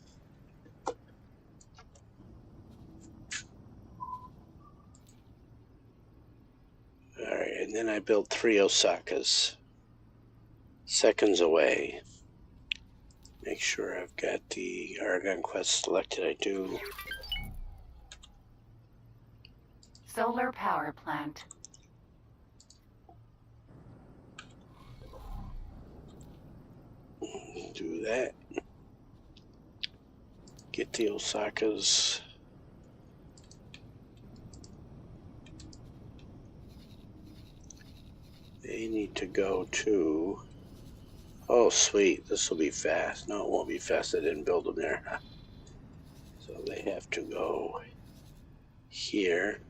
Alright, and then I built 3 Osakas. Seconds away. Make sure I've got the Argon Quest selected. I do. Solar power plant. Do that. Get the Osakas. They need to go to... Oh, sweet. This will be fast. No, it won't be fast. I didn't build them there. So they have to go here.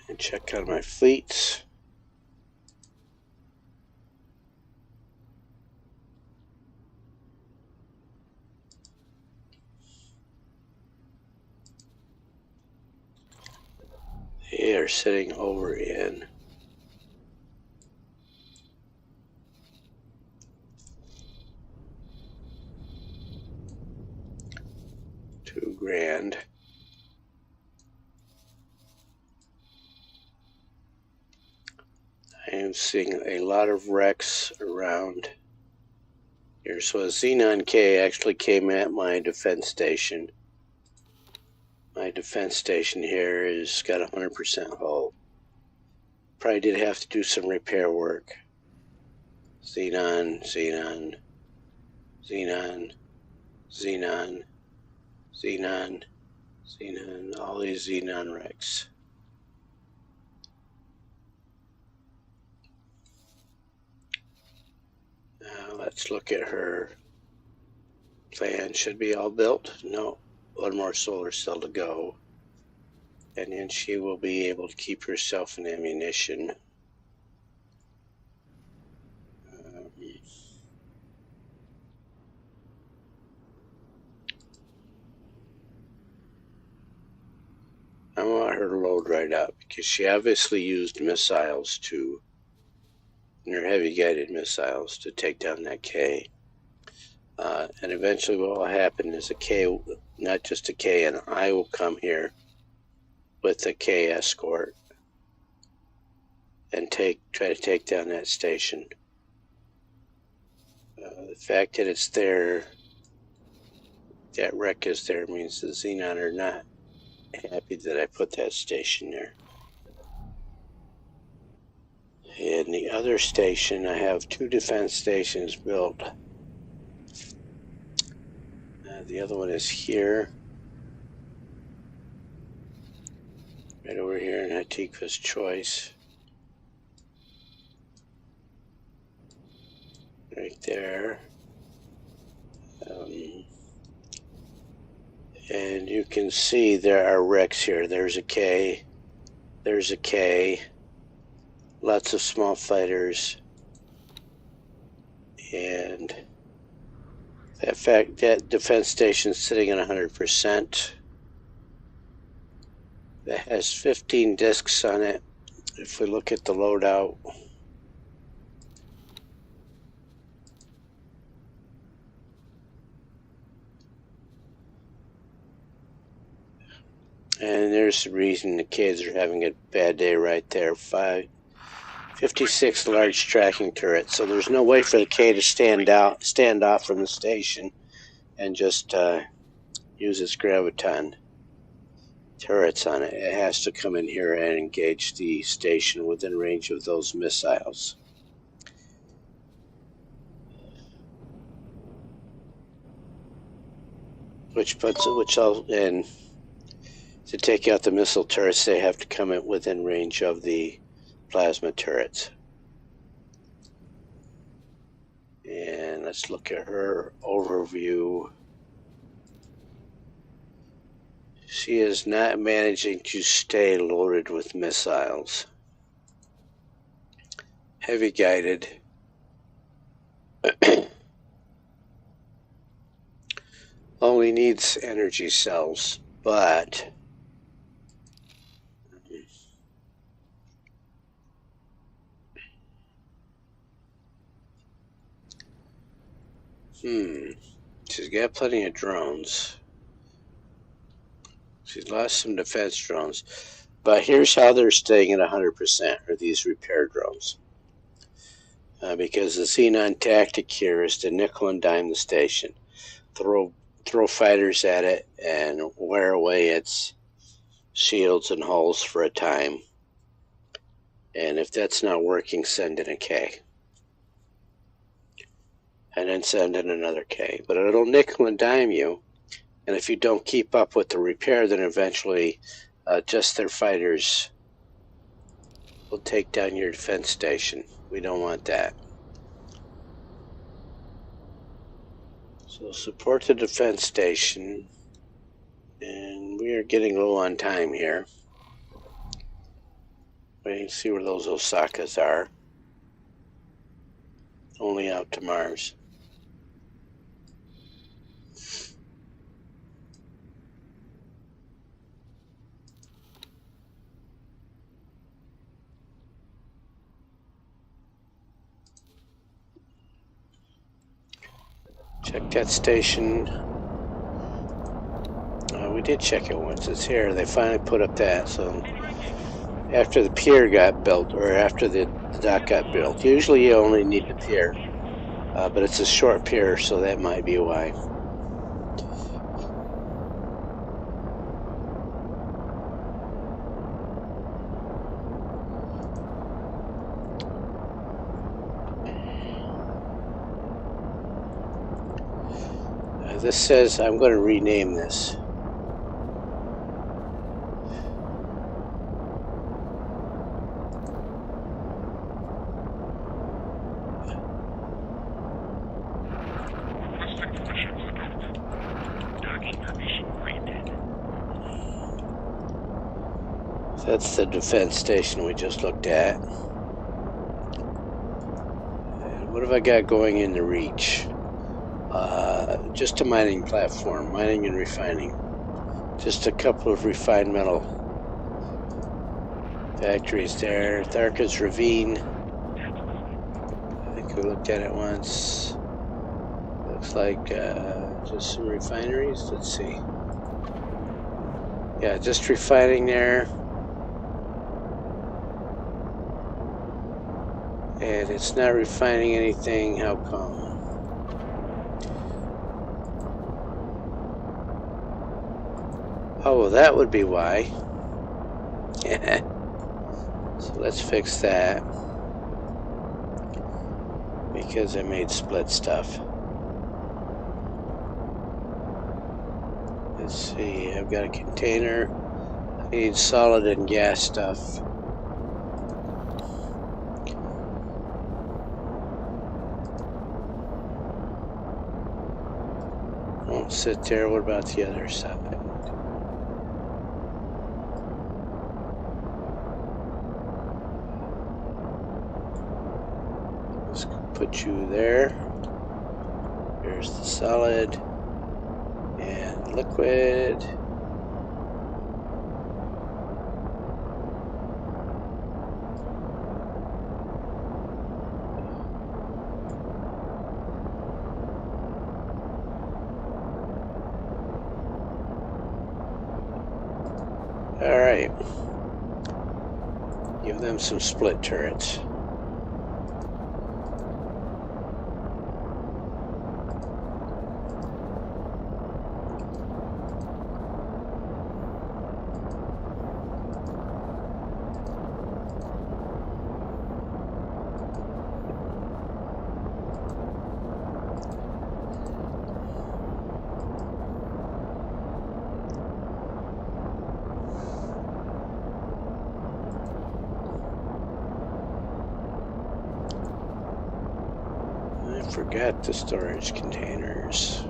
And check out my fleets. They are sitting over in $2,000. I am seeing a lot of wrecks around here. So a Xenon K actually came at my defense station. My defense station here has got 100% hull. Probably did have to do some repair work. Xenon, Xenon, Xenon, Xenon, Xenon, Xenon, all these Xenon wrecks. Now let's look at her plan. Should be all built. No, one more solar cell to go. And then she will be able to keep herself in ammunition. I want her to load right up because she obviously used missiles to, her heavy guided missiles to take down that K. And eventually what will happen is a K, not just a K, and I will come here with a K escort and try to take down that station. The fact that it's there, that wreck is there, means the Xenon are not happy that I put that station there. And the other station, I have 2 defense stations built. The other one is here. Right over here in Hatika's Choice. Right there. And you can see there are wrecks here. There's a K. There's a K. Lots of small fighters. And that defense station is sitting at 100%. That has 15 discs on it. If we look at the loadout, and there's the reason the kids are having a bad day right there. 5 56 large tracking turrets. So there's no way for the K to stand off from the station and just use its graviton turrets on it. It has to come in here and engage the station within range of those missiles. And to take out the missile turrets, they have to come in within range of the plasma turrets. And let's look at her overview. She is not managing to stay loaded with missiles. Heavy guided. Only needs energy cells, but she's got plenty of drones. She's lost some defense drones, but here's how they're staying at 100%, are these repair drones. Because the Xenon tactic here is to nickel and dime the station, throw fighters at it and wear away its shields and hulls for a time. And if that's not working, send in a K. And then send in another K. But it'll nickel and dime you. And if you don't keep up with the repair, then eventually just their fighters will take down your defense station. We don't want that. So support the defense station. And we are getting low on time here. Waiting to see where those Osakas are. Only out to Mars. Check that station. We did check it once. It's here. They finally put up that. So after the pier got built, or after the dock got built, usually you only need the pier, but it's a short pier, so that might be why. This says, I'm going to rename this. Requesting permission scope. Docking permission granted. That's the defense station we just looked at. And what have I got going in the Reach? Just a mining platform, mining and refining. Just a couple of refined metal factories there. Tharka's Ravine. I think we looked at it once. Looks like just some refineries. Let's see. Yeah, just refining there. And it's not refining anything. How come? Oh, well, that would be why. So let's fix that. Because I made split stuff. Let's see, I've got a container. I need solid and gas stuff. Won't sit there. What about the other side? Put you there. Here's the solid and liquid. All right. Give them some split turrets. I forgot the storage containers.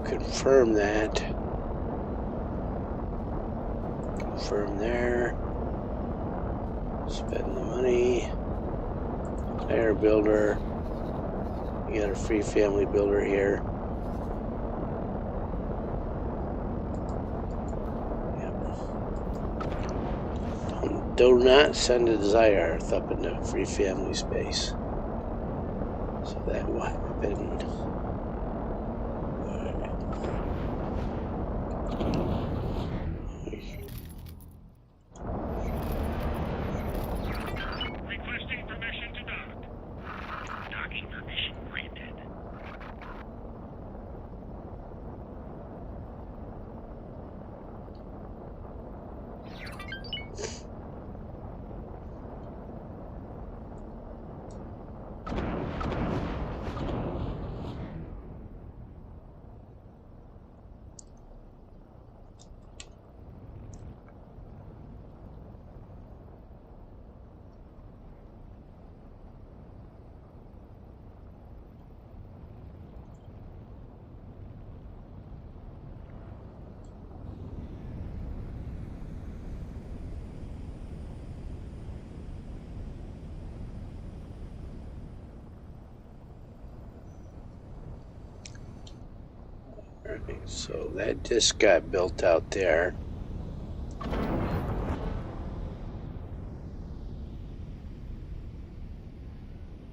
Confirm that. Confirm there. Spend the money. Declare builder. You got a free family builder here. Yep. Do not send a Zyarth up into free family space. So that will happen. Requesting permission to dock. Docking permission granted. Alright, so that disc got built out there.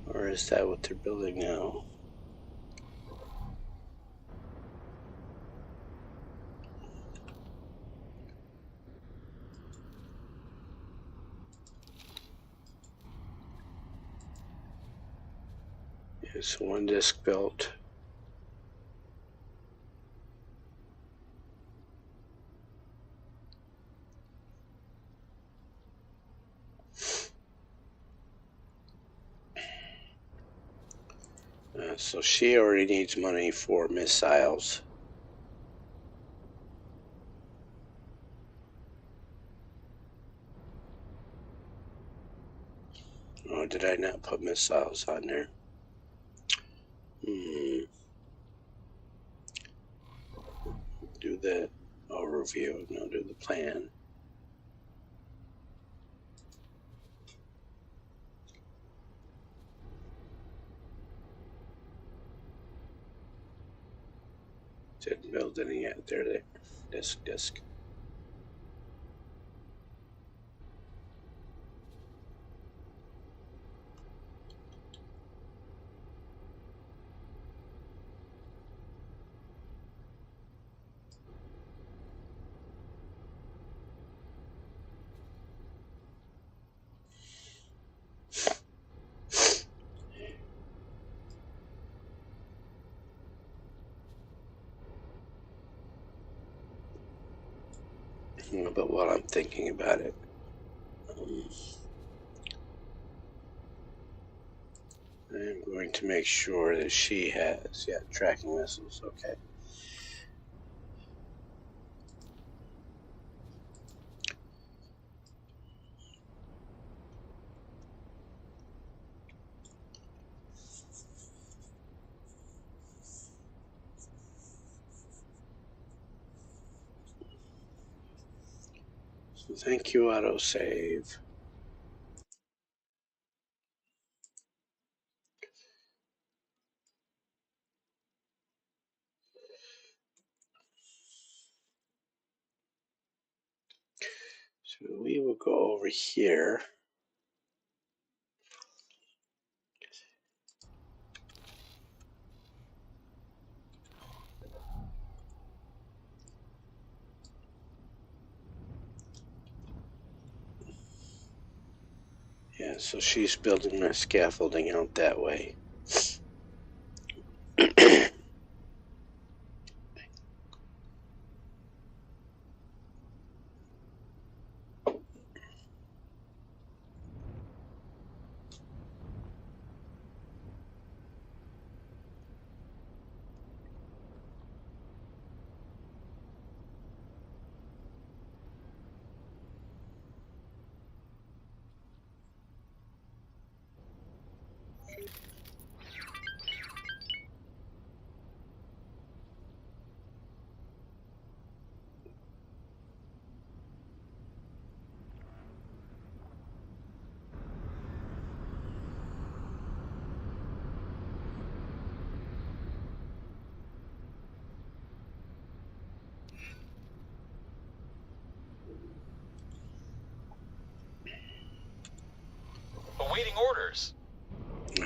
Or is that what they're building now? It's one disc built. So she already needs money for missiles. Oh, did I not put missiles on there? Do the overview, no, do the plan. Didn't build any yet. There, disc. But while I'm thinking about it, I'm going to make sure that she has, tracking missiles, okay. So thank you, autosave. So we will go over here. Yeah, so she's building her scaffolding out that way.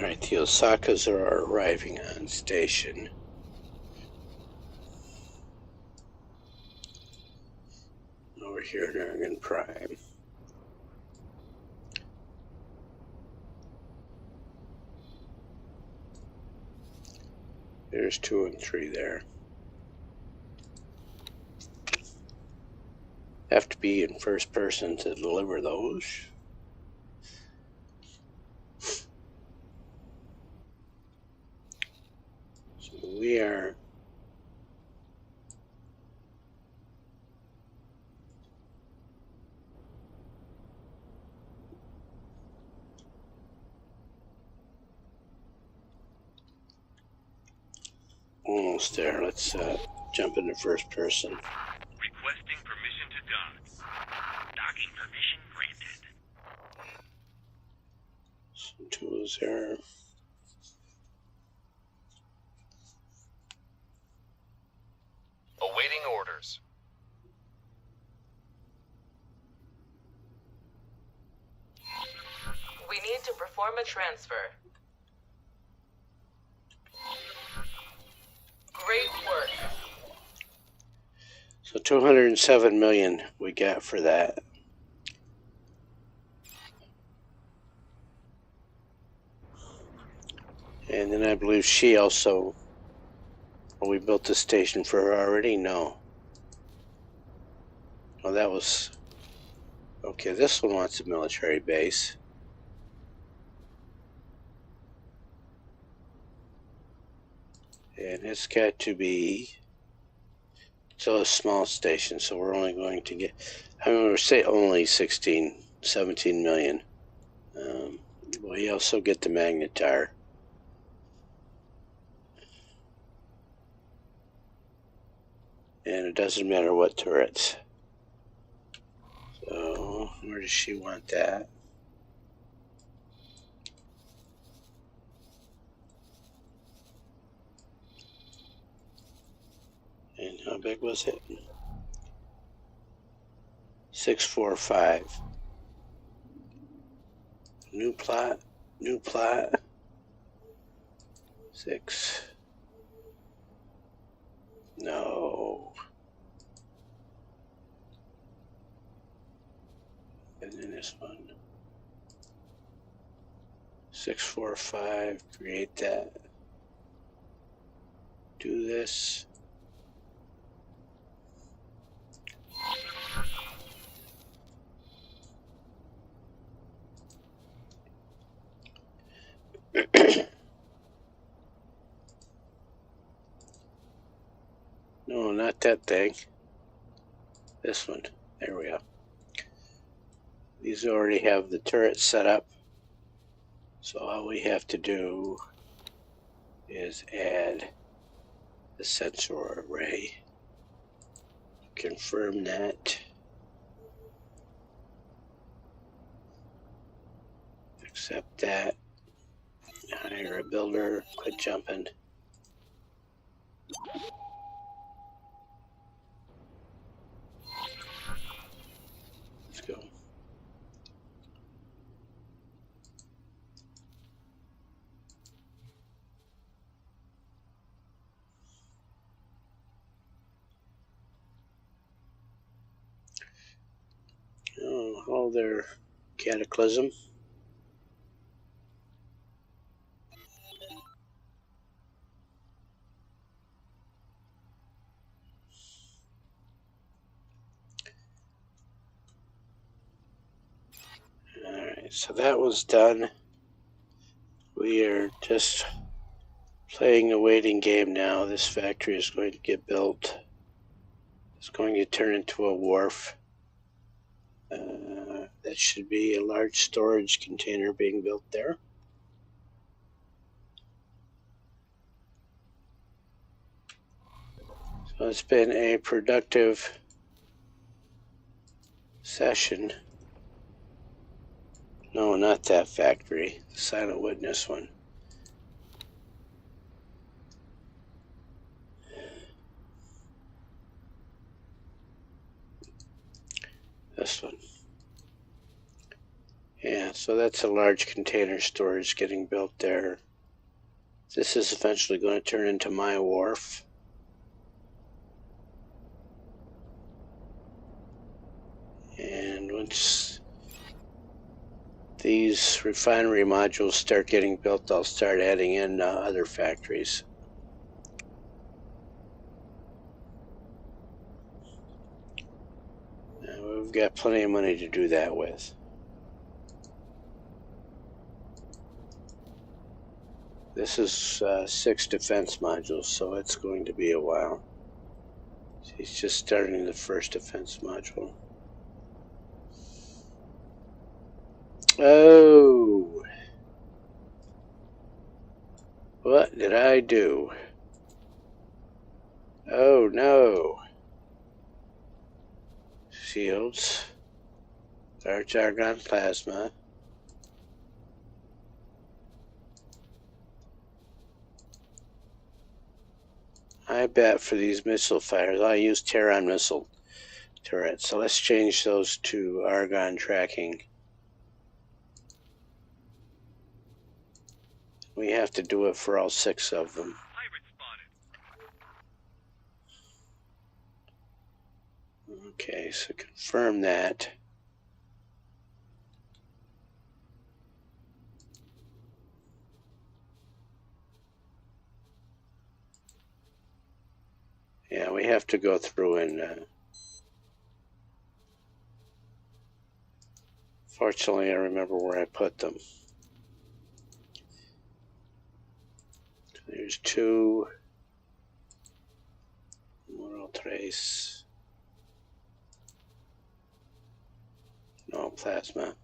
Alright, the Osakas are arriving on station. Over here in Argon Prime. There's 2 and 3 there. Have to be in first person to deliver those. So we are almost there. Let's jump into first person. Requesting permission to dock. Docking permission granted. Some tools there. Awaiting orders. We need to perform a transfer. Great work. So 207 million we got for that. And then I believe she also, well, we built the station for her already? No. Oh, that was, okay, this one wants a military base. And it's got to be, so a small station, so we're only going to get, I'm going to say only 17 million. We also get the Magnetar. And it doesn't matter what turrets. So, where does she want that? And how big was it? 645. New plot. 6. No. And then this one. 645. Create that. Do this. No, not that thing. This one. There we go. These already have the turret set up. So all we have to do is add the sensor array. Confirm that. Accept that. Hire a builder. Quit jumping. Let's go. Oh, all their cataclysm. Alright, so that was done. We are just playing a waiting game now. This factory is going to get built. It's going to turn into a wharf. That should be a large storage container being built there. So it's been a productive session. No, not that factory. The Silent Witness one. This one. Yeah, So that's a large container storage getting built there. This is eventually going to turn into my wharf. And once these refinery modules start getting built, I'll start adding in other factories. We've got plenty of money to do that with. This is 6 defense modules, so it's going to be a while. He's just starting the first defense module. Oh! What did I do? Oh no! Shields. Large argon plasma. I bet for these missile fighters, I use Terran missile turrets. So let's change those to argon tracking. We have to do it for all 6 of them. Okay, so confirm that. Yeah, we have to go through and fortunately I remember where I put them. There's 2. Moral trace. No plasma.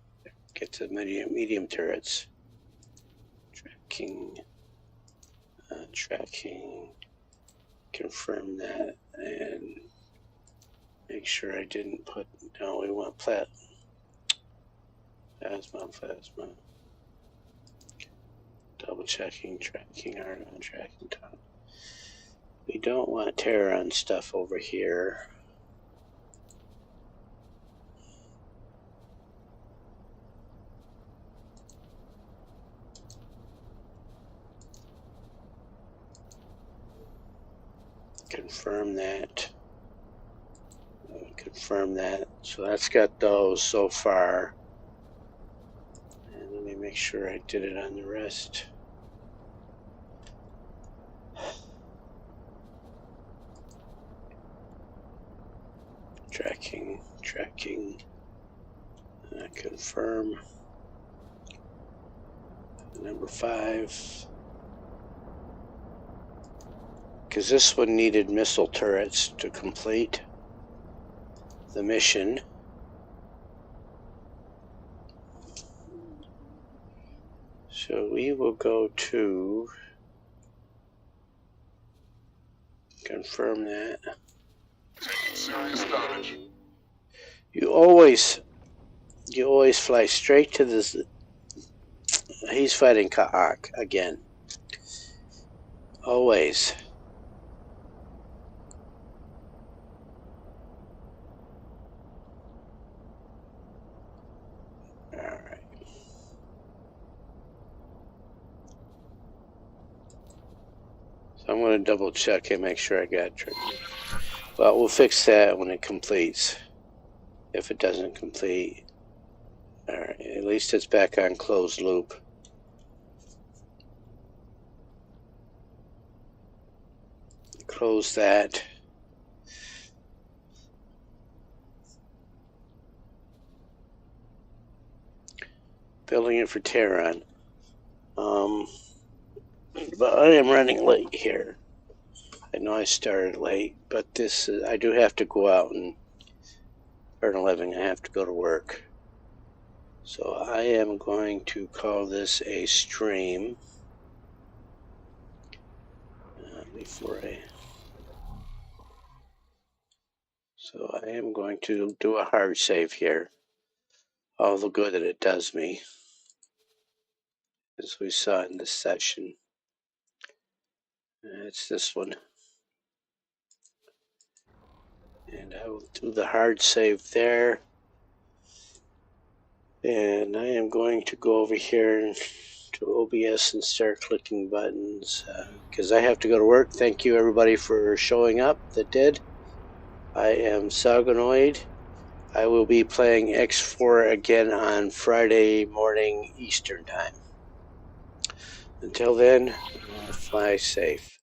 Get to medium turrets. Tracking. Tracking. Confirm that and make sure I didn't put. No, we want plasma. Double checking, tracking, argon tracking top. We don't want Terran stuff over here. Confirm that. Confirm that. So that's got those so far. And let me make sure I did it on the rest. Tracking. Confirm. Number 5. Because this one needed missile turrets to complete the mission. So we will go to confirm that. Serious damage. You always fly straight to this. He's fighting Ka'ak again. Always. I'm going to double check and make sure I got it. Well, we'll fix that when it completes. If it doesn't complete. Alright, at least it's back on closed loop. Close that. Building it for Terran. But I am running late here. I know I started late, but this I do have to go out and earn a living. I have to go to work. So I am going to call this a stream. So I am going to do a hard save here. All the good that it does me, as we saw in this session. It's this one. And I will do the hard save there. And I am going to go over here to OBS and start clicking buttons because I have to go to work. Thank you everybody for showing up that did. I am Saugonoid. I will be playing X4 again on Friday morning Eastern Time. Until then, fly safe.